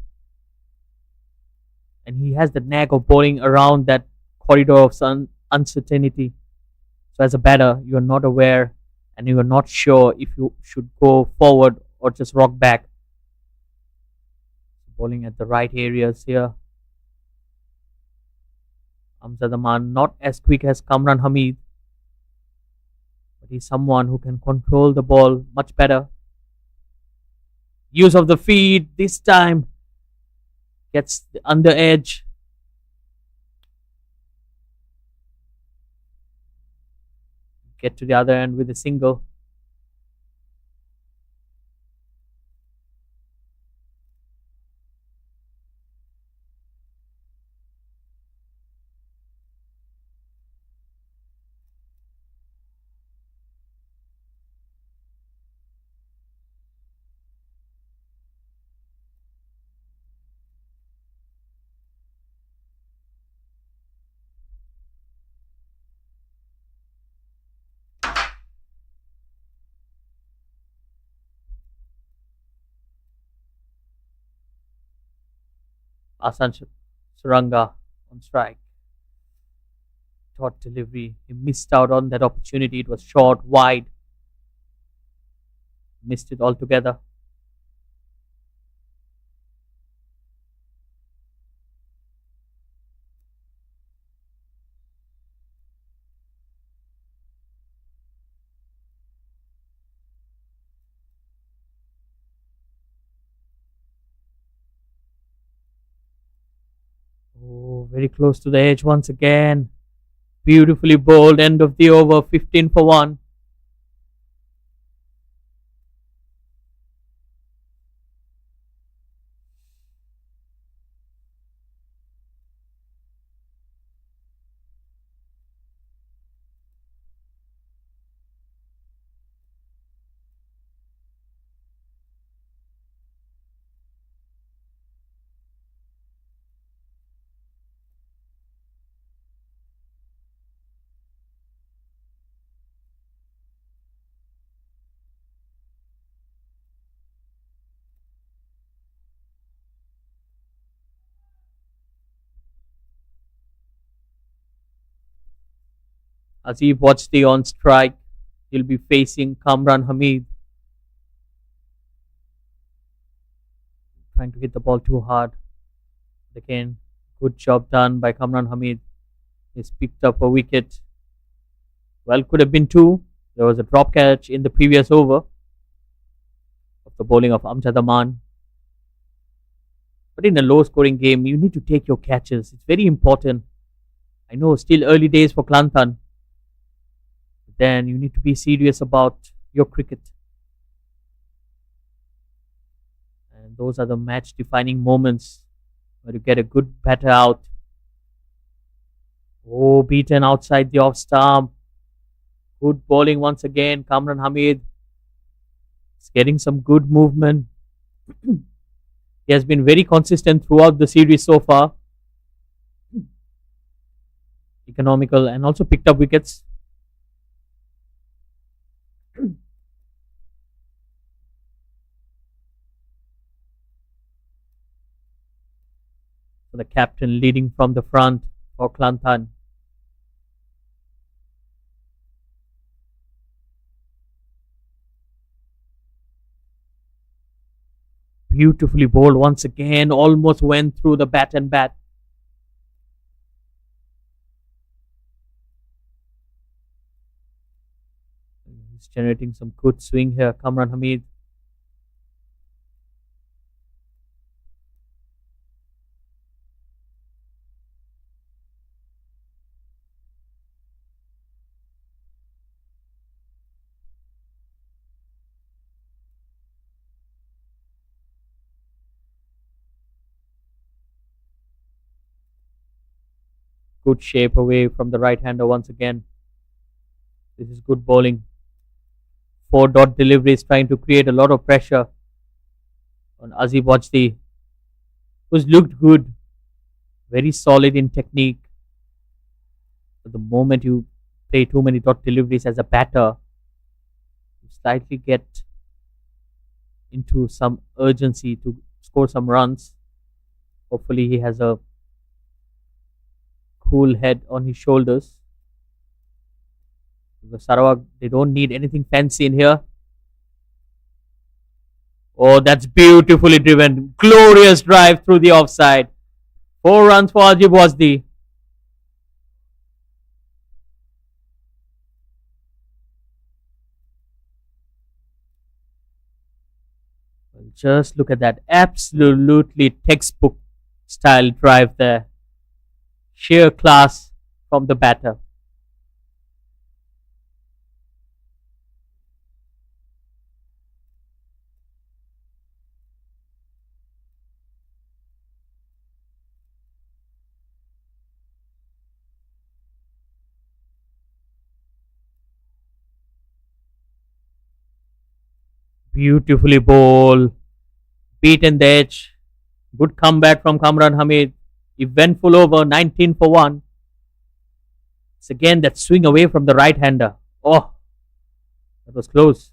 And he has the knack of bowling around that corridor of uncertainty. So, as a batter, you are not aware and you are not sure if you should go forward or just rock back. Bowling at the right areas here. Amjad Aman not as quick as Kamran Hamid, but he's someone who can control the ball much better. Use of the feet this time gets the under edge. Get to the other end with a single. Asan Suranga on strike. Short delivery. He missed out on that opportunity. It was short, wide. Missed it altogether. Oh, very close to the edge once again. Beautifully bowled. End of the over. 15 for 1. Azib Wajdi on strike. He'll be facing Kamran Hamid. Trying to hit the ball too hard. Again, good job done by Kamran Hamid. He's picked up a wicket. Well, could have been two. There was a drop catch in the previous over of the bowling of Amjad Aman. But in a low scoring game, you need to take your catches. It's very important. I know still early days for Clantan. But then you need to be serious about your cricket. And those are the match defining moments where you get a good batter out. Oh, beaten outside the off stump. Good bowling once again. Kamran Hamid is getting some good movement. He has been very consistent throughout the series so far. Economical and also picked up wickets. So the captain leading from the front for Clantan. Beautifully bowled once again. Almost went through the bat and bat. He's generating some good swing here, Kamran Hamid. Good shape away from the right-hander once again. This is good bowling. 4-dot deliveries trying to create a lot of pressure on Azib Wajdi, who's looked good, very solid in technique. But the moment you play too many dot deliveries as a batter, you slightly get into some urgency to score some runs. Hopefully he has a cool head on his shoulders. The Sarawak, they don't need anything fancy in here. Oh, that's beautifully driven. Glorious drive through the offside. 4 runs for Azib Wajdi. Well, just look at that. Absolutely textbook style drive there. Sheer class from the batter. Beautifully bowled. Beaten the edge. Good comeback from Kamran Hamid. Eventful over, 19 for 1. It's again that swing away from the right-hander. Oh, that was close.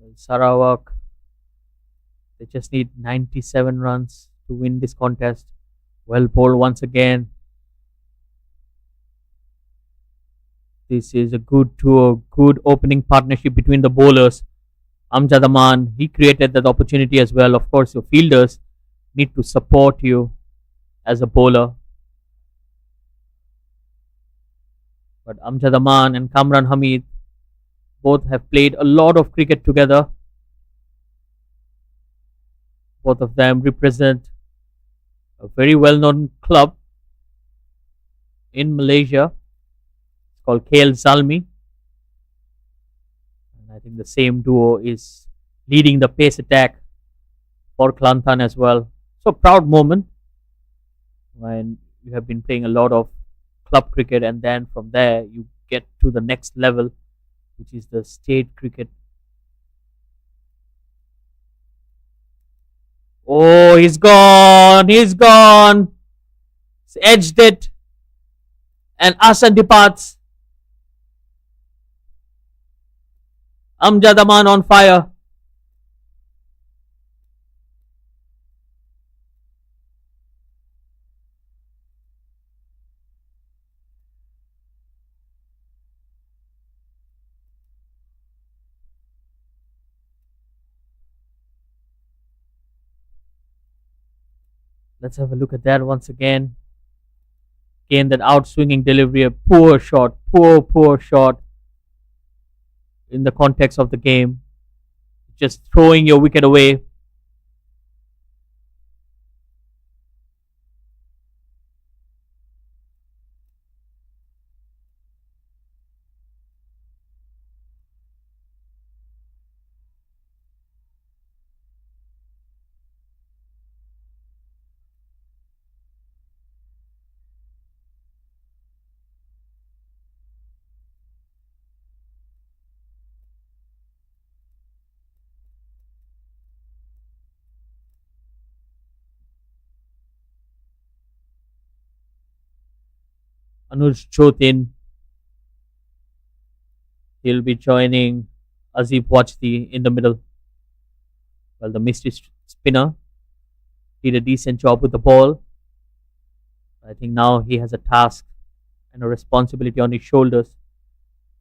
Well, Sarawak, they just need 97 runs to win this contest. Well bowled once again. This is a good opening partnership between the bowlers. Amjad Aman, he created that opportunity as well. Of course, your fielders need to support you as a bowler. But Amjad Aman and Kamran Hamid both have played a lot of cricket together. Both of them represent a very well known club in Malaysia. It's called KL Zalmi. And I think the same duo is leading the pace attack for Clantan as well. So proud moment when you have been playing a lot of club cricket and then from there you get to the next level, which is the state cricket. Oh, he's gone. He's gone. He's edged it. And Asan departs. Amjad Aman on fire. Let's have a look at that once again. Again, that outswinging delivery, a poor shot, poor shot in the context of the game. Just throwing your wicket away. Anuj Chotin, he'll be joining Azib Wajdi in the middle. Well, the mystery spinner did a decent job with the ball. I think now he has a task and a responsibility on his shoulders.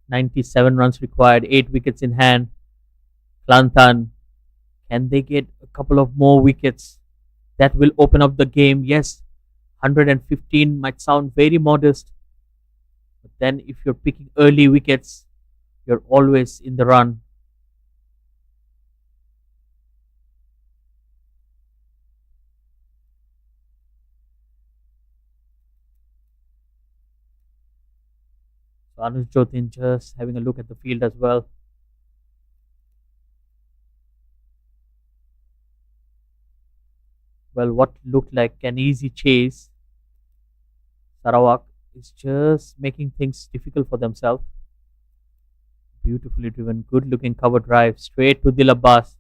97 runs required, 8 wickets in hand. Clantan, can they get a couple of more wickets? That will open up the game. Yes, 115 might sound very modest, but then if you're picking early wickets, you're always in the run. So Anuj Jotin just having a look at the field as well. Well, what looked like an easy chase, Sarawak is just making things difficult for themselves. Beautifully driven, good looking cover drive straight to Dil Abbas.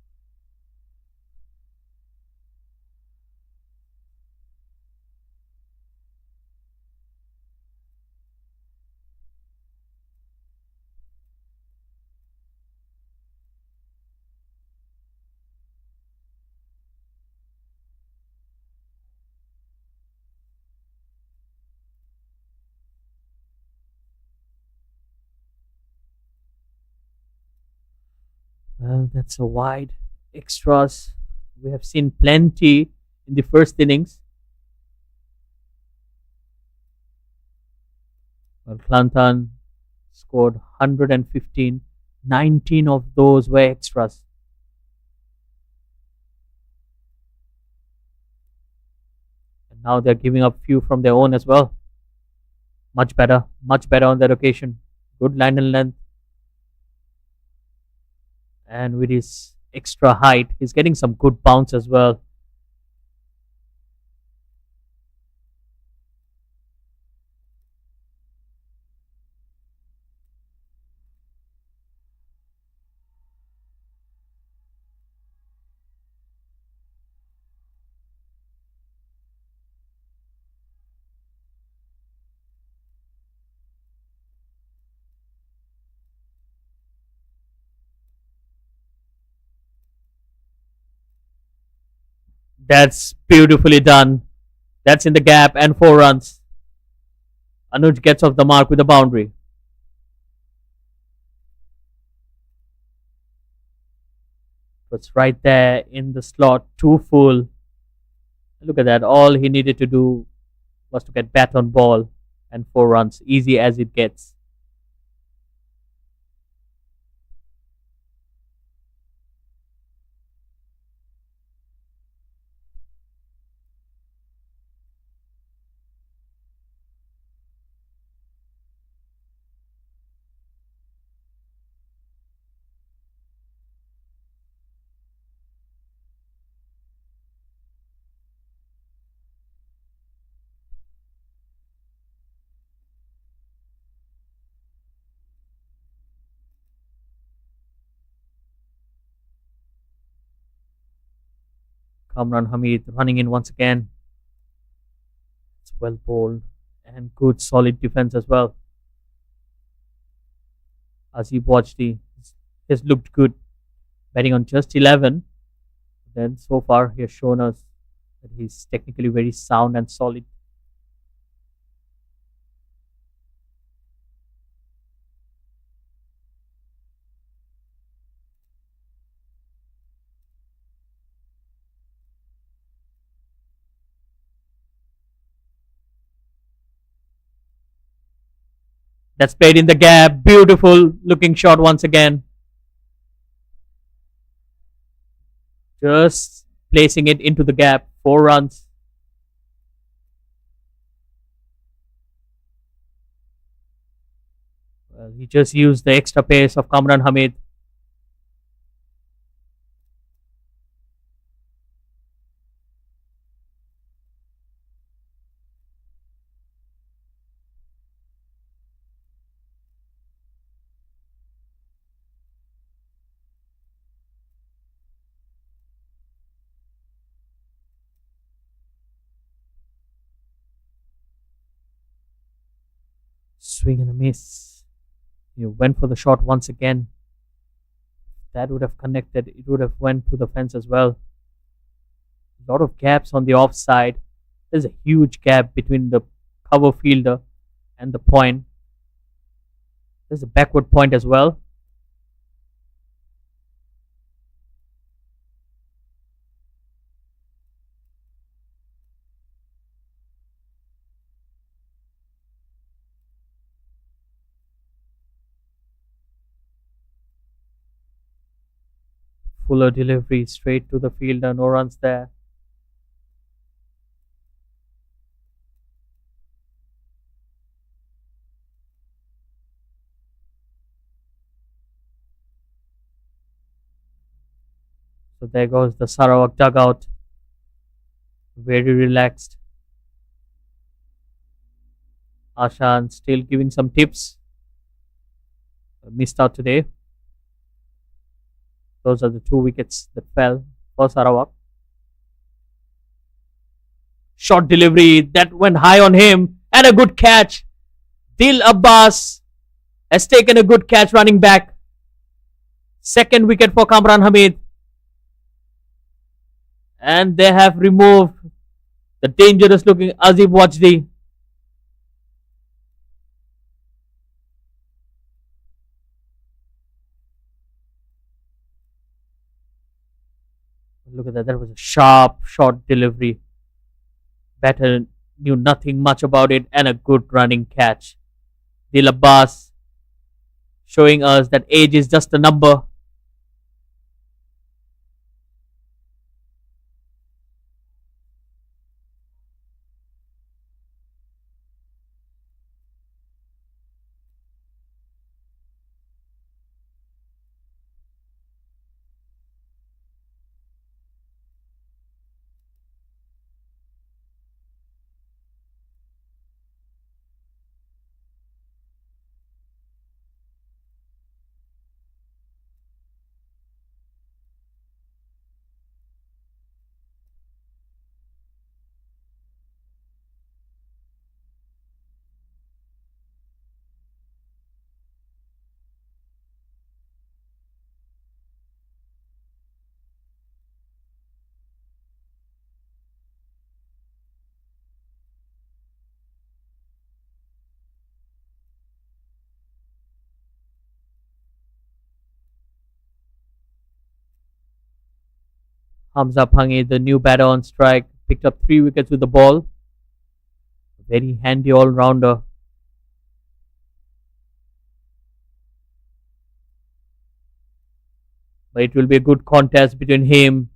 Well, that's a wide extras. We have seen plenty in the first innings. Well, Clantan scored 115. 19 of those were extras. And now they're giving up few from their own as well. Much better on that occasion. Good line and length. And with his extra height, he's getting some good bounce as well. That's beautifully done. That's in the gap and 4 runs. Anuj gets off the mark with a boundary. Was right there in the slot, too full. Look at that. All he needed to do was to get bat on ball and 4 runs, easy as it gets. Kamran Hamid running in once again. It's well bowled and good solid defense as well. Azib Wajdi has looked good, batting on just 11. Then so far he has shown us that he's technically very sound and solid. That's played in the gap. Beautiful looking shot once again. Just placing it into the gap. 4 runs. Well, he just used the extra pace of Kamran Hamid. Swing and a miss. He went for the shot once again. That would have connected. It would have went to the fence as well. A lot of gaps on the offside. There's a huge gap between the cover fielder and the point. There's a backward point as well. Fuller delivery straight to the fielder. No runs there. So there goes the Sarawak dugout. Very relaxed. Ashan still giving some tips. Missed out today. Those are the 2 wickets that fell for Sarawak. Short delivery that went high on him and a good catch. Dil Abbas has taken a good catch running back. Second wicket for Kamran Hamid. And they have removed the dangerous looking Azib Wajdi. Look at that. That was a sharp, short delivery. Batter knew nothing much about it and a good running catch. Dil Abbas showing us that age is just a number. Hamza Pange, the new batter on strike, picked up 3 wickets with the ball. Very handy all-rounder. But it will be a good contest between him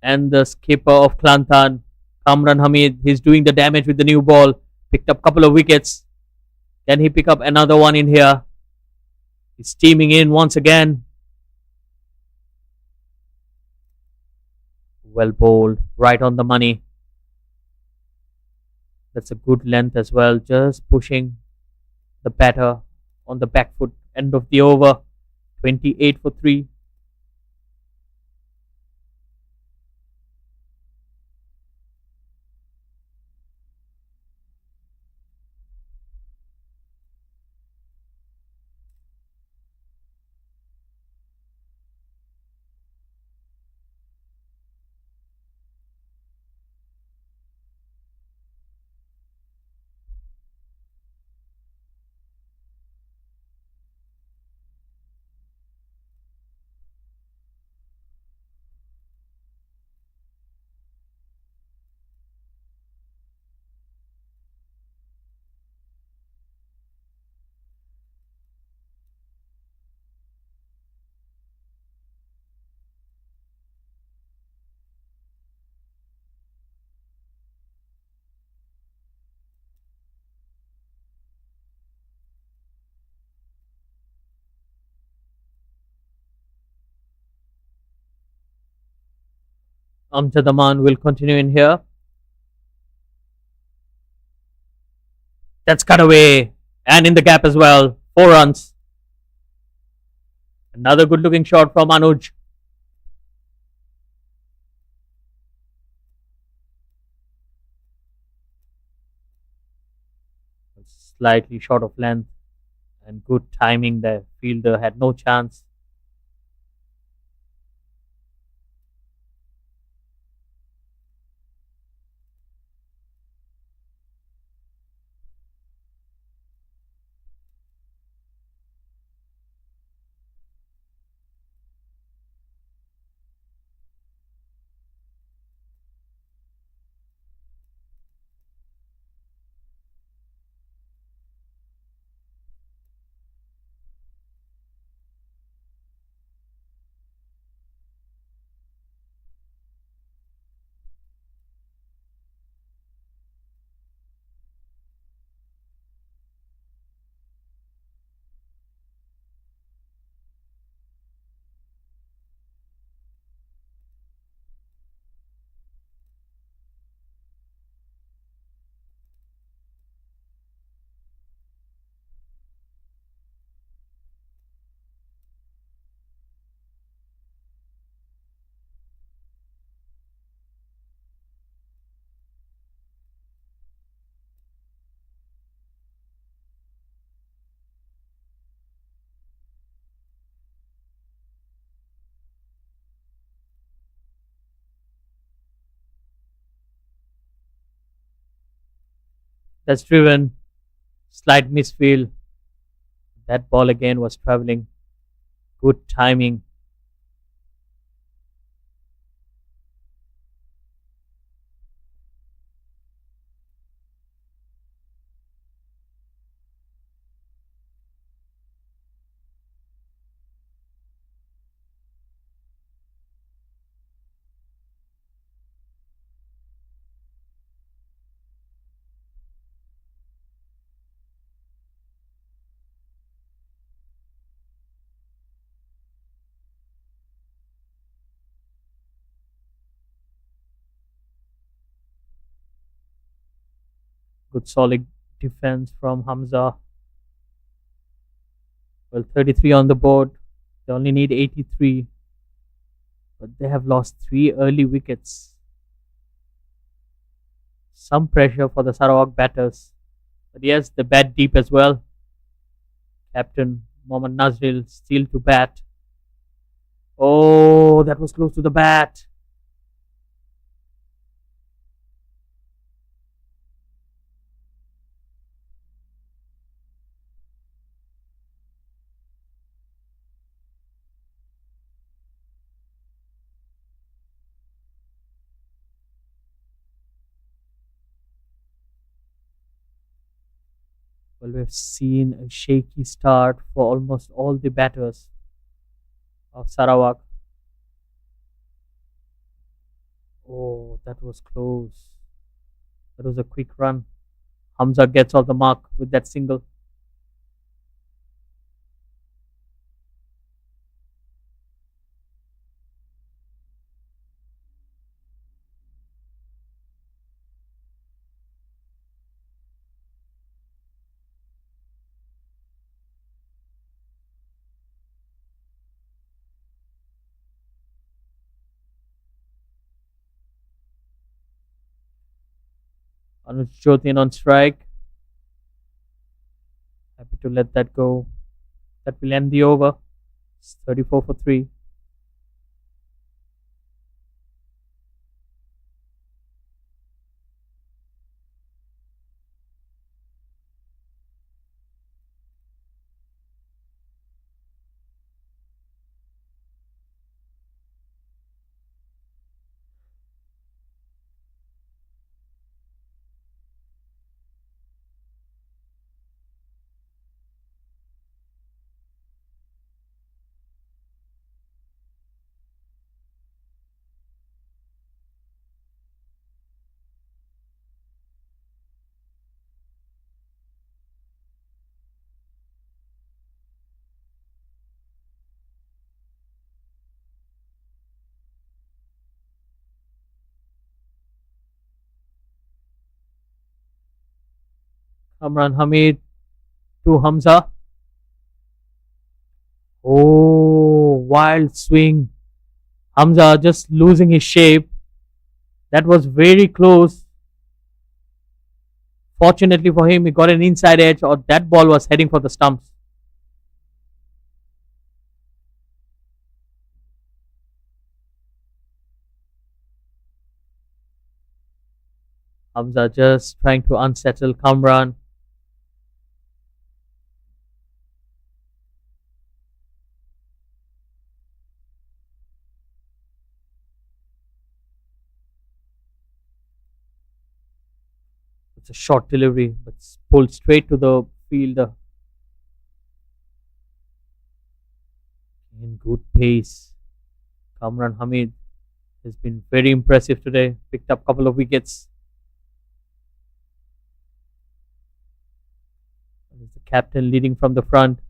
and the skipper of Clantan, Kamran Hamid. He's doing the damage with the new ball. Picked up a couple of wickets. Can he pick up another one in here? He's steaming in once again. Well bowled, right on the money. That's a good length as well. Just pushing the batter on the back foot. End of the over. 28 for 3. Amjad Aman will continue in here. That's cut away. And in the gap as well. 4 runs. Another good looking shot from Anuj. Slightly short of length. And good timing there. Fielder had no chance. That's driven. Slight misfield. That ball again was travelling. Good timing. Good solid defense from Hamza. Well, 33 on the board. They only need 83. But they have lost 3 early wickets. Some pressure for the Sarawak batters. But yes, they bat deep as well. Captain Mohammad Nazril still to bat. Oh, that was close to the bat. Well, we've seen a shaky start for almost all the batters of Sarawak. Oh, that was close. That was a quick run. Hamza gets off the mark with that single. Anuj Jyotin on strike. Happy to let that go. That will end the over. It's 34 for 3. Kamran Hamid to Hamza. Oh, wild swing. Hamza just losing his shape. That was very close. Fortunately for him, he got an inside edge, or that ball was heading for the stumps. Hamza just trying to unsettle Kamran. It's a short delivery, but it's pulled straight to the fielder. In good pace. Kamran Hamid has been very impressive today. Picked up a couple of wickets. He's the captain leading from the front.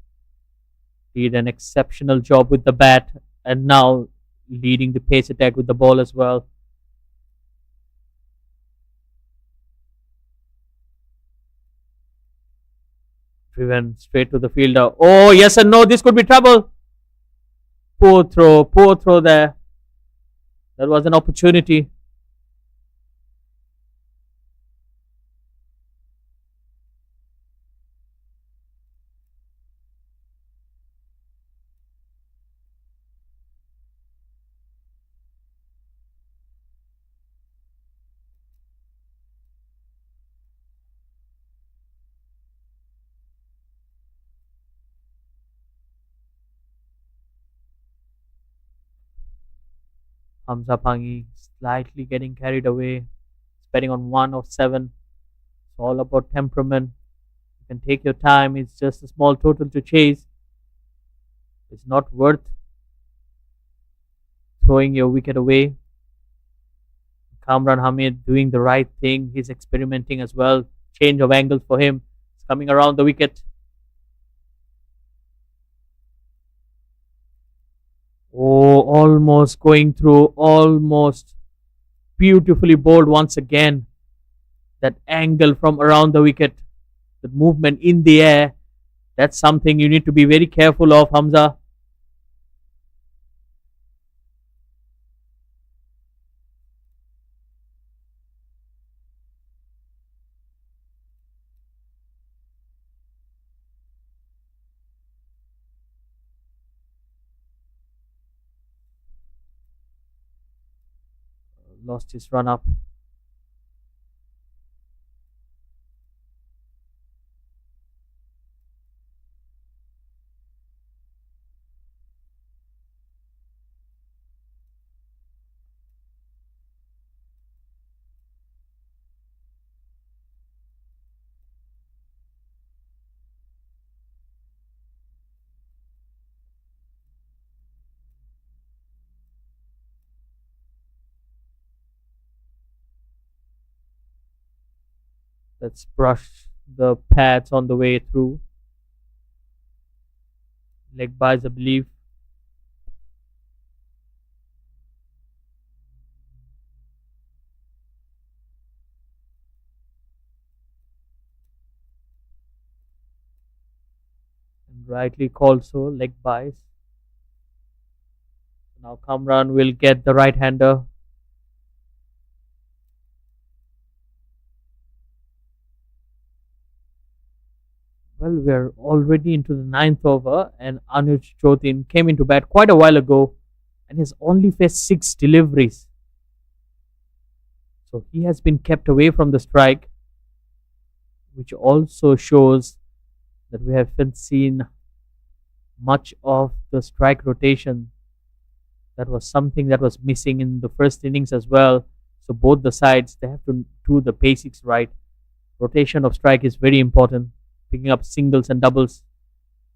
Did an exceptional job with the bat, and now leading the pace attack with the ball as well. Driven straight to the fielder. Oh, yes and no. This could be trouble. Poor throw there. That was an opportunity. Hamza Pangi slightly getting carried away. It's betting on 1 of 7. It's all about temperament. You can take your time. It's just a small total to chase. It's not worth throwing your wicket away. Kamran Hamid doing the right thing. He's experimenting as well. Change of angles for him. It's coming around the wicket. Oh, almost going through. Almost beautifully bowled once again. That angle from around the wicket. The movement in the air. That's something you need to be very careful of, Hamza. Lost his run up. Let's brush the pads on the way through. Leg buys, I believe. And rightly called so, leg buys. Now Kamran will get the right hander. Well, we're already into the ninth over, and Anuj Jotin came into bat quite a while ago and has only faced 6 deliveries. So he has been kept away from the strike, which also shows that we haven't seen much of the strike rotation. That was something that was missing in the first innings as well. So both the sides, they have to do the basics right. Rotation of strike is very important. Picking up singles and doubles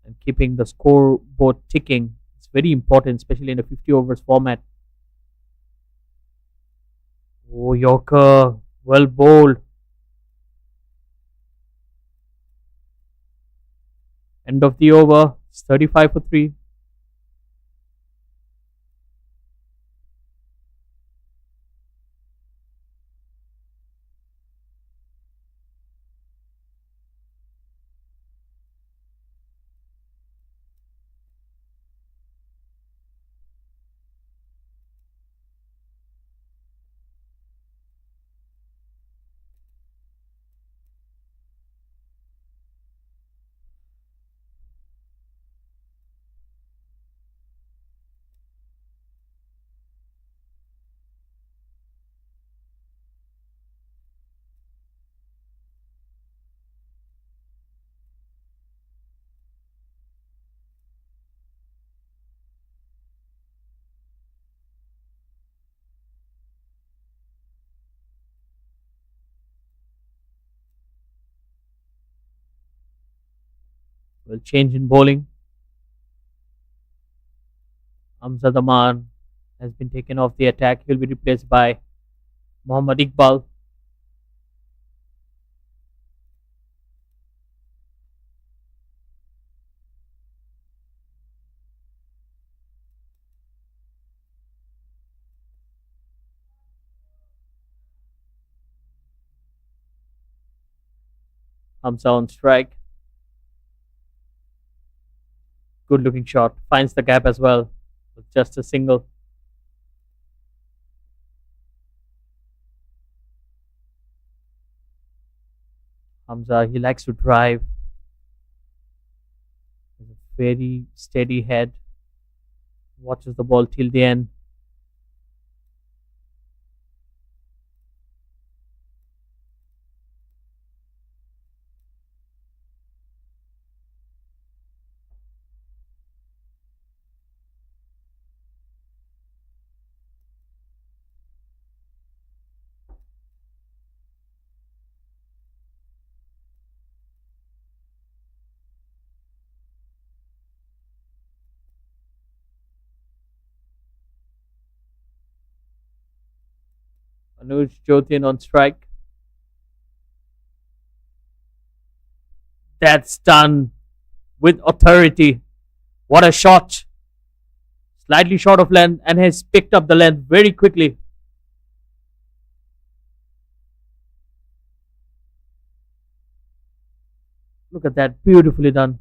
and keeping the scoreboard ticking. It's very important, especially in a 50 overs format. Oh, Yorker, well bowled. End of the over. It's 35 for 3. Well, change in bowling. Hamza has been taken off the attack. He'll be replaced by Mohammad Iqbal. Hamza on strike. Good looking shot. Finds the gap as well. Just a single. Hamza, he likes to drive. Has a very steady head. Watches the ball till the end. Anuj Jotin on strike. That's done with authority. What a shot. Slightly short of length and has picked up the length very quickly. Look at that. Beautifully done.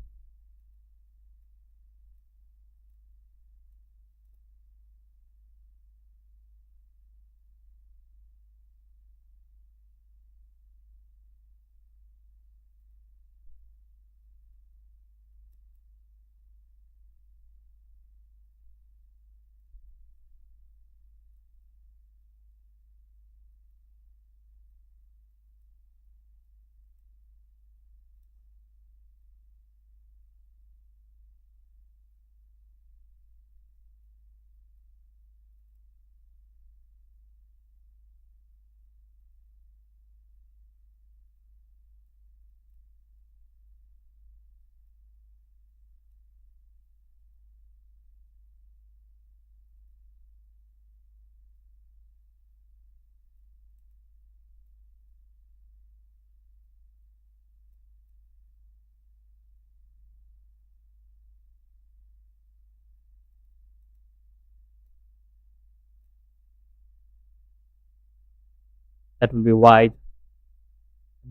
That will be wide.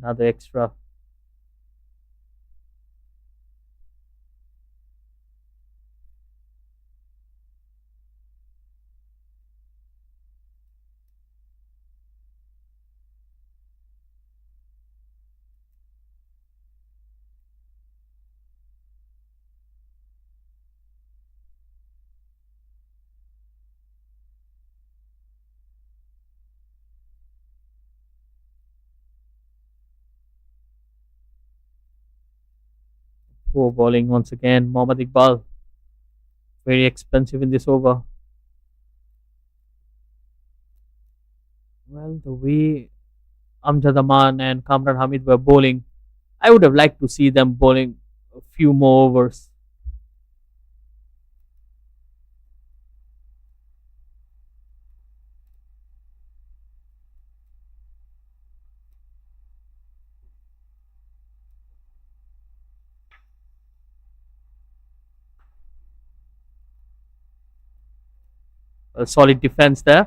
Another extra. Poor bowling once again. Mohammad Iqbal. Very expensive in this over. Well, the way Amjad Aman and Kamran Hamid were bowling, I would have liked to see them bowling a few more overs. A solid defense there.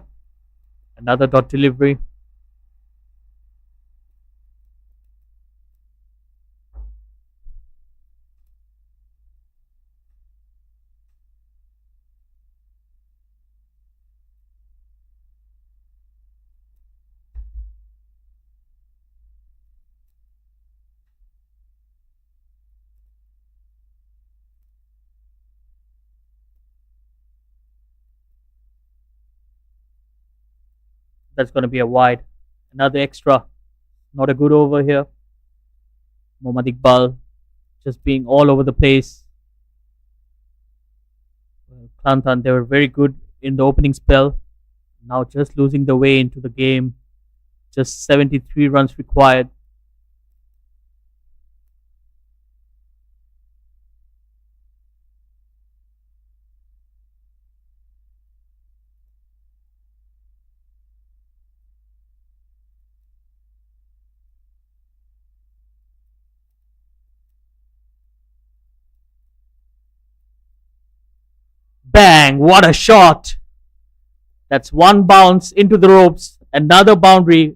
Another dot delivery. That's going to be a wide. Another extra. Not a good over here. Mohammad Iqbal just being all over the place. Clantan, they were very good in the opening spell. Now just losing the way into the game. Just 73 runs required. Bang! What a shot! That's one bounce into the ropes. Another boundary.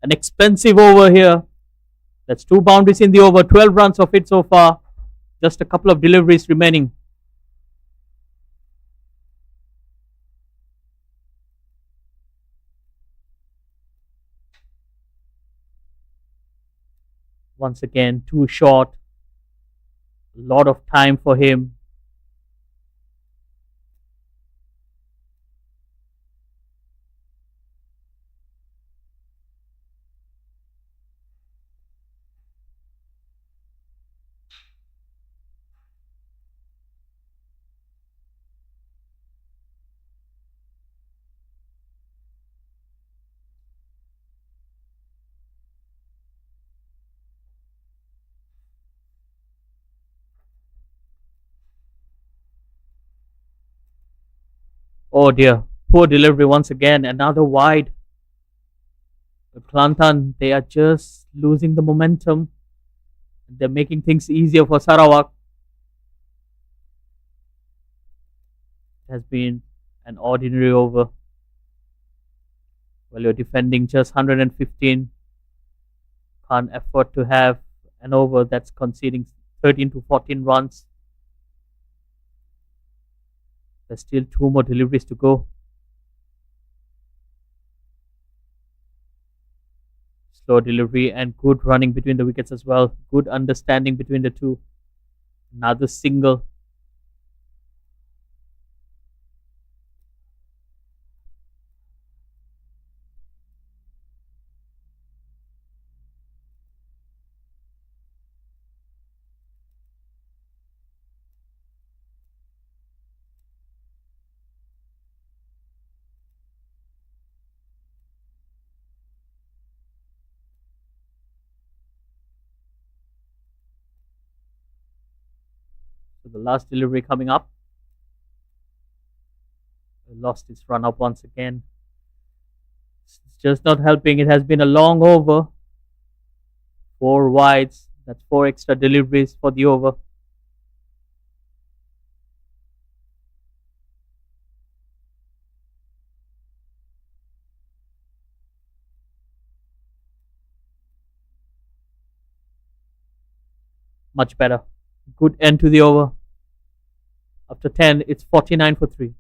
An expensive over here. That's two boundaries in the over. 12 runs of it so far. Just a couple of deliveries remaining. Once again, too short. A lot of time for him. Oh dear. Poor delivery once again. Another wide. Clantan, they are just losing the momentum. They're making things easier for Sarawak. It has been an ordinary over. Well, you're defending just 115. Can't afford to have an over that's conceding 13 to 14 runs. There's still two more deliveries to go. Slow delivery and good running between the wickets as well. Good understanding between the two. Another single. So the last delivery coming up. Lost his run up once again. It's just not helping. It has been a long over. 4 wides. That's 4 extra deliveries for the over. Much better. Good end to the over. After 10, it's 49 for 3.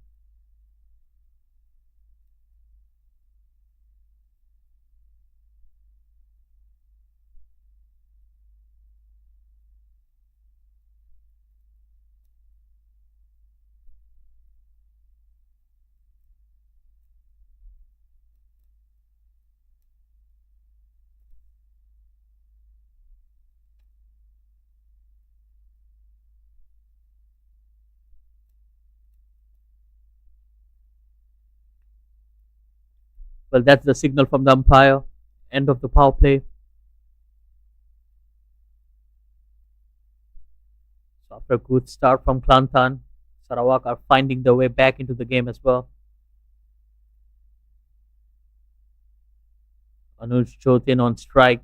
Well, that's the signal from the umpire. End of the power play. So after a good start from Clantan, Sarawak are finding their way back into the game as well. Anuj Chotin on strike.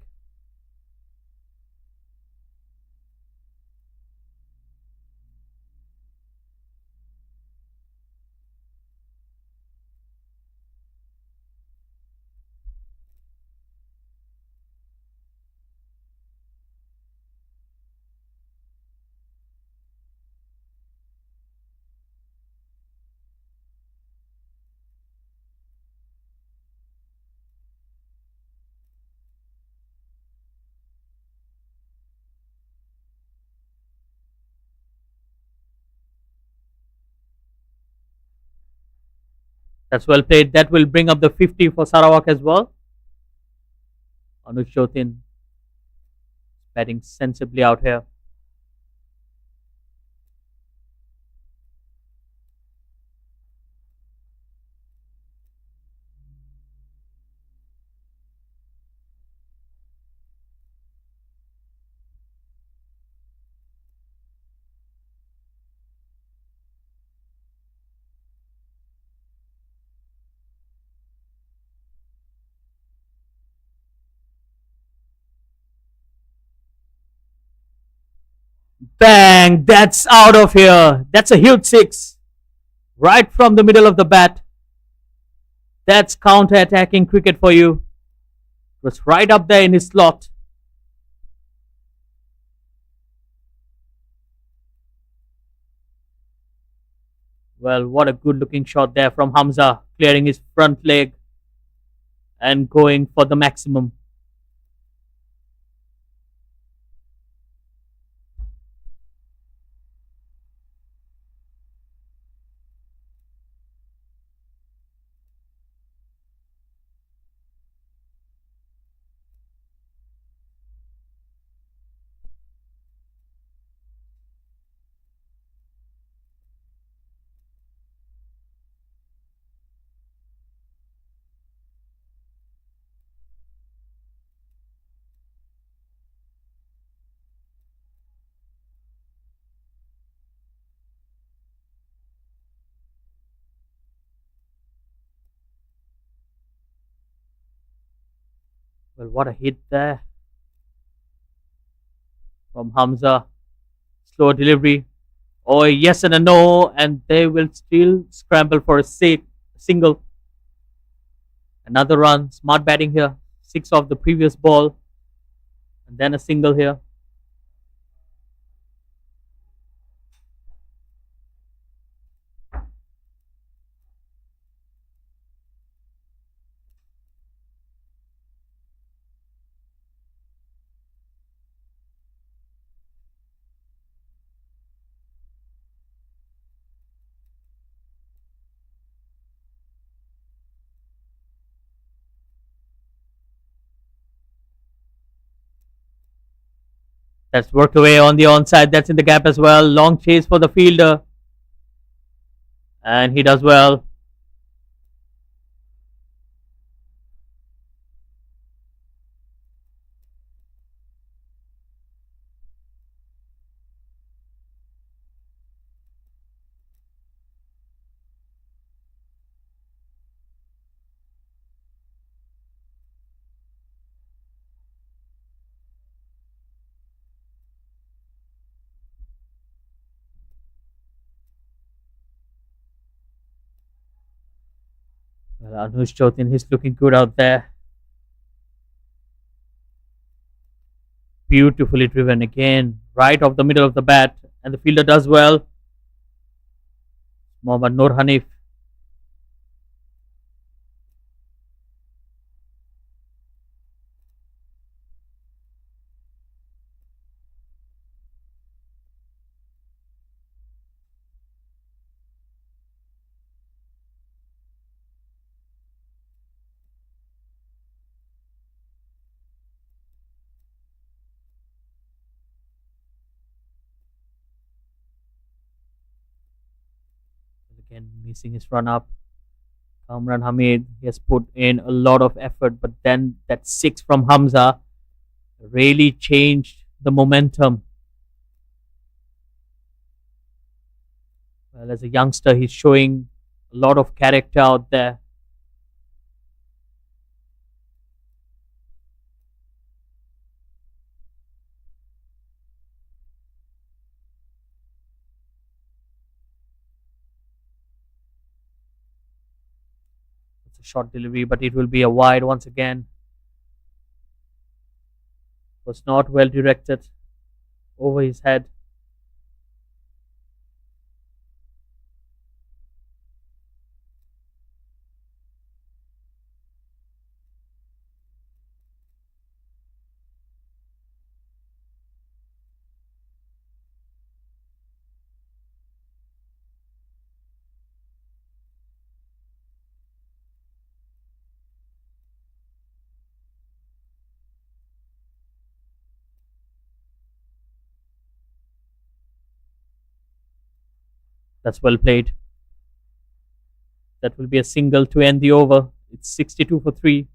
That's well played. That will bring up the 50 for Sarawak as well. Anuj Chotin batting sensibly out here. Bang! That's out of here. That's a huge 6. Right from the middle of the bat. That's counter-attacking cricket for you. It was right up there in his slot. Well, what a good looking shot there from Hamza, clearing his front leg and going for the maximum. Well, what a hit there from Hamza. Slow delivery. Oh, yes and a no, and they will still scramble for a single. Another run. Smart batting here. 6 off the previous ball. And then a single here. That's worked away on the onside. That's in the gap as well. Long chase for the fielder. And he does well. Well, Anuj Chotin, he's looking good out there. Beautifully driven again, right off the middle of the bat, and the fielder does well. Mohammad Noor Hanif. Again, missing his run up. Kamran Hamid, he has put in a lot of effort, but then that six from Hamza really changed the momentum. Well, as a youngster, he's showing a lot of character out there. It's a short delivery, but it will be a wide once again. Was not well directed over his head. That's well played. That will be a single to end the over. It's 62 for 3.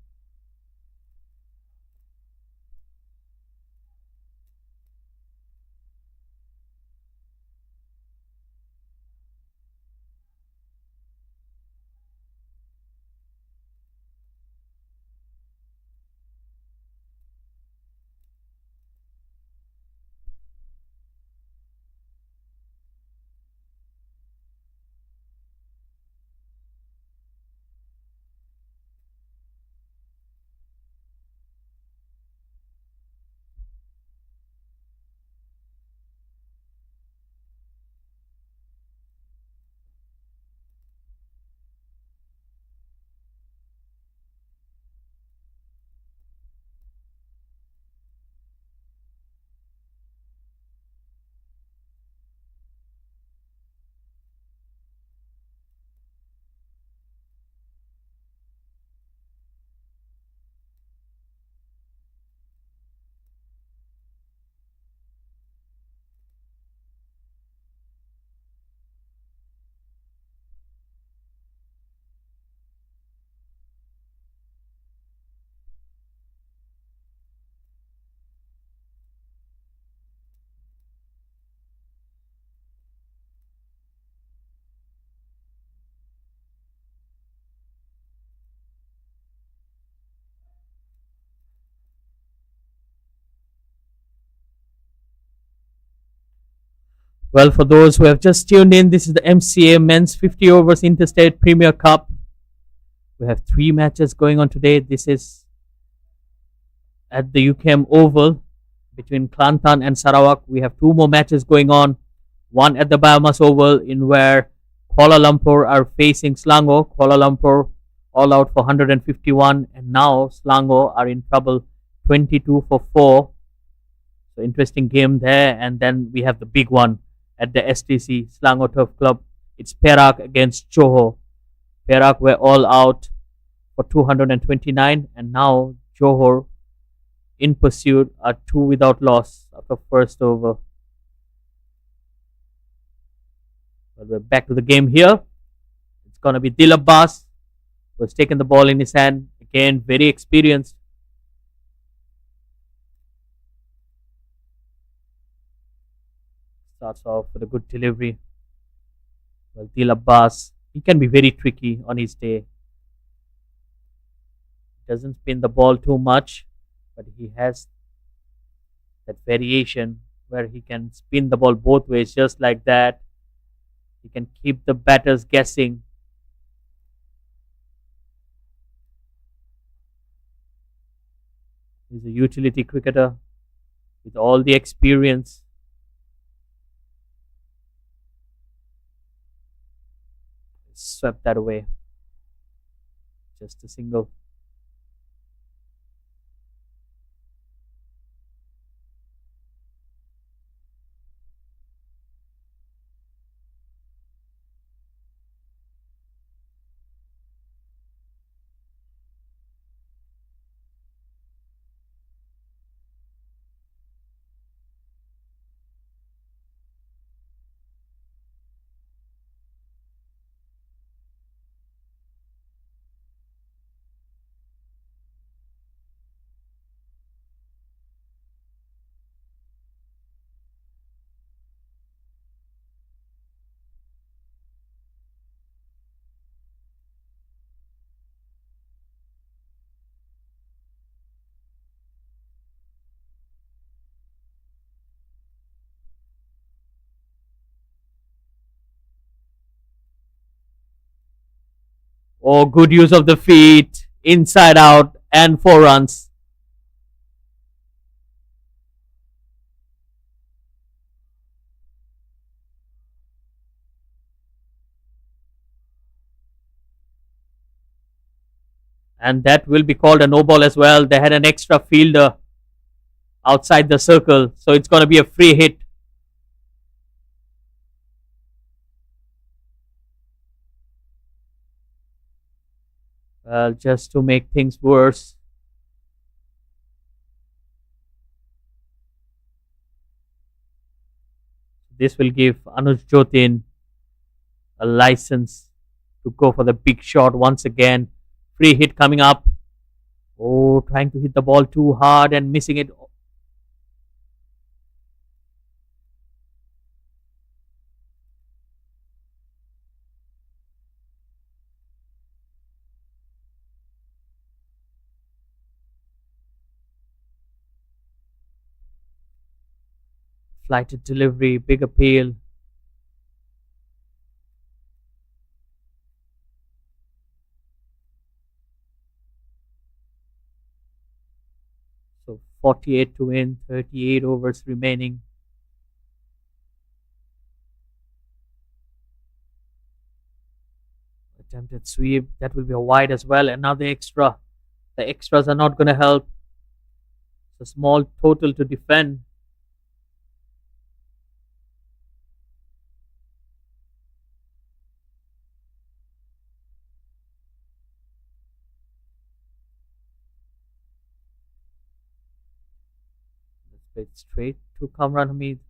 Well, for those who have just tuned in, this is the MCA Men's 50 Overs Interstate Premier Cup. We have 3 matches going on today. This is at the UKM Oval between Clantan and Sarawak. We have 2 more matches going on. One at the Bahamas Oval, in where Kuala Lumpur are facing Selangor. Kuala Lumpur all out for 151, and now Selangor are in trouble, 22 for 4. So interesting game there. And then we have the big one at the STC, Selangor Turf Club. It's Perak against Johor. Perak were all out for 229, and now Johor in pursuit are 2 without loss after first over. Well, we're back to the game here. It's going to be Dil Abbas, who has taken the ball in his hand. Again, very experienced. Starts off with a good delivery. Well, Dil Abbas, he can be very tricky on his day. Doesn't spin the ball too much, but he has that variation where he can spin the ball both ways, just like that. He can keep the batters guessing. He's a utility cricketer. with all the experience. Swept that away. Just a single. Oh, good use of the feet, inside out, and 4 runs. And that will be called a no ball as well. They had an extra fielder outside the circle, so it's going to be a free hit. Well, just to make things worse, this will give Anuj Jotin a license to go for the big shot once again. Free hit coming up. Oh, trying to hit the ball too hard and missing it. Flighted delivery, big appeal. So 48 to win, 38 overs remaining. Attempted sweep, that will be a wide as well. Another extra. The extras are not going to help. It's a small total to defend. Let's play it straight to Kamran Hamid.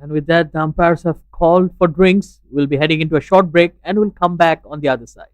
And with that, the umpires have called for drinks. We'll be heading into a short break and we'll come back on the other side.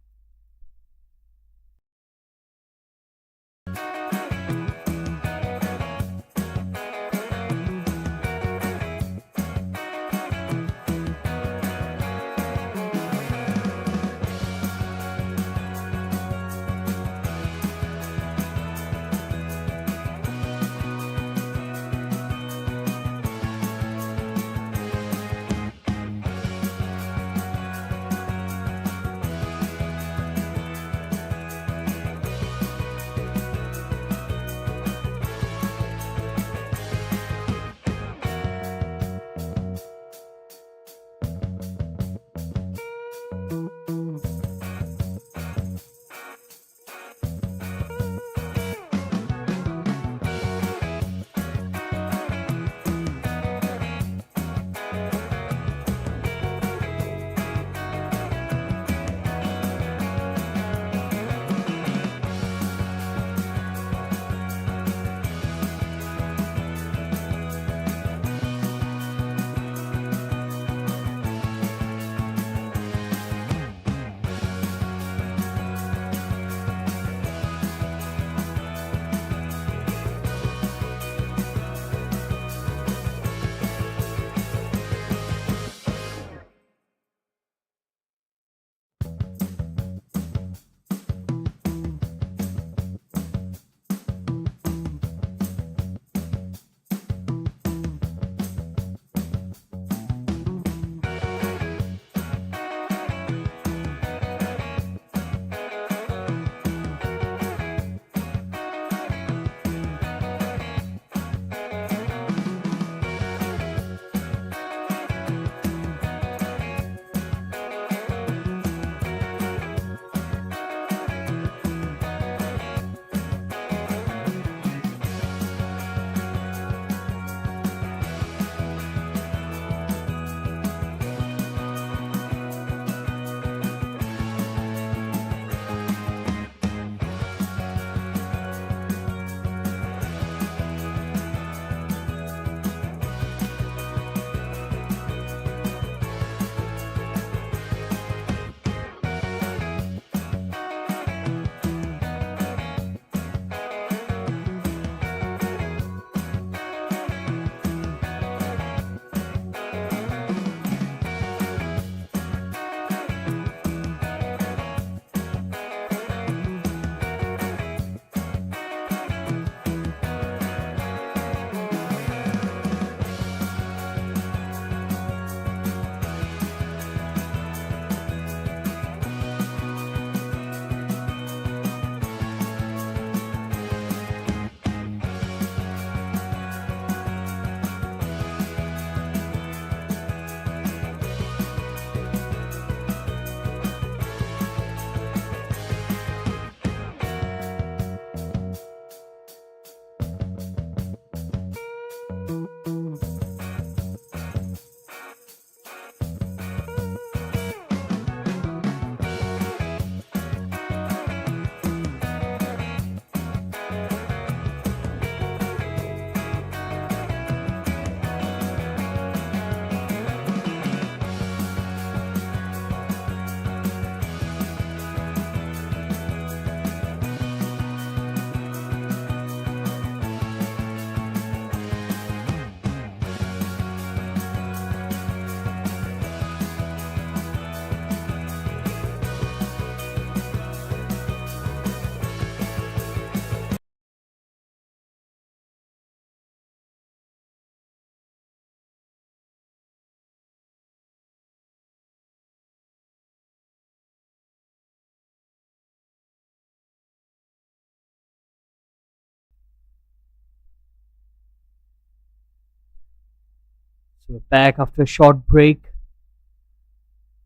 So we're back after a short break.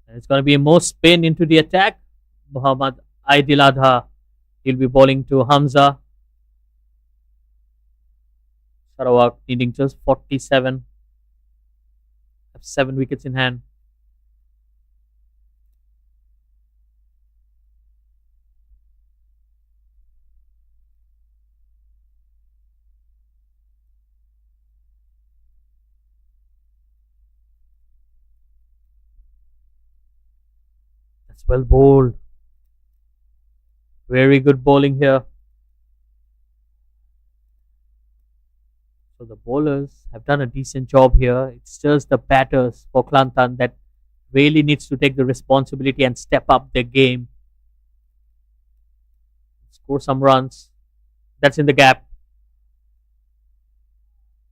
And it's going to be more spin into the attack. Muhammad Aidil Adha, he'll be bowling to Hamza. Sarawak needing just 47. Have 7 wickets in hand. That's well bowled. Very good bowling here. So the bowlers have done a decent job here. It's just the batters for Clantan that really needs to take the responsibility and step up their game. Score some runs. That's in the gap.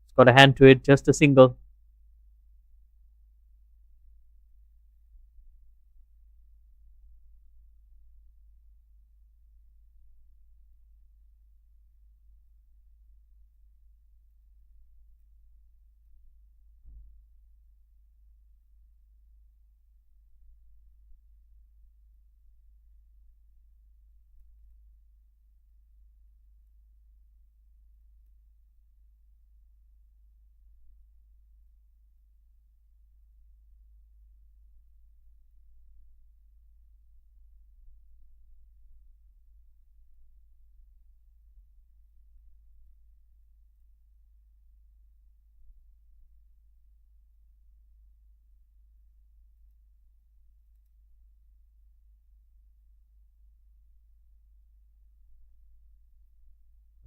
It's got a hand to it, just a single.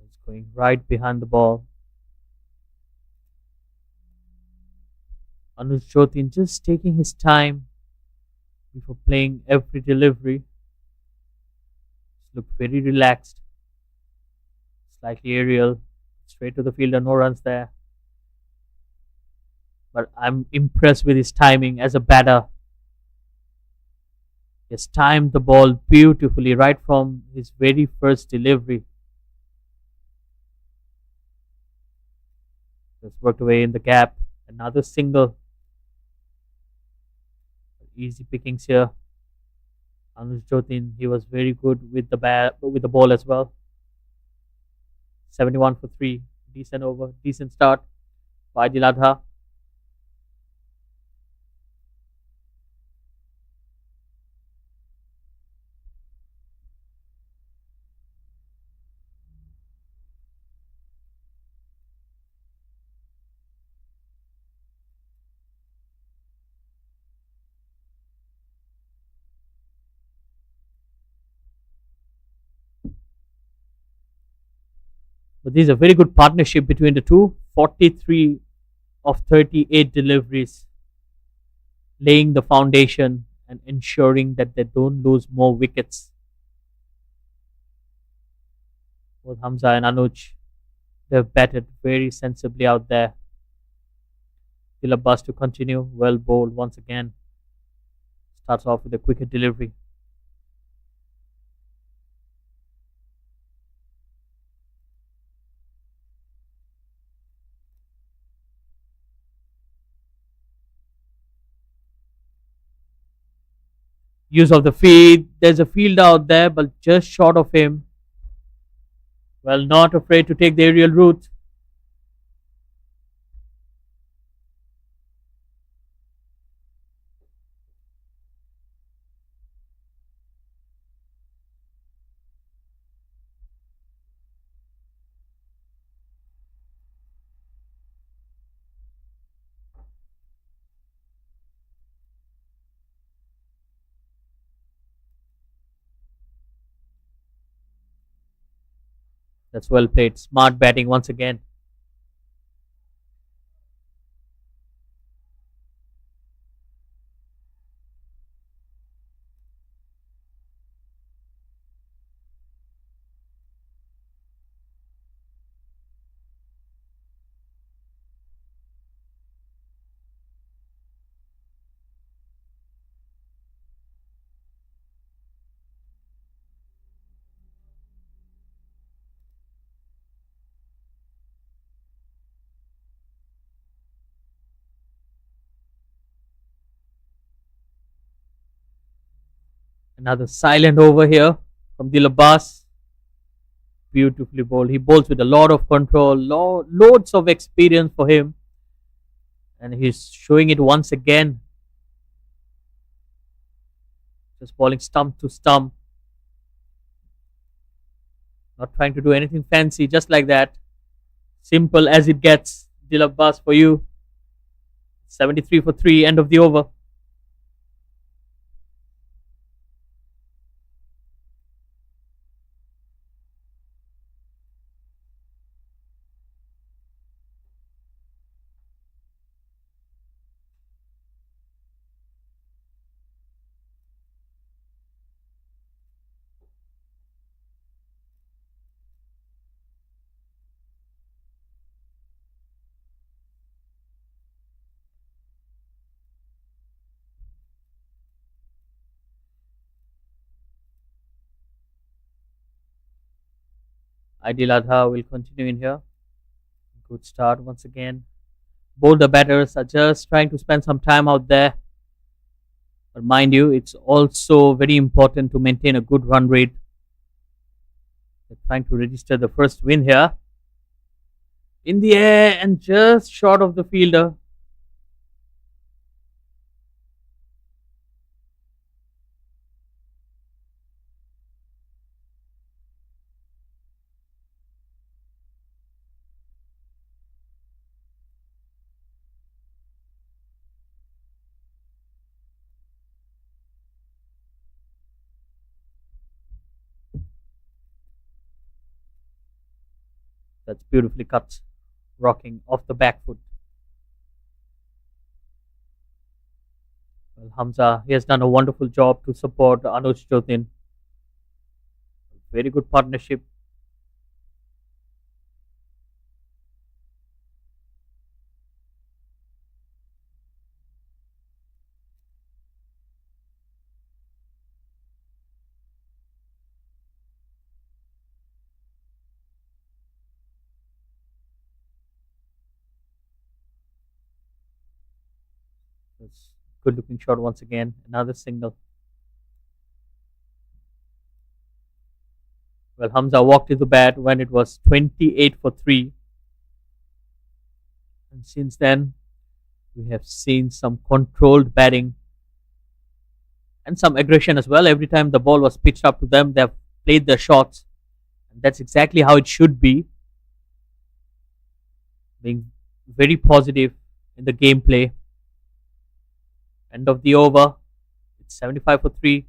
It's going right behind the ball. Anuj Jotin just taking his time before playing every delivery. Looked very relaxed. Slightly aerial. Straight to the fielder, no runs there. But I'm impressed with his timing as a batter. He has timed the ball beautifully right from his very first delivery. Just worked away in the gap. Another single. Easy pickings here. Anuj Jotin, he was very good with the ball as well. 71 for 3. Decent over, decent start by Aidil Adha. But this is a very good partnership between the two. 43 of 38 deliveries, laying the foundation and ensuring that they don't lose more wickets. Both Hamza and Anuj, they've batted very sensibly out there. Dilabas to continue, well bowled once again. Starts off with a quicker delivery. Use of the feed. There's a field out there, but just short of him. Well, not afraid to take the aerial route. That's well played. Smart batting once again. Another silent over here from Dil Abbas. Beautifully bowled. He bowls with a lot of control, loads of experience for him. And he's showing it once again. Just bowling stump to stump. Not trying to do anything fancy, just like that. Simple as it gets. Dil Abbas for you. 73 for 3, end of the over. Ideal Adha will continue in here. Good start once again. Both the batters are just trying to spend some time out there. But mind you, it's also very important to maintain a good run rate. They're trying to register the first win here. In the air and just short of the fielder. That's beautifully cut, rocking off the back foot. Well, Hamza, he has done a wonderful job to support Anuj Jotin. Very good partnership. That's good looking shot once again. Another single. Well, Hamza walked to the bat when it was 28 for 3. And since then, we have seen some controlled batting and some aggression as well. Every time the ball was pitched up to them, they have played their shots. And that's exactly how it should be. Being very positive in the gameplay. End of the over. It's 75 for 3.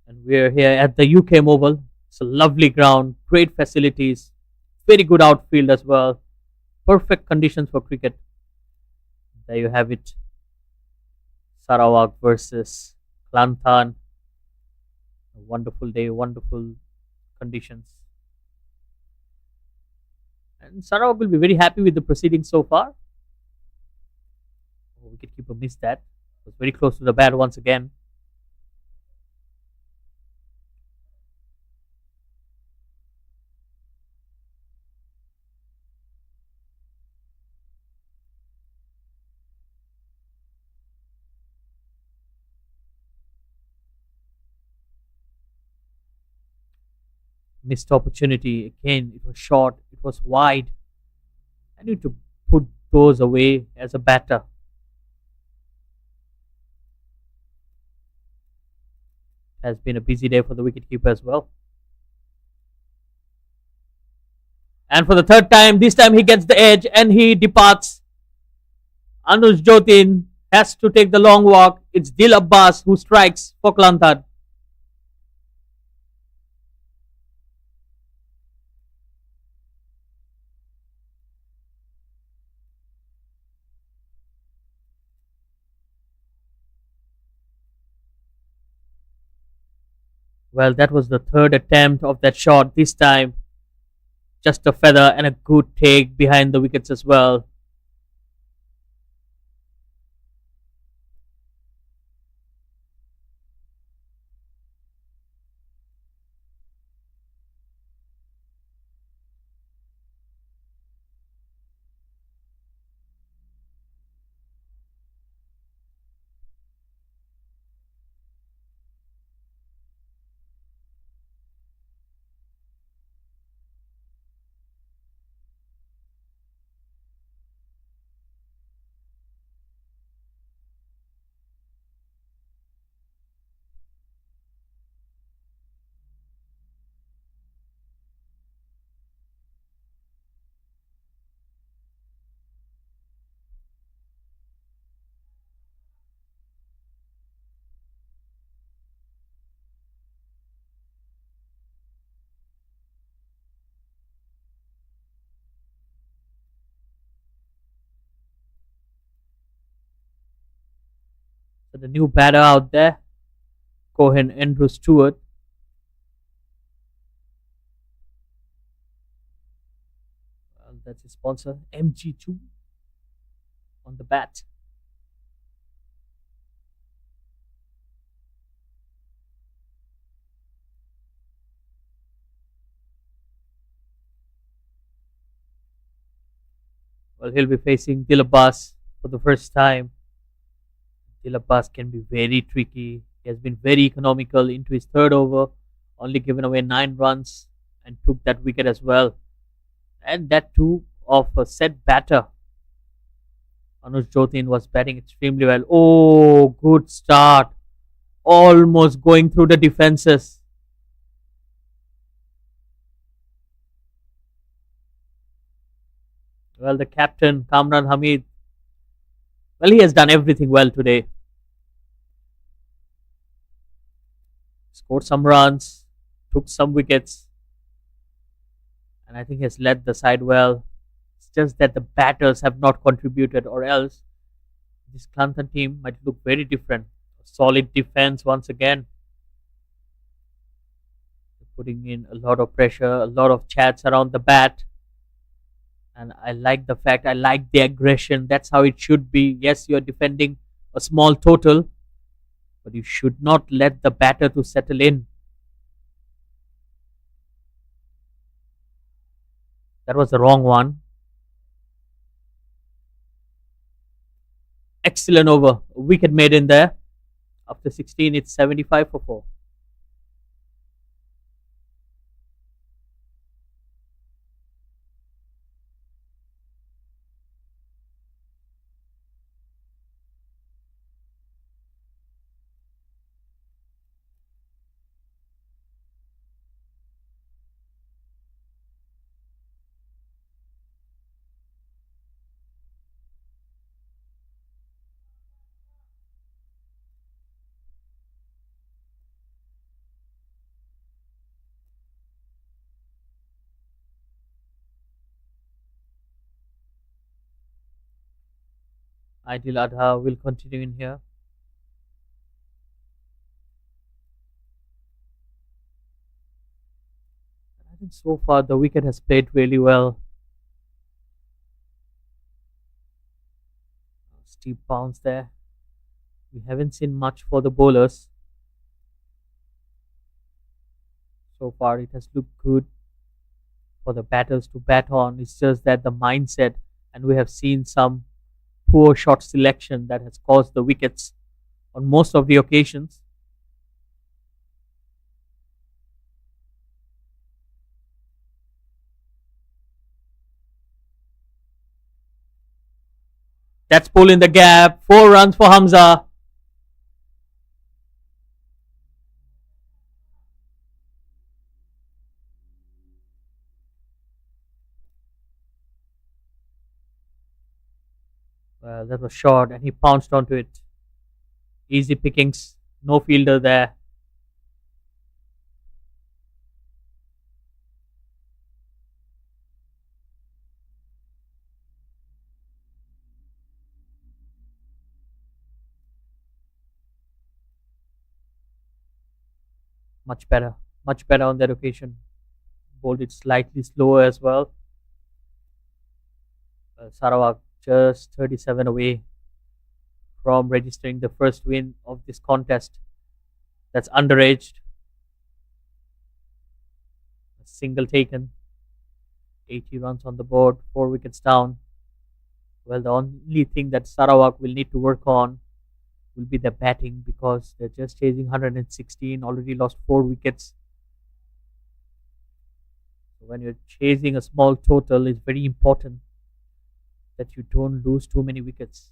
And we're here at the UK Oval. It's a lovely ground, great facilities, very good outfield as well. Perfect conditions for cricket. There you have it. Sarawak versus Clantan. A wonderful day, wonderful conditions. And Sarawak will be very happy with the proceedings so far. Oh, wicketkeeper missed that. It was very close to the bat once again. Missed opportunity again. It was short, it was wide. I need to put those away as a batter. Has been a busy day for the wicketkeeper as well. And for the third time, this time he gets the edge and he departs. Anuj Jotin has to take the long walk. It's Dil Abbas who strikes for Clantan. Well, that was the third attempt of that shot. This time, just a feather and a good take behind the wickets as well. So the new batter out there, Cohen Andrew Stewart. That's his sponsor, MG2 on the bat. Well, he'll be facing Dilabas for the first time. Dilabas can be very tricky. He has been very economical into his third over, only given away 9 runs and took that wicket as well. And that too of a set batter. Anuj Jyotin was batting extremely well. Oh, good start. Almost going through the defenses. Well, the captain, Kamran Hamid, well, he has done everything well today. Scored some runs, took some wickets, and I think he has led the side well. It's just that the batters have not contributed, or else this Clantan team might look very different. Solid defense once again. Putting in a lot of pressure, a lot of chats around the bat. And I like the fact, I like the aggression. That's how it should be. Yes, you're defending a small total, but you should not let the batter to settle in. That was the wrong one. Excellent over. A wicket made in there. After 16, it's 75 for 4. Ideal Adha will continue in here. I think so far the wicket has played really well. Steep bounce there. We haven't seen much for the bowlers. So far it has looked good for the batters to bat on. It's just that the mindset, and we have seen some poor shot selection that has caused the wickets on most of the occasions. That's pull in the gap. 4 runs for Hamza. Well, that was short and he pounced onto it. Easy pickings. No fielder there. much better on that occasion. Bowled it slightly slower as well. Sarawak just 37 away from registering the first win of this contest. That's underaged. A single taken. 80 runs on the board, 4 wickets down. Well, the only thing that Sarawak will need to work on will be their batting because they're just chasing 116, already lost 4 wickets. So when you're chasing a small total, it's very important that you don't lose too many wickets.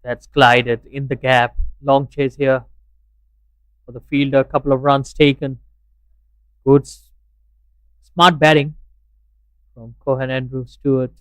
That's glided in the gap. Long chase here for the fielder. A couple of runs taken. Good, smart batting from Cohen Andrew Stewart.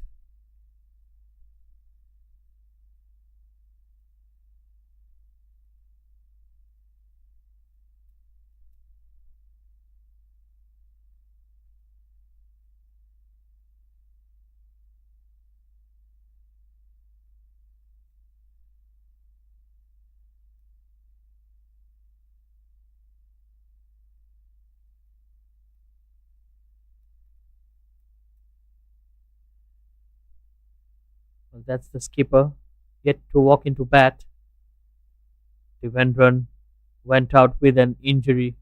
Well, that's the skipper yet to walk into bat. Devendran went out with an injury.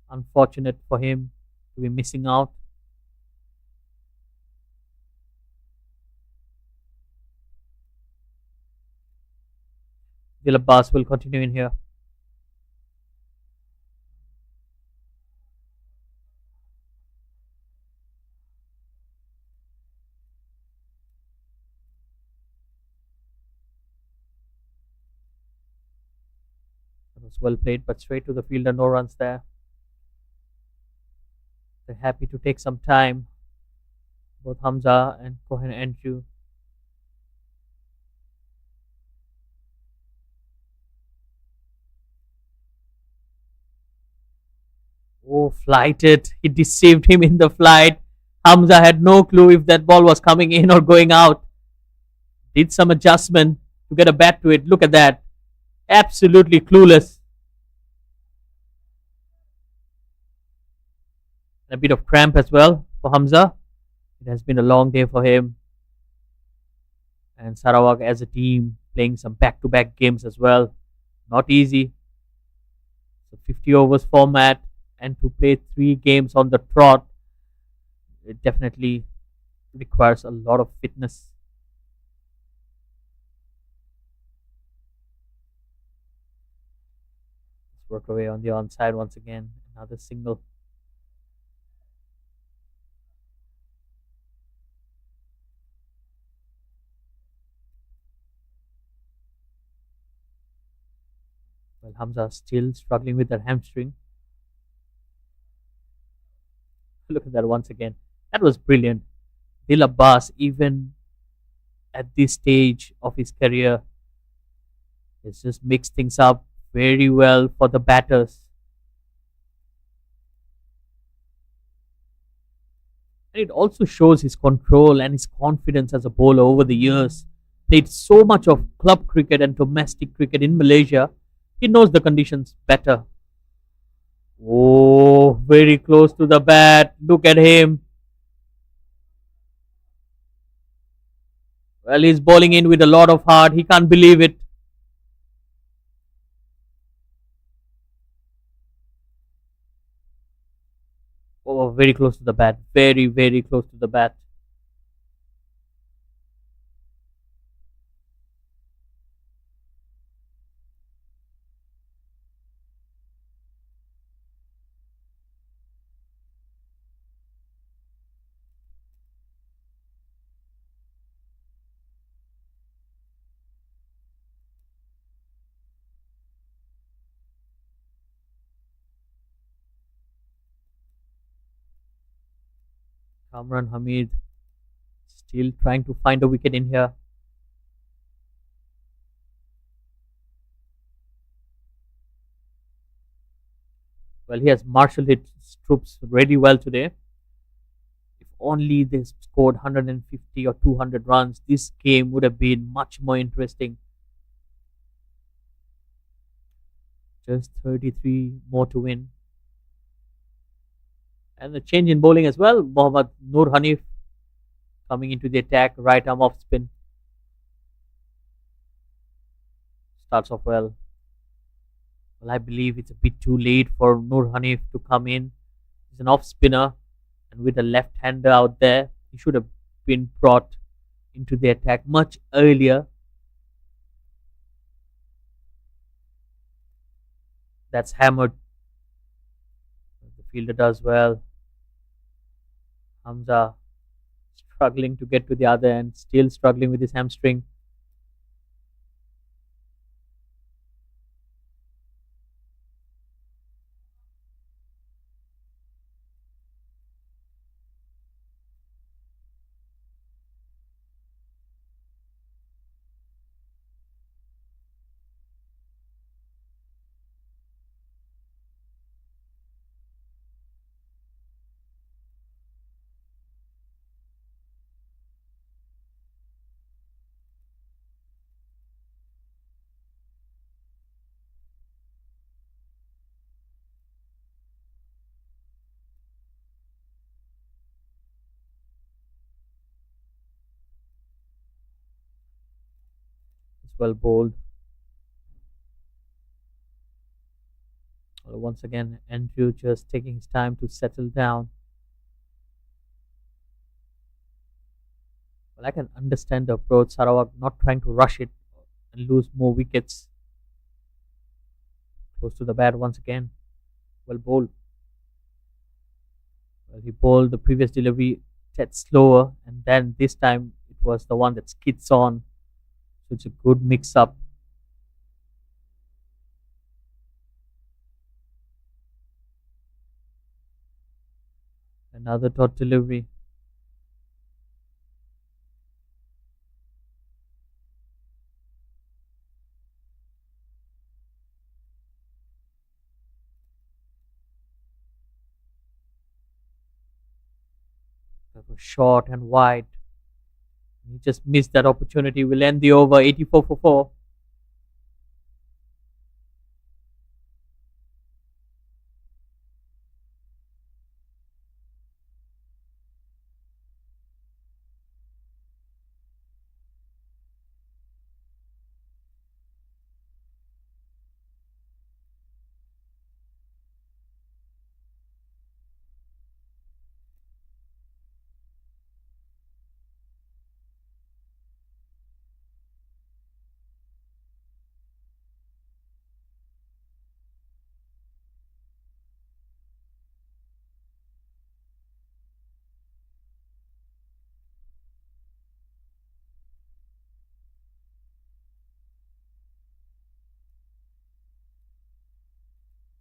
Unfortunate for him to be missing out. Dilabas will continue in here. That was well played, but straight to the fielder, no runs there. They're happy to take some time, both Hamza and Cohen Andrew. Oh, flighted. He deceived him in the flight. Hamza had no clue if that ball was coming in or going out. Did some adjustment to get a bat to it. Look at that. Absolutely clueless. A bit of cramp as well for Hamza. It has been a long day for him. And Sarawak as a team playing some back-to-back games as well. Not easy. So 50 overs format and to play 3 games on the trot, it definitely requires a lot of fitness. Let's work away on the onside once again. Another single. Well, Hamza still struggling with that hamstring. Look at that once again. That was brilliant. Dil Abbas, even at this stage of his career, has just mixed things up very well for the batters. And it also shows his control and his confidence as a bowler over the years. Played so much of club cricket and domestic cricket in Malaysia, he knows the conditions better. Oh, very close to the bat. Look at him. Well, he's bowling in with a lot of heart. He can't believe it. Oh, very close to the bat. Very, very close to the bat. Kamran Hamid still trying to find a wicket in here. Well, he has marshaled his troops really well today. If only they scored 150 or 200 runs, this game would have been much more interesting. Just 33 more to win. And the change in bowling as well. Mohammad Nur Hanif coming into the attack, right arm off spin. Starts off well. Well, I believe it's a bit too late for Nur Hanif to come in. He's an off spinner, and with a left hander out there, he should have been brought into the attack much earlier. That's hammered. The fielder does well. Hamza struggling to get to the other end, still struggling with his hamstring. It's well bowled. Well, once again, Andrew just taking his time to settle down. Well, I can understand the approach. Sarawak not trying to rush it and lose more wickets. Close to the bat once again. Well bowled. Well, he bowled the previous delivery tad slower, and then this time it was the one that skids on. So it's a good mix up. Another dot delivery. That was short and wide. He just missed that opportunity. Will end the over 84 for 4.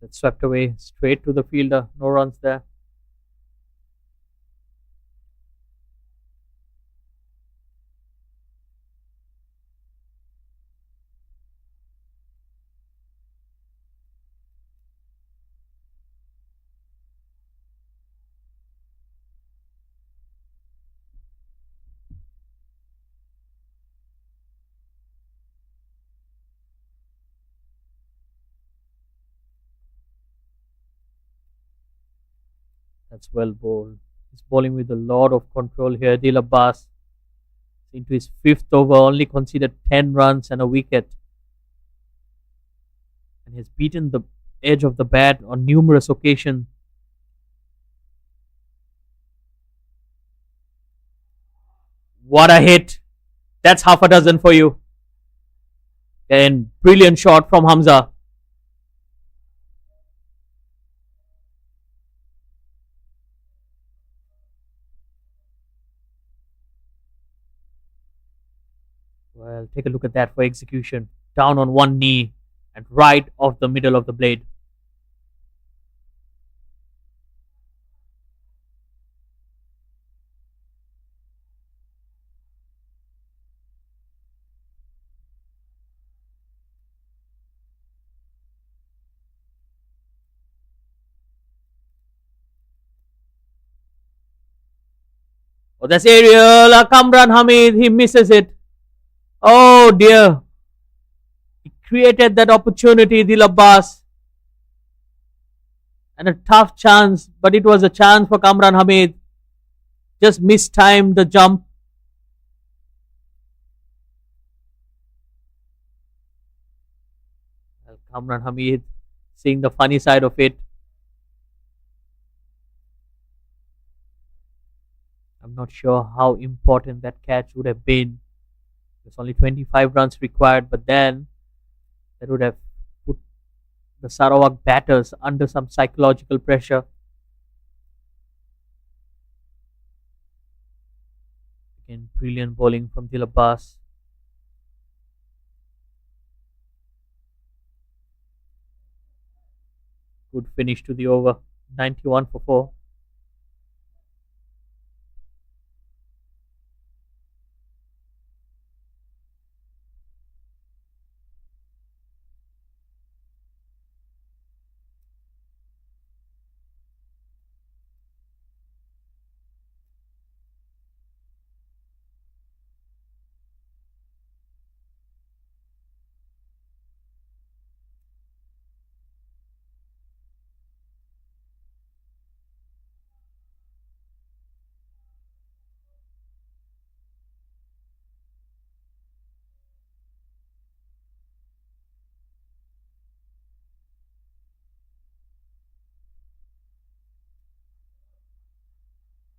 That swept away straight to the fielder. No runs there. That's well bowled. He's bowling with a lot of control here. Dil Abbas into his fifth over, only conceded 10 runs and a wicket. And has beaten the edge of the bat on numerous occasions. What a hit! That's half a dozen for you. And brilliant shot from Hamza. Well, take a look at that for execution. Down on one knee and right off the middle of the blade. Oh, that's aerial. Kamran Hamid, he misses it. Oh dear. He created that opportunity, Dil Abbas. And a tough chance, but it was a chance for Kamran Hamid. Just mistimed the jump. Well, Kamran Hamid seeing the funny side of it. I'm not sure how important that catch would have been. There's only 25 runs required, but then that would have put the Sarawak batters under some psychological pressure. Again, brilliant bowling from Dil Abbas. Good finish to the over. 91 for 4.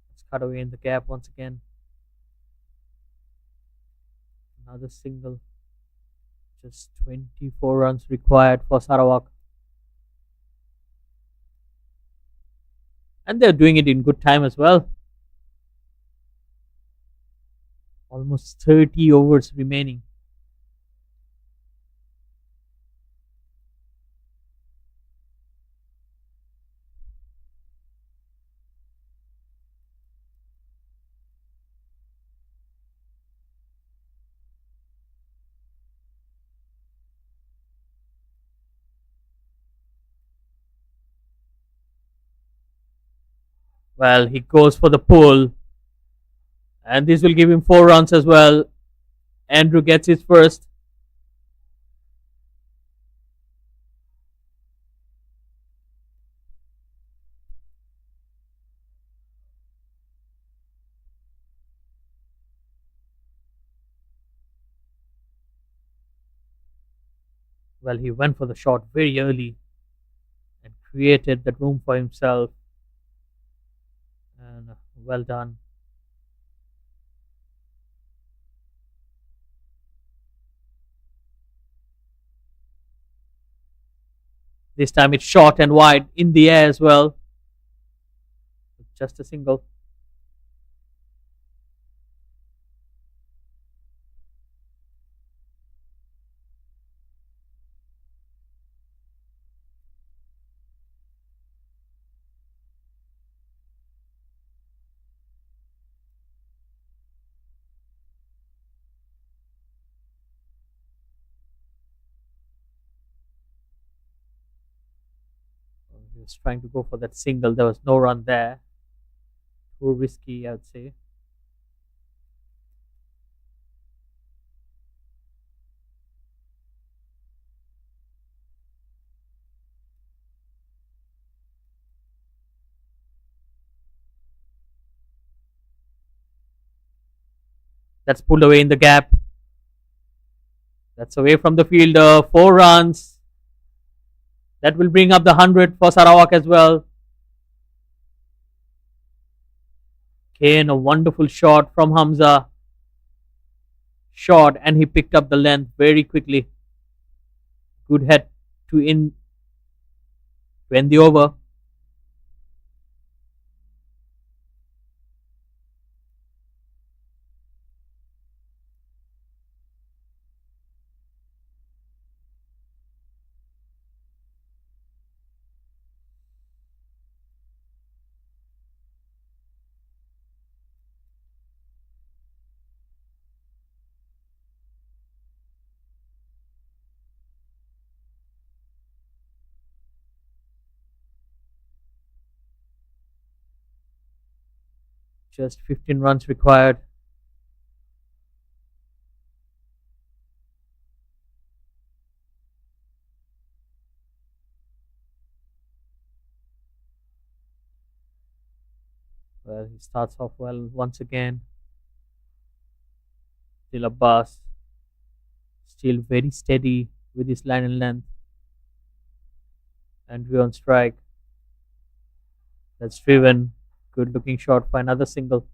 Let's cut away in the gap once again. Another single. Just 24 runs required for Sarawak. And they're doing it in good time as well. Almost 30 overs remaining. Well, he goes for the pull. And this will give him 4 runs as well. Andrew gets his first. Well, he went for the shot very early and created that room for himself. And well done. This time it's short and wide in the air as well. Just a single. He was trying to go for that single. There was no run there. Too risky, I would say. That's pulled away in the gap. That's away from the fielder. 4 runs. That will bring up the 100 for Sarawak as well. Again, a wonderful shot from Hamza. Shot, and he picked up the length very quickly. Good head to end the over. Just 15 runs required. Well, he starts off well once again. Still Abbas. Still very steady with his line and length. Andrew on strike. That's driven. Good looking shot for another single.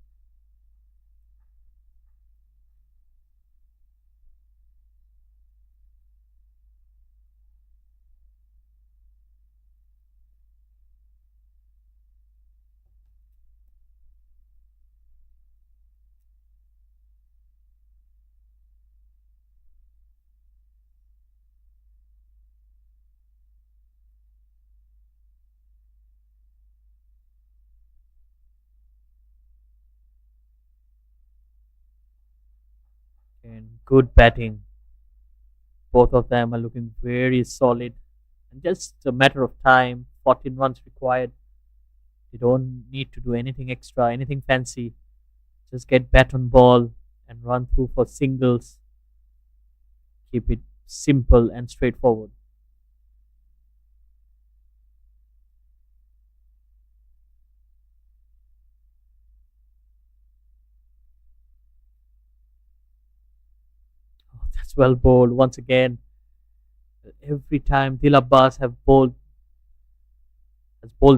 And good batting. Both of them are looking very solid. And just a matter of time, 14 runs required. You don't need to do anything extra, anything fancy. Just get bat on ball and run through for singles. Keep it simple and straightforward. Oh, that's well bowled once again. Every time Dil Abbas has bowled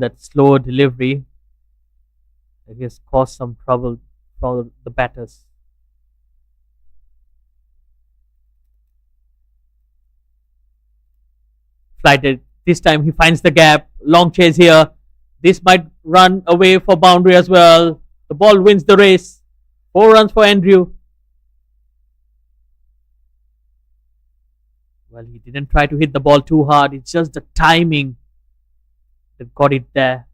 that slow delivery, it has caused some trouble for the batters. Flighted. This time he finds the gap. Long chase here. This might run away for boundary as well. The ball wins the race. 4 runs for Andrew. Well, he didn't try to hit the ball too hard. It's just the timing that got it there.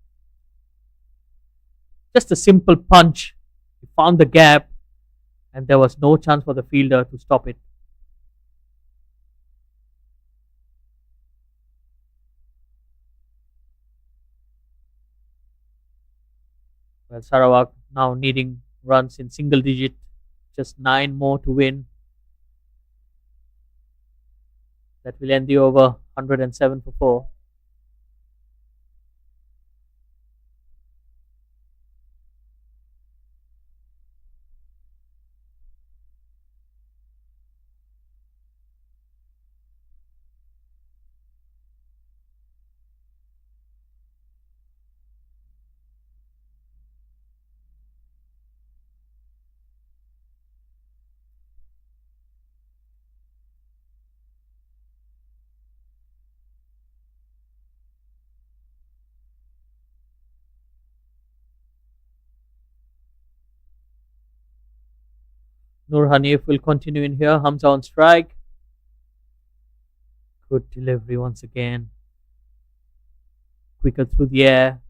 Just a simple punch. He found the gap and there was no chance for the fielder to stop it. Well, Sarawak now needing runs in single digit. Just 9 more to win. That will end the over. 107 for 4. Nur Hanif will continue in here. Hamza on strike. Good delivery once again. Quicker through the air.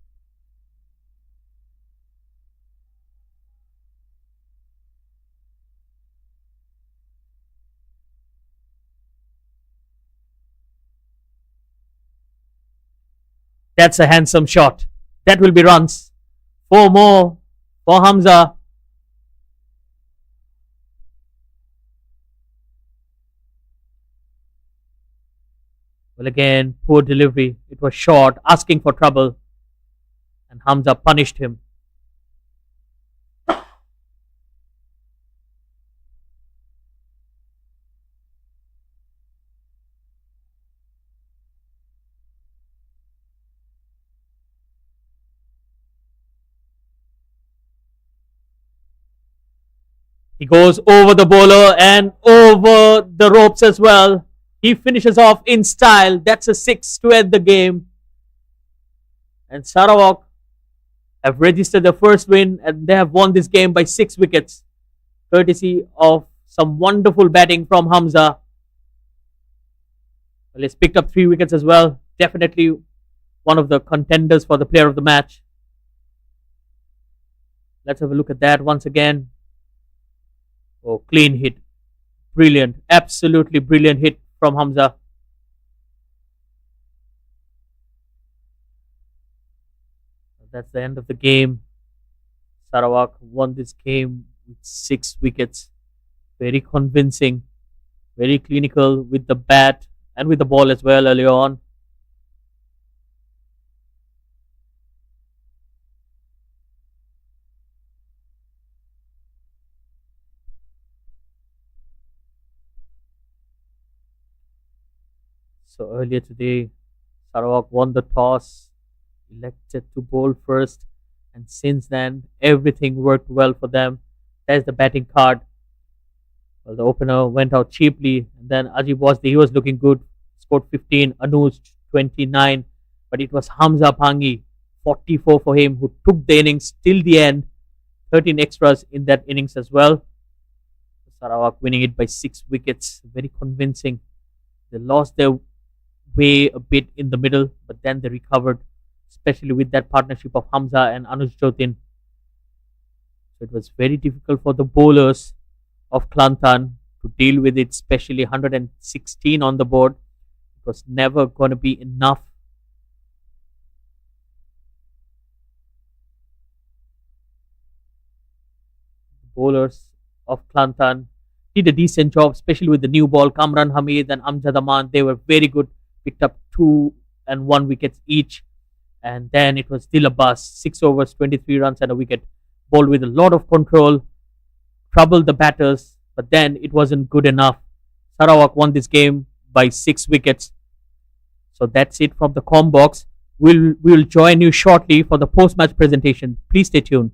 That's a handsome shot. That will be runs. 4 more for Hamza. Well, again, poor delivery. It was short, asking for trouble. And Hamza punished him. He goes over the bowler and over the ropes as well. He finishes off in style. That's a 6 to end the game. And Sarawak have registered their first win and they have won this game by 6 wickets. Courtesy of some wonderful batting from Hamza. Well, he's picked up 3 wickets as well. Definitely one of the contenders for the player of the match. Let's have a look at that once again. Oh, clean hit. Brilliant. Absolutely brilliant hit from Hamza. That's the end of the game. Sarawak won this game with 6 wickets. Very convincing, very clinical with the bat and with the ball as well earlier on. So earlier today, Sarawak won the toss, elected to bowl first, and since then everything worked well for them. There's the batting card. Well, the opener went out cheaply, and then Ajib he was looking good, scored 15, Anuj 29, but it was Hamza Pangi, 44 for him, who took the innings till the end, 13 extras in that innings as well. Sarawak winning it by 6 wickets, very convincing. They lost their way a bit in the middle, but then they recovered, especially with that partnership of Hamza and Anuj Jotin. So it was very difficult for the bowlers of Clantan to deal with it, especially 116 on the board. It was never going to be enough. The bowlers of Clantan did a decent job, especially with the new ball. Kamran Hamid and Amjad Aman, they were very good, picked up 2 and 1 wickets each. And then it was still a bust. 6 overs, 23 runs and a wicket. Bowled with a lot of control, troubled the batters, but then it wasn't good enough. Sarawak won this game by 6 wickets. So that's it from the com box. We'll join you shortly for the post-match presentation. Please stay tuned.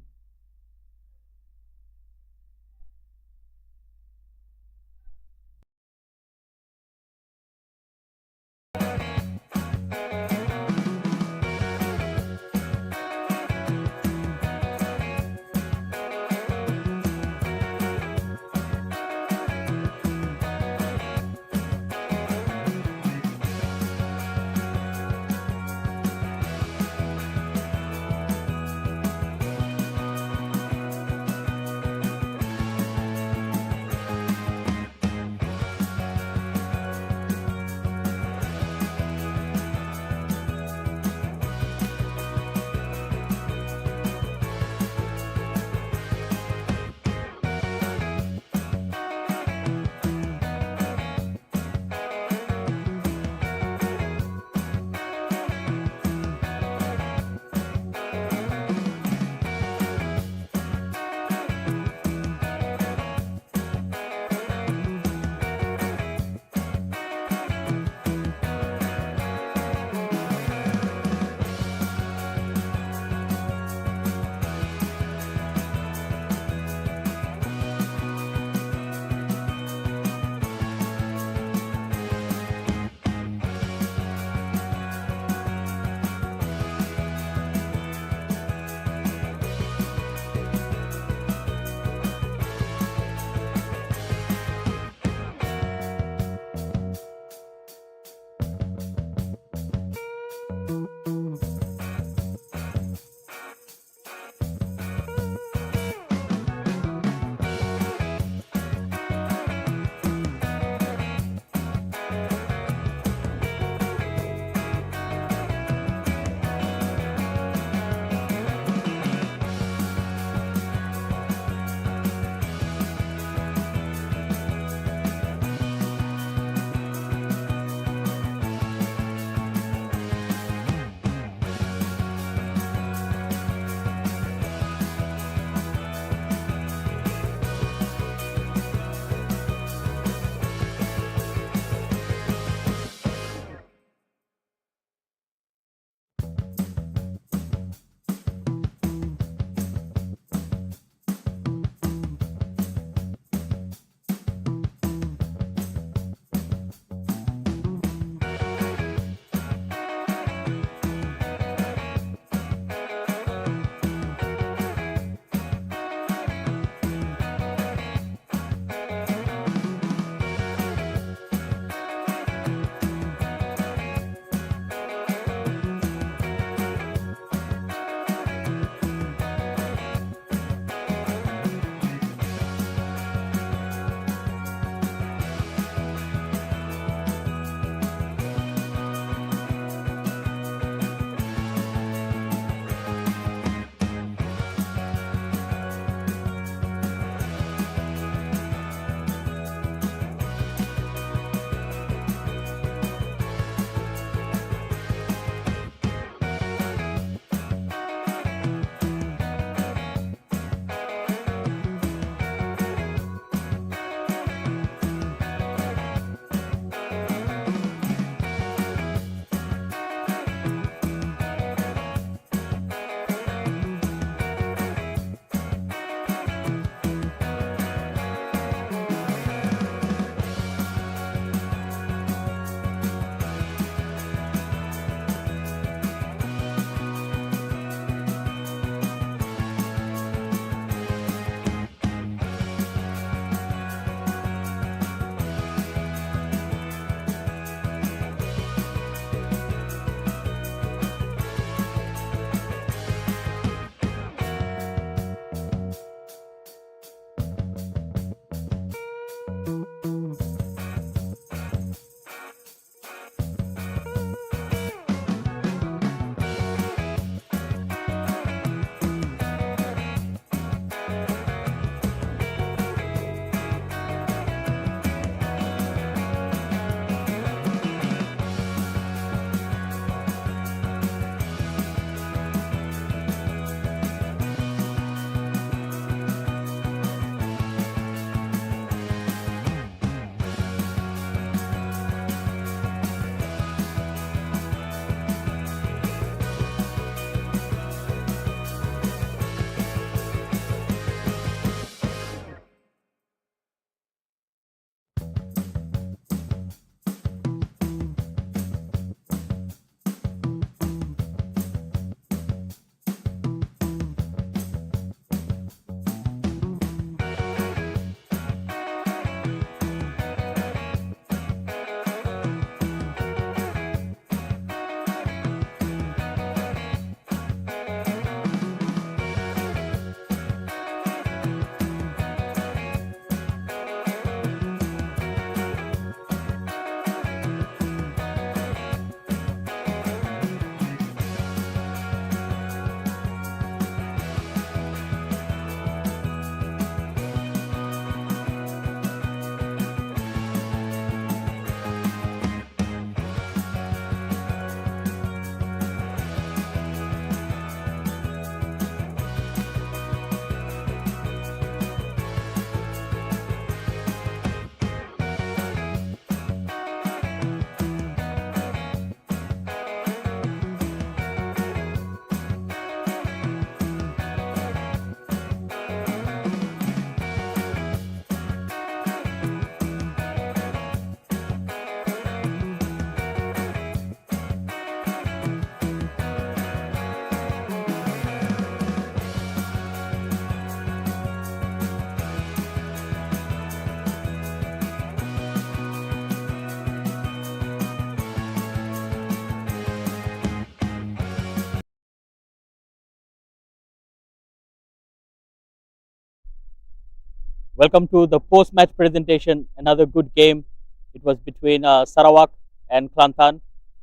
Welcome to the post-match presentation. Another good game. It was between Sarawak and Clantan.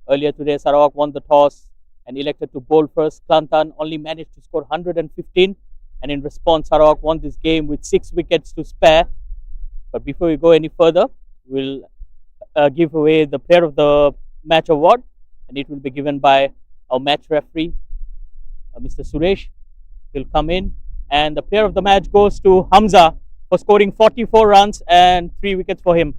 Earlier today, Sarawak won the toss and elected to bowl first. Clantan only managed to score 115, and in response, Sarawak won this game with 6 wickets to spare. But before we go any further, we'll give away the Player of the Match award, and it will be given by our match referee, Mr. Suresh. He'll come in, and the Player of the Match goes to Hamza for scoring 44 runs and 3 wickets for him.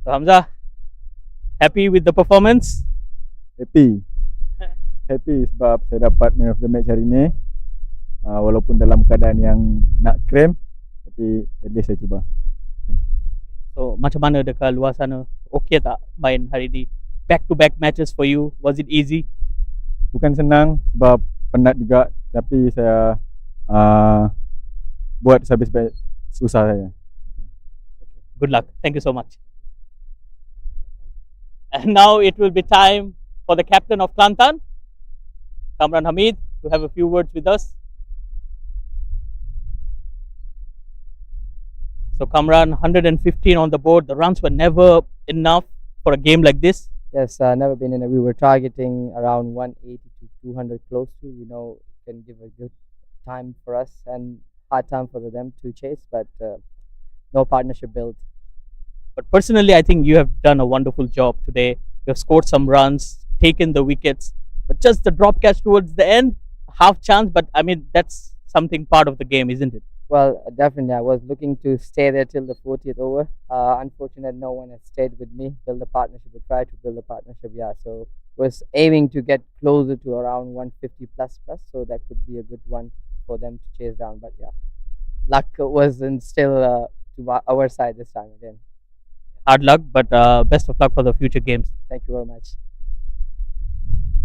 So Hamza, happy with the performance? Happy. Happy sebab saya dapat man of the match hari ni. Walaupun dalam keadaan yang nak cramp, tapi at least saya cuba. So macam mana dekat luar sana? Okay tak main hari ni? Back to back matches for you, was it easy? Bukan senang sebab penat juga, tapi saya buat sehabis-habis susah saya. Good luck. Thank you so much. And now it will be time for the captain of Clantan, Kamran Hamid, to have a few words with us. So Kamran, 115 on the board. The runs were never enough for a game like this. Yes, never been in. We were targeting around 180 to 200 close to. We know it can give a good time for us and hard time for them to chase, but no partnership built. But personally, I think you have done a wonderful job today. You have scored some runs, taken the wickets, but just the drop catch towards the end, half chance. But I mean, that's something part of the game, isn't it? Well, definitely. I was looking to stay there till the 40th over. Unfortunately, no one has stayed with me, build a partnership, or try to build a partnership. Yeah, so was aiming to get closer to around 150 plus, so that could be a good one for them to chase down. But yeah, luck wasn't still to our side this time again. Hard luck, but best of luck for the future games. Thank you very much.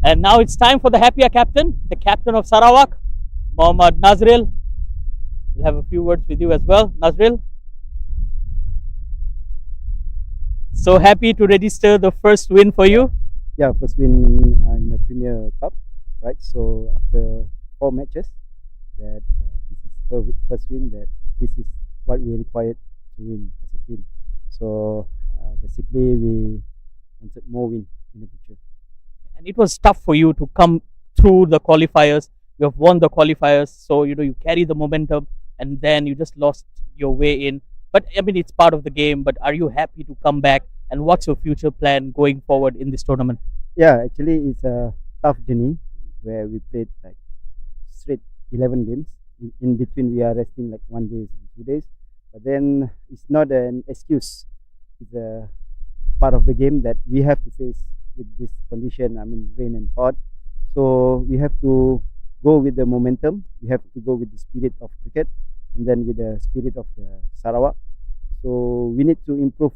And now it's time for the happier captain, the captain of Sarawak, Mohammad Nazril. We'll have a few words with you as well, Nazril. So happy to register the first win for you. Yeah, first win in the Premier Cup, right? So after 4 matches, that this is first win. That this is what we required to win as a team. So basically, we wanted more win in the future. And it was tough for you to come through the qualifiers. You have won the qualifiers, so you carry the momentum, and then you just lost your way in. But I mean, it's part of the game. But are you happy to come back? And what's your future plan going forward in this tournament? Yeah, actually, it's a tough journey where we played like straight 11 games. In between, we are resting like 1 day and 2 days. But then it's not an excuse. It's a part of the game that we have to face with this condition. I mean, rain and hot. So we have to go with the momentum. We have to go with the spirit of cricket, and then with the spirit of the Sarawak. So we need to improve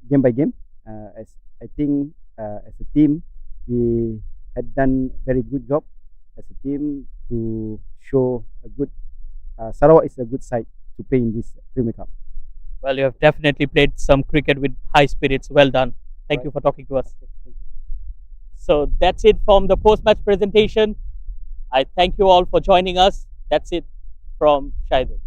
game by game. As I think as a team, we had done very good job as a team to show a good. Sarawak is a good side to play in this Premier Cup. Well, you have definitely played some cricket with high spirits. Well done. Thank you for talking to us. Thank you. So that's it from the post-match presentation. I thank you all for joining us. That's it from Shahidul.